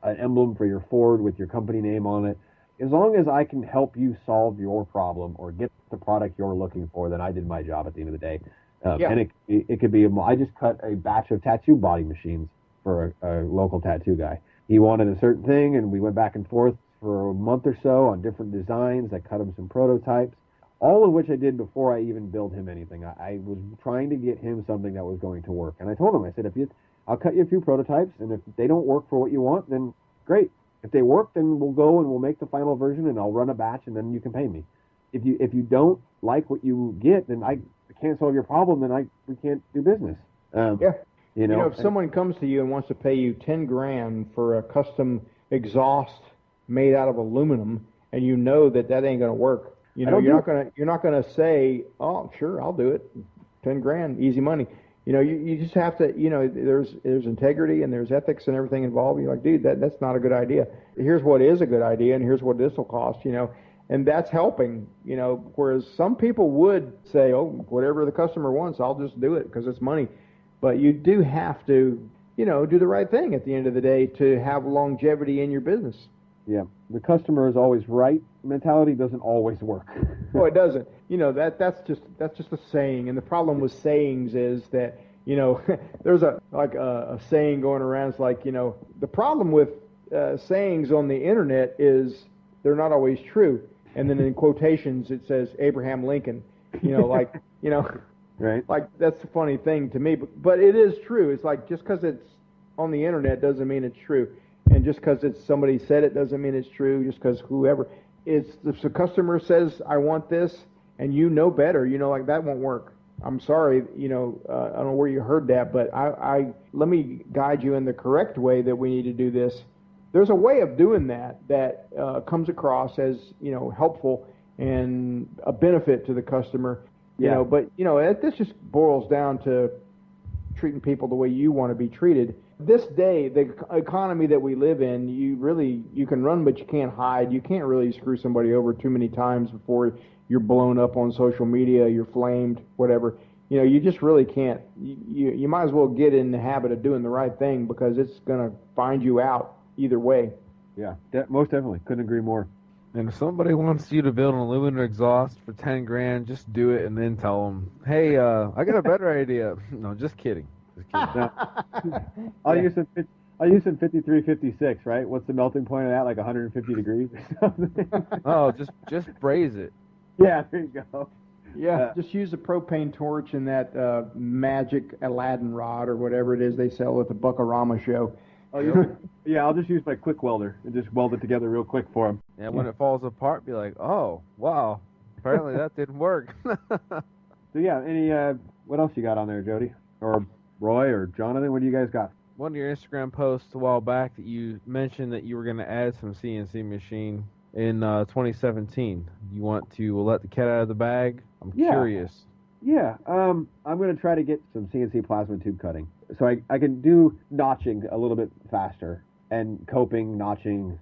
an emblem for your Ford with your company name on it. As long as I can help you solve your problem or get the product you're looking for, then I did my job at the end of the day. And it could be, I just cut a batch of tattoo body machines for a local tattoo guy. He wanted a certain thing, and we went back and forth for a month or so on different designs. I cut him some prototypes, all of which I did before I even built him anything. I was trying to get him something that was going to work. And I told him, I said, I'll cut you a few prototypes, and if they don't work for what you want, then great. If they work, then we'll go and we'll make the final version, and I'll run a batch, and then you can pay me. If you don't like what you get, then I can't solve your problem, then we can't do business. If someone comes to you and wants to pay you $10,000 for a custom exhaust made out of aluminum, and you know that ain't going to work, you're not gonna say, oh, sure, I'll do it, $10,000, easy money. You just have to, there's integrity and there's ethics and everything involved. You're like, dude, that's not a good idea. Here's what is a good idea, and here's what this will cost, and that's helping, whereas some people would say, oh, whatever the customer wants, I'll just do it because it's money. But you do have to, do the right thing at the end of the day to have longevity in your business. Yeah, the customer is always right mentality doesn't always work. Well, it doesn't. That's just a saying, and the problem with sayings is that there's a saying going around. It's like the problem with sayings on the internet is they're not always true, and then in quotations it says Abraham Lincoln. Right. Like that's the funny thing to me, but it is true. It's like just because it's on the internet doesn't mean it's true. And just because it's somebody said it doesn't mean it's true. Just because whoever, if the customer says I want this, and better, like that won't work. I'm sorry, I don't know where you heard that, but I let me guide you in the correct way that we need to do this. There's a way of doing that comes across as helpful and a benefit to the customer. But this just boils down to treating people the way you want to be treated. This day, the economy that we live in, you can run, but you can't hide. You can't really screw somebody over too many times before you're blown up on social media, you're flamed, whatever. You just really can't. You might as well get in the habit of doing the right thing because it's going to find you out either way. Yeah, most definitely. Couldn't agree more. And if somebody wants you to build an aluminum exhaust for $10,000, just do it and then tell them, hey, I got a better idea. No, just kidding. No. I'll use some 5356, right? What's the melting point of that? Like 150 degrees or something? Oh, just braise it. Yeah, there you go. Yeah, just use a propane torch and that magic Aladdin rod or whatever it is they sell at the Buckarama show. Yeah, I'll just use my quick welder and just weld it together real quick for them. Yeah, when it falls apart, be like, oh, wow, apparently that didn't work. So yeah, what else you got on there, Jody? Or Roy or Jonathan, what do you guys got? One of your Instagram posts a while back that you mentioned that you were going to add some CNC machine in 2017. You want to let the cat out of the bag? I'm curious. Yeah, I'm going to try to get some CNC plasma tube cutting. So I can do notching a little bit faster and coping, notching,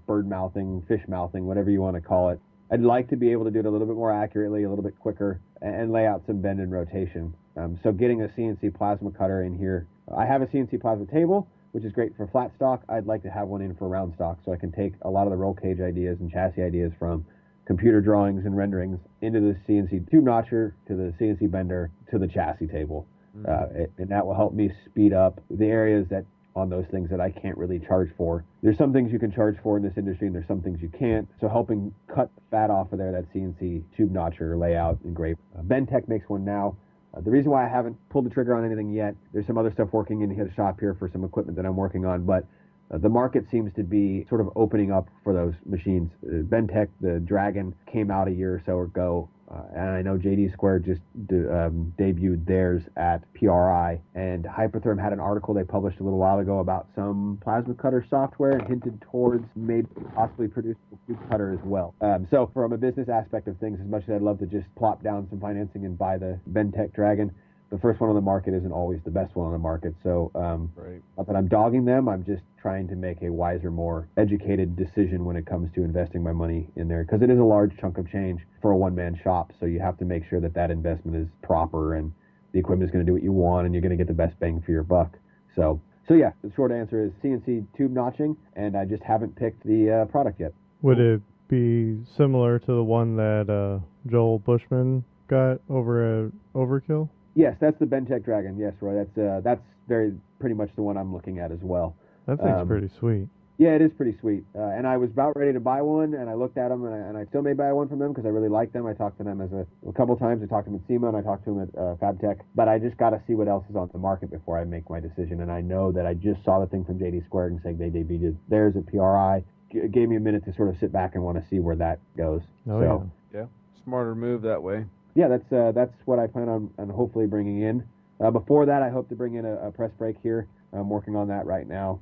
bird mouthing, fish mouthing, whatever you want to call it. I'd like to be able to do it a little bit more accurately, a little bit quicker, and lay out some bend and rotation. So getting a CNC plasma cutter in here. I have a CNC plasma table, which is great for flat stock. I'd like to have one in for round stock so I can take a lot of the roll cage ideas and chassis ideas from computer drawings and renderings into the CNC tube notcher, to the CNC bender, to the chassis table. And that will help me speed up the areas that on those things that I can't really charge for. There's some things you can charge for in this industry, and there's some things you can't. So helping cut fat off of there, that CNC tube notcher layout, and great. Bentech makes one now. The reason why I haven't pulled the trigger on anything yet, there's some other stuff working in the shop here for some equipment that I'm working on, but the market seems to be sort of opening up for those machines. Bentech, the Dragon, came out a year or so ago, and I know JD Square just debuted theirs at PRI, and Hypertherm had an article they published a little while ago about some plasma cutter software and hinted towards maybe possibly producing a tube cutter as well. So from a business aspect of things, as much as I'd love to just plop down some financing and buy the Bentech Dragon, the first one on the market isn't always the best one on the market. So Right. not that I'm dogging them, I'm just trying to make a wiser, more educated decision when it comes to investing my money in there, because it is a large chunk of change for a one-man shop. So you have to make sure that that investment is proper and the equipment is going to do what you want and you're going to get the best bang for your buck. So yeah, the short answer is CNC tube notching, and I just haven't picked the product yet. Would it be similar to the one that Joel Bushman got over at Overkill? Yes, that's the Bentech Dragon. Yes, Roy, that's pretty much the one I'm looking at as well. That thing's pretty sweet. Yeah, it is pretty sweet. And I was about ready to buy one, and I looked at them, and I still may buy one from them because I really like them. I talked to them a couple times. I talked to them at SEMA, and I talked to them at Fab Tech. But I just got to see what else is on the market before I make my decision. And I know that I just saw the thing from JD Squared and saying they debuted theirs at PRI. It gave me a minute to sort of sit back and want to see where that goes. Oh, so, Yeah, smarter move that way. yeah, that's what I plan on hopefully bringing in. Before that, I hope to bring in a press brake here. I'm working on that right now.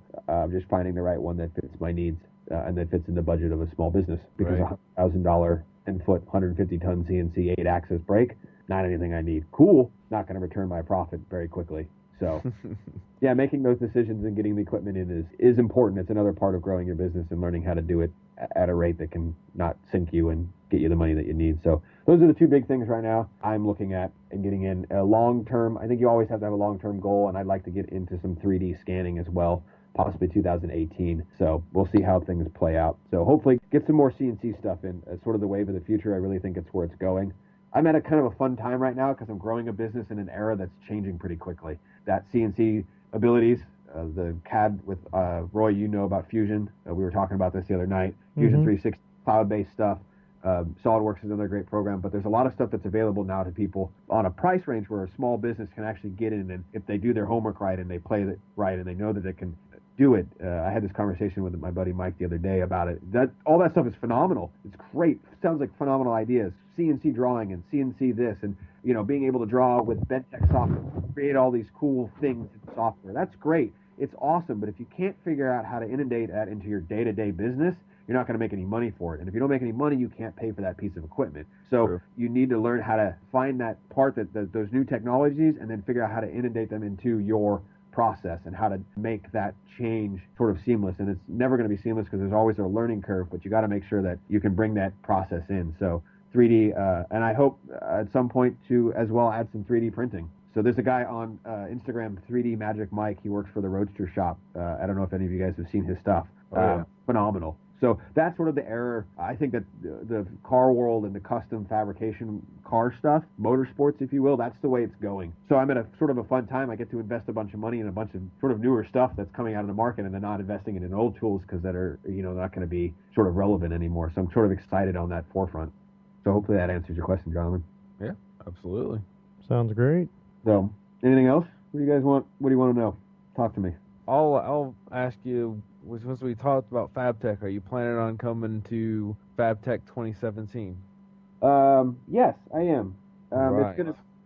Just finding the right one that fits my needs and that fits in the budget of a small business. Because Right. a $1,000 10-foot, 150-ton CNC 8-axis brake, not anything I need. Cool, not going to return my profit very quickly. So, yeah, making those decisions and getting the equipment in is important. It's another part of growing your business and learning how to do it at a rate that can not sink you and get you the money that you need. So those are the two big things right now I'm looking at and getting in. A long-term, I think you always have to have a long-term goal, and I'd like to get into some 3D scanning as well, possibly 2018. So we'll see how things play out. So hopefully get some more CNC stuff in as sort of the wave of the future. I really think it's where it's going. I'm at a kind of a fun time right now because I'm growing a business in an era that's changing pretty quickly. That CNC abilities, the CAD with Roy, you know about Fusion. We were talking about this the other night. Fusion 360, cloud-based stuff. SolidWorks is another great program, but there's a lot of stuff that's available now to people on a price range where a small business can actually get in, and if they do their homework right and they play it right and they know that they can do it. I had this conversation with my buddy Mike the other day about it. All that stuff is phenomenal. It's great. Sounds like phenomenal ideas. CNC drawing and CNC this, and being able to draw with Bentech software, create all these cool things in software. That's great. It's awesome. But if you can't figure out how to inundate that into your day-to-day business, you're not going to make any money for it. And if you don't make any money, you can't pay for that piece of equipment. So True. You need to learn how to find that part, those new technologies, and then figure out how to inundate them into your process and how to make that change sort of seamless. And it's never going to be seamless because there's always a learning curve, but you got to make sure that you can bring that process in. So 3D, and I hope at some point to as well add some 3D printing. So there's a guy on Instagram, 3D Magic Mike. He works for the Roadster Shop. I don't know if any of you guys have seen his stuff. Phenomenal. So that's sort of the error. I think that the car world and the custom fabrication car stuff, motorsports, if you will, that's the way it's going. So I'm at a sort of a fun time. I get to invest a bunch of money in a bunch of sort of newer stuff that's coming out of the market, and then not investing it in old tools because that are, not going to be sort of relevant anymore. So I'm sort of excited on that forefront. So hopefully that answers your question, Jonathan. Yeah, absolutely. Sounds great. So anything else? What do you guys want? What do you want to know? Talk to me. I'll ask you, once we talked about Fab Tech, are you planning on coming to Fab Tech 2017? Yes, I am. Right.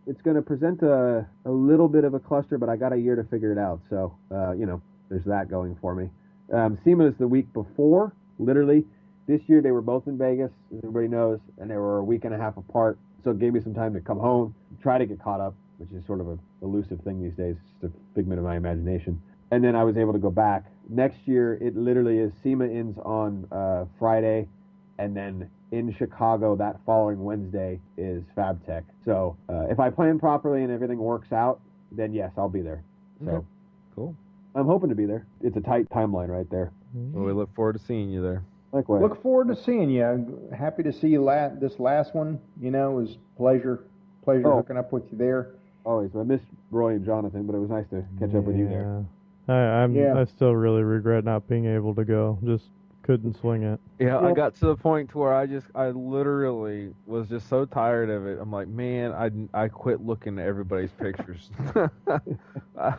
It's gonna present a little bit of a cluster, but I got a year to figure it out. So there's that going for me. SEMA is the week before. Literally, this year they were both in Vegas, as everybody knows, and they were a week and a half apart. So it gave me some time to come home, try to get caught up, which is sort of a elusive thing these days. It's just a figment of my imagination. And then I was able to go back. Next year, it literally is SEMA ends on Friday, and then in Chicago that following Wednesday is Fab Tech. So if I plan properly and everything works out, then yes, I'll be there. So Okay. Cool. I'm hoping to be there. It's a tight timeline right there. Well, we look forward to seeing you there. Likewise. Look forward to seeing you. Happy to see you this last one. It was pleasure hooking up with you there. Always. I missed Roy and Jonathan, but it was nice to catch up with you there. I Yeah. still really regret not being able to go, just couldn't swing it. Yeah, I got to the point to where I literally was just so tired of it. I'm like, man, I quit looking at everybody's pictures. I, I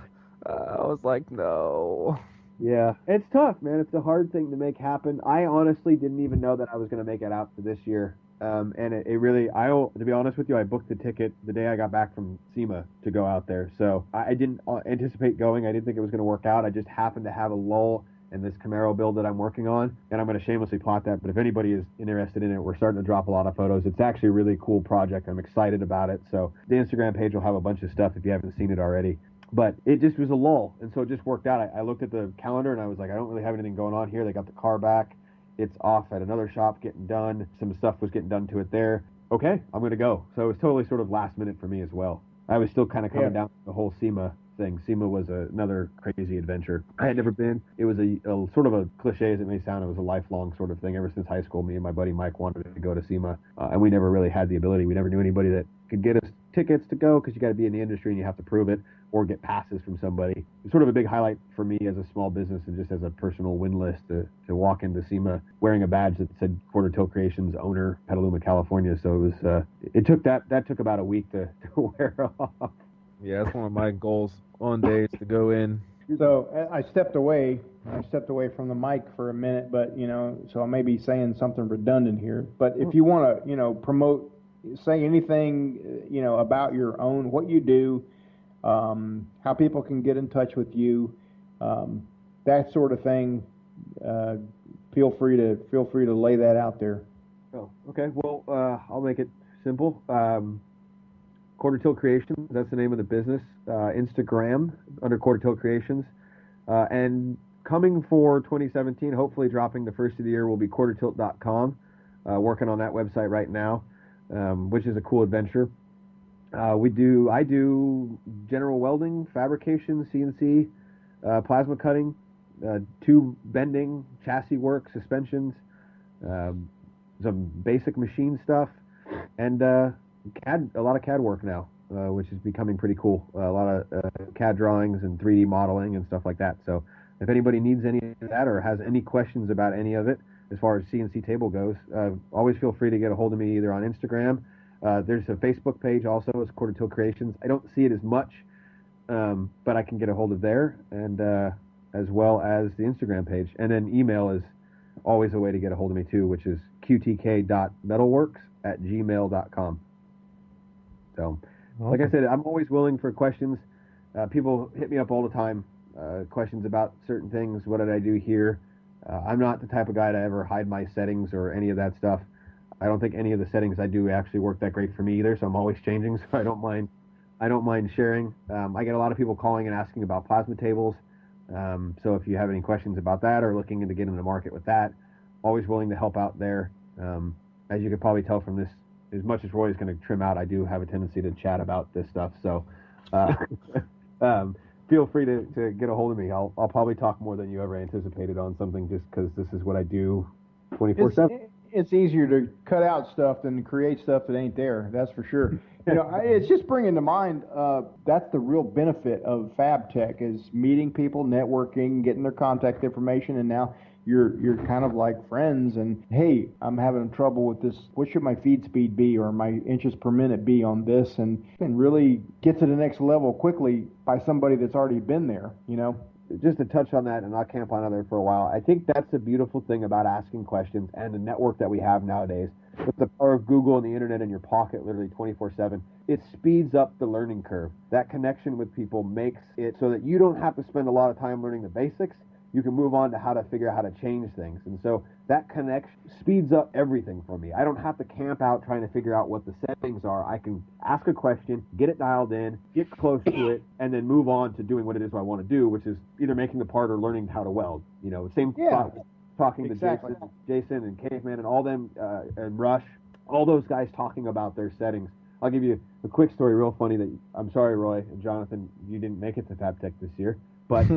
was like, no. Yeah, it's tough, man. It's a hard thing to make happen. I honestly didn't even know that I was going to make it out for this year. And it really, to be honest with you, I booked the ticket the day I got back from SEMA to go out there. So I didn't anticipate going. I didn't think it was going to work out. I just happened to have a lull in this Camaro build that I'm working on, and I'm going to shamelessly plot that. But if anybody is interested in it, we're starting to drop a lot of photos. It's actually a really cool project. I'm excited about it. So the Instagram page will have a bunch of stuff if you haven't seen it already. But it just was a lull, and so it just worked out. I looked at the calendar, and I was like, I don't really have anything going on here. They got the car back. It's off at another shop getting done. Some stuff was getting done to it there. Okay, I'm going to go. So it was totally sort of last minute for me as well. I was still kind of coming down the whole SEMA thing. SEMA was another crazy adventure. I had never been. It was a sort of a cliche as it may sound. It was a lifelong sort of thing. Ever since high school, me and my buddy Mike wanted to go to SEMA, and we never really had the ability. We never knew anybody that could get us tickets to go because you got to be in the industry and you have to prove it or get passes from somebody. It's sort of a big highlight for me as a small business and just as a personal win list to walk into SEMA wearing a badge that said Quarter Tilt Kreations owner, Petaluma, California. So it was it took that took about a week to wear off. Yeah, that's one of my goals on days to go in. So I stepped away from the mic for a minute, but so I may be saying something redundant here. But if you want to, promote, say anything, about your own, what you do, how people can get in touch with you, that sort of thing. Feel free to lay that out there. Oh, okay. Well, I'll make it simple. Quarter Tilt Kreations, that's the name of the business. Instagram under Quarter Tilt Kreations. And coming for 2017, hopefully dropping the first of the year, will be quartertilt.com. Working on that website right now, which is a cool adventure. I do general welding, fabrication, CNC, plasma cutting, tube bending, chassis work, suspensions, some basic machine stuff, and a lot of CAD work now, which is becoming pretty cool. A lot of CAD drawings and 3D modeling and stuff like that. So if anybody needs any of that or has any questions about any of it as far as CNC table goes, always feel free to get a hold of me either on Instagram. There's a Facebook page also. It's Quarter Tilt Kreations. I don't see it as much, but I can get a hold of there, and as well as the Instagram page. And then email is always a way to get a hold of me too, which is qtk.metalworks@gmail.com. So, like I said, I'm always willing for questions. People hit me up all the time, questions about certain things. What did I do here? I'm not the type of guy to ever hide my settings or any of that stuff. I don't think any of the settings I do actually work that great for me either, so I'm always changing, so I don't mind sharing. I get a lot of people calling and asking about plasma tables. So if you have any questions about that or looking into getting in the market with that, always willing to help out there. As you could probably tell from this, as much as Roy is going to trim out, I do have a tendency to chat about this stuff. So feel free to get a hold of me. I'll probably talk more than you ever anticipated on something just because this is what I do 24/7. It's easier to cut out stuff than to create stuff that ain't there. That's for sure. It's just bringing to mind, that's the real benefit of Fab Tech is meeting people, networking, getting their contact information, and now you're kind of like friends. And hey, I'm having trouble with this. What should my feed speed be or my inches per minute be on this? And really get to the next level quickly by somebody that's already been there. Just to touch on that, and I'll camp on there for a while, I think that's the beautiful thing about asking questions and the network that we have nowadays. With the power of Google and the internet in your pocket literally 24/7, it speeds up the learning curve. That connection with people makes it so that you don't have to spend a lot of time learning the basics. You can move on to how to figure out how to change things. And so that connection speeds up everything for me. I don't have to camp out trying to figure out what the settings are. I can ask a question, get it dialed in, get close to it, and then move on to doing what it is I want to do, which is either making the part or learning how to weld. Same thought, talking exactly. to Jason and Caveman and all them, and Rush, all those guys talking about their settings. I'll give you a quick story, real funny, that I'm sorry, Roy and Jonathan, you didn't make it to Fab Tech this year, but...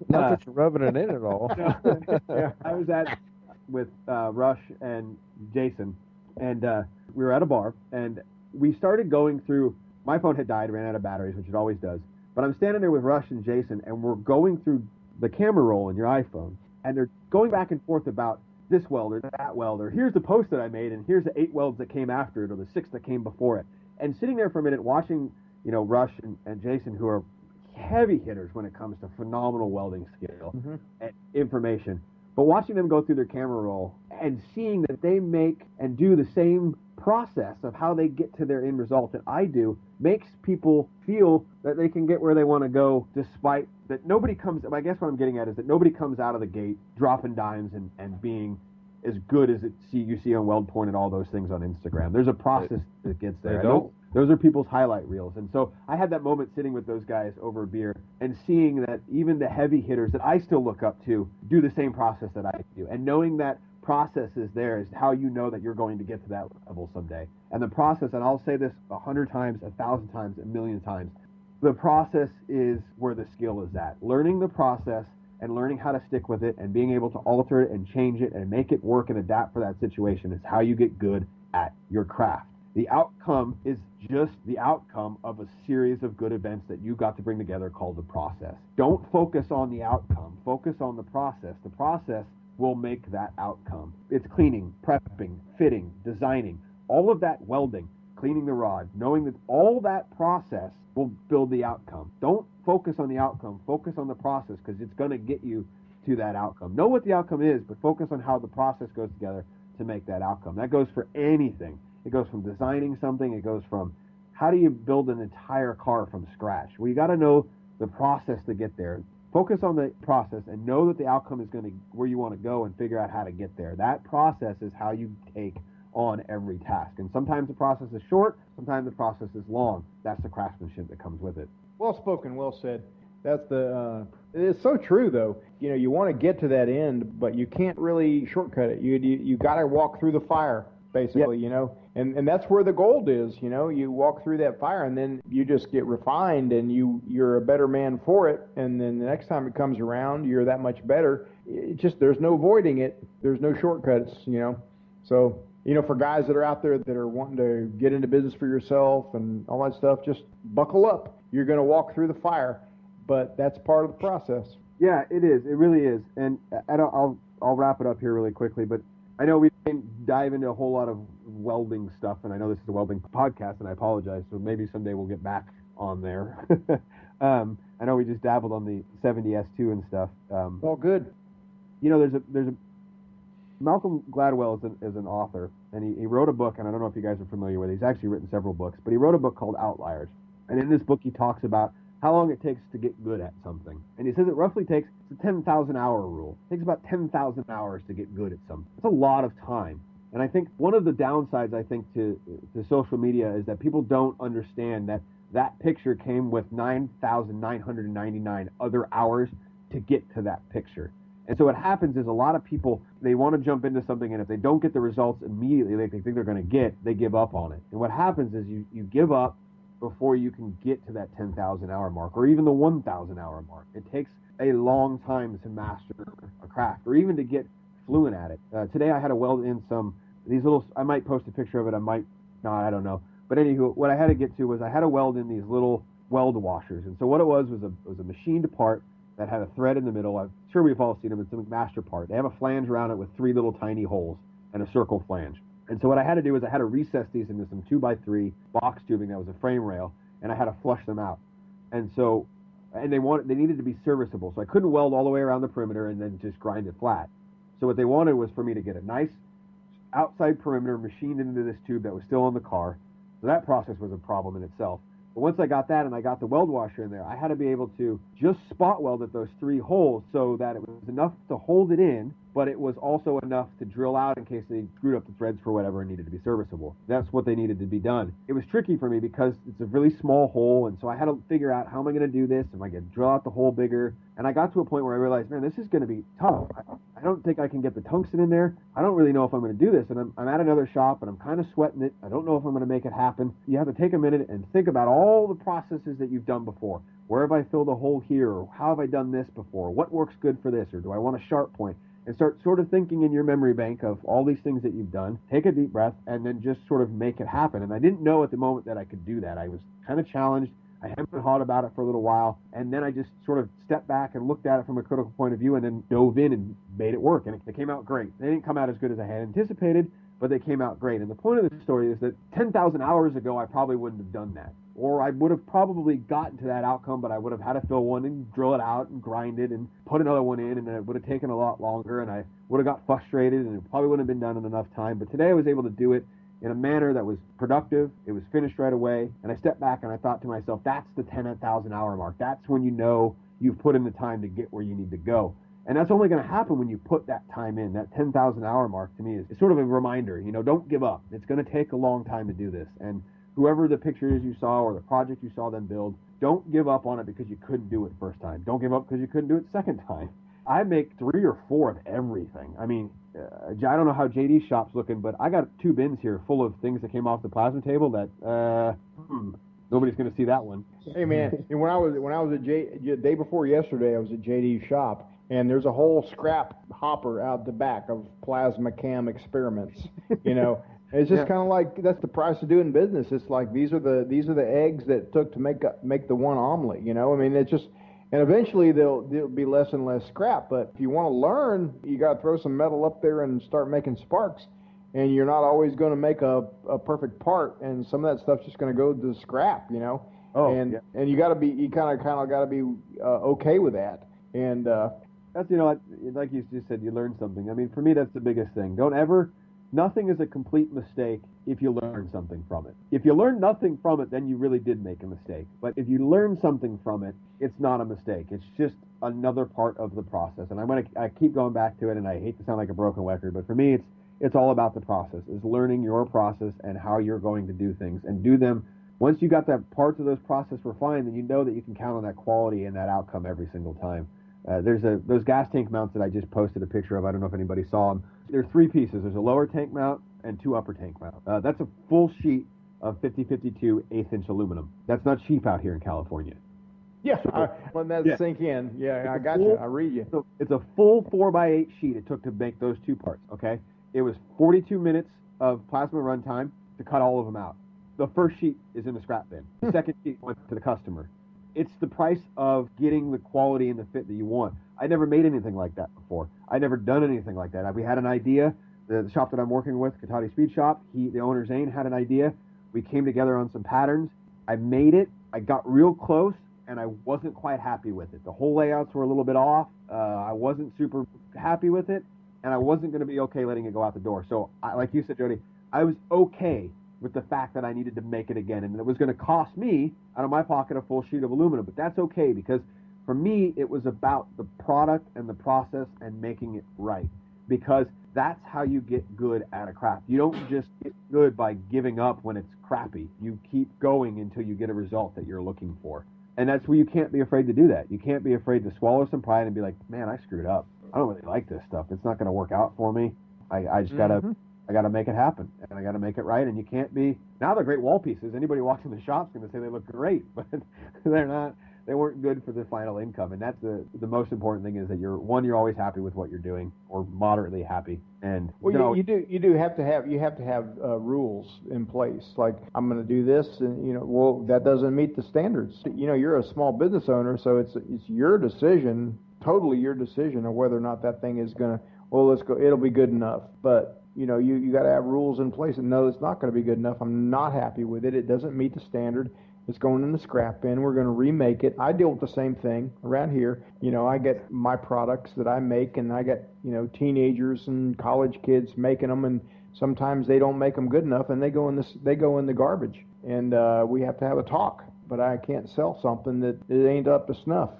Not that you're rubbing it in at all. Yeah, I was with Rush and Jason, and we were at a bar, and we started going through. My phone had died, ran out of batteries, which it always does. But I'm standing there with Rush and Jason, and we're going through the camera roll in your iPhone, and they're going back and forth about this weld or that weld, or here's the post that I made, and here's the 8 welds that came after it, or the 6 that came before it. And sitting there for a minute watching, Rush and Jason, who are heavy hitters when it comes to phenomenal welding skill and information, but watching them go through their camera roll and seeing that they make and do the same process of how they get to their end result that I do makes people feel that they can get where they want to go, despite that nobody comes. I guess what I'm getting at is that nobody comes out of the gate dropping dimes and being as good as you see on Weld Porn and all those things on Instagram. There's a process that gets there. Those are people's highlight reels. And so I had that moment sitting with those guys over a beer and seeing that even the heavy hitters that I still look up to do the same process that I do. And knowing that process is there is how you know that you're going to get to that level someday. And the process, and I'll say this 100 times, 1,000 times, 1,000,000 times, the process is where the skill is at. Learning the process and learning how to stick with it and being able to alter it and change it and make it work and adapt for that situation is how you get good at your craft. The outcome is just the outcome of a series of good events that you got to bring together called the process. Don't focus on the outcome. Focus on the process. The process will make that outcome. It's cleaning, prepping, fitting, designing, all of that welding, cleaning the rod, knowing that all that process will build the outcome. Don't focus on the outcome. Focus on the process, because it's going to get you to that outcome. Know what the outcome is, but focus on how the process goes together to make that outcome. That goes for anything. It goes from designing something. It goes from how do you build an entire car from scratch? Well, you got to know the process to get there. Focus on the process and know that the outcome is going to where you want to go, and figure out how to get there. That process is how you take on every task. And sometimes the process is short, sometimes the process is long. That's the craftsmanship that comes with it. Well spoken, well said. That's it's so true though. You want to get to that end, but you can't really shortcut it. You got to walk through the fire, basically, Yep. And that's where the gold is, you walk through that fire and then you just get refined and you're a better man for it. And then the next time it comes around, you're that much better. There's no avoiding it. There's no shortcuts, So, for guys that are out there that are wanting to get into business for yourself and all that stuff, just buckle up. You're going to walk through the fire, but that's part of the process. Yeah, it is. It really is. And I'll wrap it up here really quickly, but I know we didn't dive into a whole lot of welding stuff, and I know this is a welding podcast, and I apologize, so maybe someday we'll get back on there. I know we just dabbled on the 70S2 and stuff. All good. There's a Malcolm Gladwell is an author, and he wrote a book, and I don't know if you guys are familiar with it. He's actually written several books, but he wrote a book called Outliers. And in this book, he talks about how long it takes to get good at something. And he says it roughly takes the 10,000 hour rule. It takes about 10,000 hours to get good at something. It's a lot of time. And I think one of the downsides, to social media is that people don't understand that picture came with 9,999 other hours to get to that picture. And so what happens is a lot of people, they want to jump into something, and if they don't get the results immediately like they think they're going to get, they give up on it. And what happens is you give up before you can get to that 10,000 hour mark, or even the 1,000 hour mark. It takes a long time to master a craft, or even to get fluent at it. Today I had to weld in these little, I might post a picture of it, I might not, I don't know. But anywho, what I had to get to was I had to weld in these little weld washers. And so what it was a machined part that had a thread in the middle. I'm sure we've all seen them. It's a McMaster part. They have a flange around it with 3 little tiny holes and a circle flange. And so what I had to do was I had to recess these into some 2x3 box tubing that was a frame rail, and I had to flush them out. And so, they needed to be serviceable, so I couldn't weld all the way around the perimeter and then just grind it flat. So what they wanted was for me to get a nice outside perimeter machined into this tube that was still on the car. So that process was a problem in itself. But once I got that and I got the weld washer in there, I had to be able to just spot weld at those 3 holes so that it was enough to hold it in, but it was also enough to drill out in case they screwed up the threads for whatever and needed to be serviceable. That's what they needed to be done. It was tricky for me because it's a really small hole, and so I had to figure out how am I going to do this? Am I going to drill out the hole bigger? And I got to a point where I realized, man, this is going to be tough. I don't think I can get the tungsten in there. I don't really know if I'm going to do this. And I'm at another shop, and I'm kind of sweating it. I don't know if I'm going to make it happen. You have to take a minute and think about all the processes that you've done before. Where have I filled a hole here? Or how have I done this before? What works good for this? Or do I want a sharp point? And start sort of thinking in your memory bank of all these things that you've done. Take a deep breath and then just sort of make it happen. And I didn't know at the moment that I could do that. I was kind of challenged. I hemmed and hawed about it for a little while, and then I just sort of stepped back and looked at it from a critical point of view and then dove in and made it work, and it came out great. They didn't come out as good as I had anticipated, but they came out great. And the point of the story is that 10,000 hours ago, I probably wouldn't have done that. Or I would have probably gotten to that outcome, but I would have had to fill one and drill it out and grind it and put another one in, and it would have taken a lot longer, and I would have got frustrated, and it probably wouldn't have been done in enough time. But today I was able to do it in a manner that was productive. It was finished right away. And I stepped back and I thought to myself, that's the 10,000 hour mark. That's when you know you've put in the time to get where you need to go. And that's only going to happen when you put that time in. That 10,000 hour mark to me is sort of a reminder, don't give up. It's going to take a long time to do this. And whoever the picture is you saw or the project you saw them build, don't give up on it because you couldn't do it first time. Don't give up because you couldn't do it second time. I make 3 or 4 of everything. I mean, I don't know how JD's shop's looking, but I got 2 bins here full of things that came off the plasma table that nobody's going to see that one. Hey man, and when I was at day before yesterday, I was at JD's shop, and there's a whole scrap hopper out the back of plasma cam experiments. It's just kind of like that's the price of doing business. It's like these are the eggs that it took to make the one omelet. I mean, it's just. And eventually there'll be less and less scrap. But if you want to learn, you got to throw some metal up there and start making sparks. And you're not always going to make a perfect part. And some of that stuff's just going to go to scrap, Oh, and yeah. and you kind of got to be okay with that. And that's like you just said, you learn something. I mean, for me, that's the biggest thing. Nothing is a complete mistake if you learn something from it. If you learn nothing from it, then you really did make a mistake. But if you learn something from it, it's not a mistake. It's just another part of the process. And I keep going back to it, and I hate to sound like a broken record, but for me, it's all about the process. Is learning your process and how you're going to do things and do them. Once you got that parts of those process refined, then you know that you can count on that quality and that outcome every single time. There's those gas tank mounts that I just posted a picture of. I don't know if anybody saw them. There's 3 pieces. There's a lower tank mount and 2 upper tank mounts. That's a full sheet of 50-52 1/8-inch aluminum. That's not cheap out here in California. yeah, let that sink in. Yeah, I got you. I read you. So it's a full 4x8 sheet it took to make those 2 parts. Okay, it was 42 minutes of plasma runtime to cut all of them out. The first sheet is in the scrap bin. The second sheet went to the customer. It's the price of getting the quality and the fit that you want. I never made anything like that before. I never done anything like that. We had an idea. The shop that I'm working with, Cody Speed Shop, the owner Zane had an idea. We came together on some patterns. I made it. I got real close, and I wasn't quite happy with it. The whole layouts were a little bit off. I wasn't super happy with it, and I wasn't going to be okay letting it go out the door. So, like you said, Jody, I was okay with the fact that I needed to make it again, and it was going to cost me out of my pocket a full sheet of aluminum, but that's okay because for me it was about the product and the process and making it right, because that's how you get good at a craft. You don't just get good by giving up when it's crappy. You keep going until you get a result that you're looking for, and that's where you can't be afraid to do that. You can't be afraid to swallow some pride and be like, man, I screwed up. I don't really like this stuff. It's not going to work out for me. I just gotta I got to make it happen, and I got to make it right. And you can't be. Now they're great wall pieces. Anybody walks in the shop's going to say they look great, but they're not. They weren't good for the final income, and that's the most important thing is that you're always happy with what you're doing, or moderately happy. And you do have to have rules in place. Like, I'm going to do this, and that doesn't meet the standards. You're a small business owner, so it's your decision, totally your decision of whether or not that thing is going to. Well, let's go. It'll be good enough, but. You got to have rules in place, and no, it's not going to be good enough. I'm not happy with it. It doesn't meet the standard. It's going in the scrap bin. We're going to remake it. I deal with the same thing around here. I get my products that I make, and I get teenagers and college kids making them, and sometimes they don't make them good enough, and they go in the garbage. And we have to have a talk. But I can't sell something that it ain't up to snuff.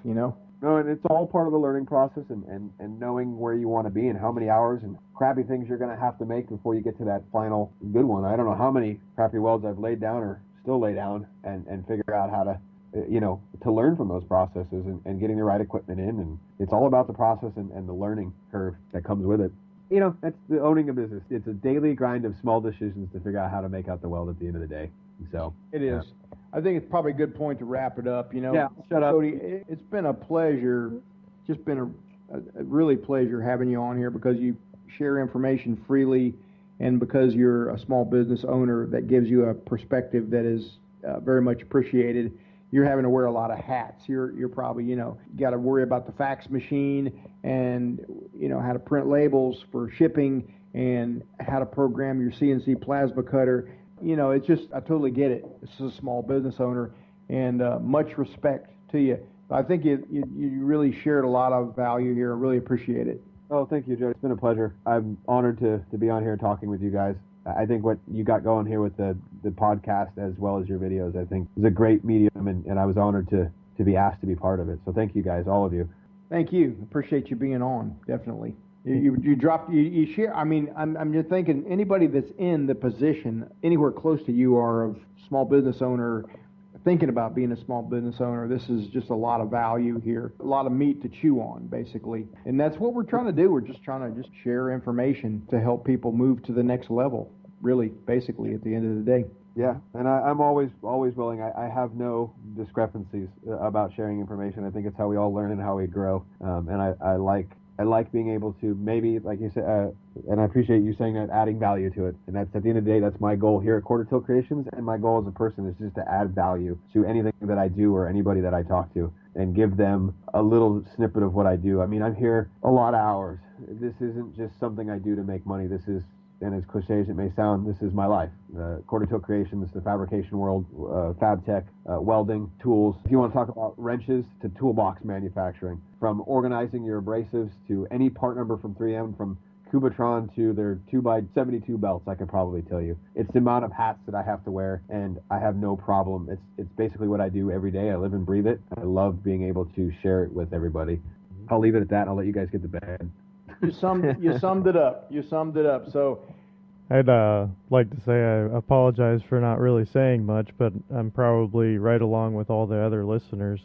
No, and it's all part of the learning process and knowing where you want to be and how many hours and crappy things you're going to have to make before you get to that final good one. I don't know how many crappy welds I've laid down or still lay down and figure out how to, to learn from those processes and getting the right equipment in. And it's all about the process and the learning curve that comes with it. That's the owning a business. It's a daily grind of small decisions to figure out how to make out the weld at the end of the day. So it is. Yeah. I think it's probably a good point to wrap it up. Yeah, shut up. Cody, it's been a pleasure. Just been a really pleasure having you on here because you share information freely, and because you're a small business owner, that gives you a perspective that is very much appreciated. you're having to wear a lot of hats. You're probably, got to worry about the fax machine and, how to print labels for shipping and how to program your CNC plasma cutter. It's just, I totally get it. This is a small business owner, and much respect to you. I think you really shared a lot of value here. I really appreciate it. Oh, thank you, Joe. It's been a pleasure. I'm honored to be on here talking with you guys. I think what you got going here with the podcast as well as your videos, I think, is a great medium, and I was honored to be asked to be part of it. So thank you guys, all of you. Thank you. Appreciate you being on, definitely. You share. I mean, I'm just thinking anybody that's in the position anywhere close to you or of small business owner, thinking about being a small business owner, this is just a lot of value here, a lot of meat to chew on, basically. And that's what we're trying to do. We're just trying to share information to help people move to the next level, really, basically, at the end of the day. Yeah, and I'm always willing. I have no discrepancies about sharing information. I think it's how we all learn and how we grow. And I like being able to maybe, like you said, and I appreciate you saying that, adding value to it. And that's, at the end of the day, that's my goal here at Quarter Tilt Kreations. And my goal as a person is just to add value to anything that I do or anybody that I talk to and give them a little snippet of what I do. I mean, I'm here a lot of hours. This isn't just something I do to make money. This is, and as cliche as it may sound, this is my life. Quarter Tilt Kreations, the fabrication world, Fab Tech, welding, tools. If you want to talk about wrenches to toolbox manufacturing, from organizing your abrasives to any part number from 3M, from Kubatron to their 2x72 belts, I could probably tell you. It's the amount of hats that I have to wear, and I have no problem. It's basically what I do every day. I live and breathe it. I love being able to share it with everybody. I'll leave it at that. I'll let you guys get to bed. You summed it up. You summed it up. So I'd like to say I apologize for not really saying much, but I'm probably right along with all the other listeners.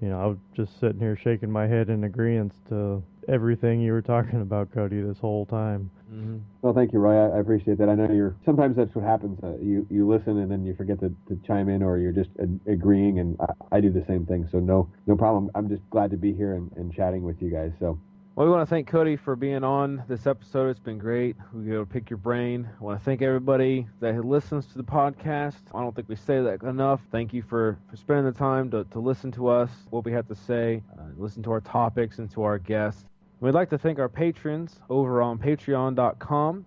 I was just sitting here shaking my head in agreement to everything you were talking about, Cody, this whole time. Mm-hmm. Well, thank you, Roy. I appreciate that. I know sometimes that's what happens. You listen and then you forget to chime in, or you're just agreeing, and I do the same thing. So no problem. I'm just glad to be here and chatting with you guys. So. Well, we want to thank Cody for being on this episode. It's been great. We'll be able to pick your brain. I want to thank everybody that listens to the podcast. I don't think we say that enough. Thank you for spending the time to listen to us, what we have to say, listen to our topics and to our guests. We'd like to thank our patrons over on patreon.com.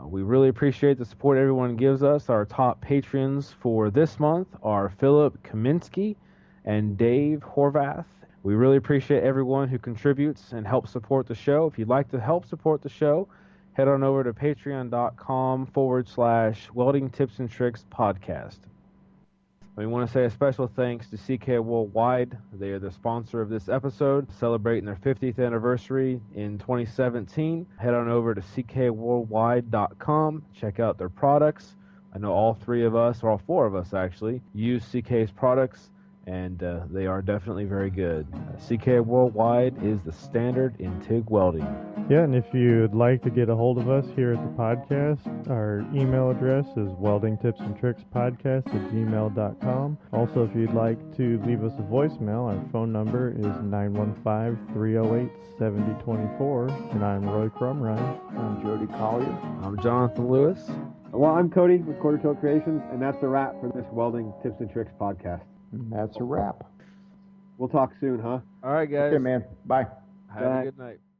We really appreciate the support everyone gives us. Our top patrons for this month are Philip Kaminsky and Dave Horvath. We really appreciate everyone who contributes and helps support the show. If you'd like to help support the show, head on over to patreon.com/Welding Tips and Tricks Podcast. We want to say a special thanks to CK Worldwide. They are the sponsor of this episode, celebrating their 50th anniversary in 2017. Head on over to ckworldwide.com. Check out their products. I know all four of us actually, use CK's products, and they are definitely very good. CK Worldwide is the standard in TIG welding. Yeah, and if you'd like to get a hold of us here at the podcast, our email address is weldingtipsandtrickspodcast@gmail.com. Also, if you'd like to leave us a voicemail, our phone number is 915-308-7024, and I'm Roy Crumrine. I'm Jody Collier. I'm Jonathan Lewis. Well, I'm Cody with Quarter Tilt Kreations, and that's a wrap for this Welding Tips and Tricks podcast. That's a wrap. We'll talk soon, huh? All right, guys. Okay, man. Bye. Have a good night.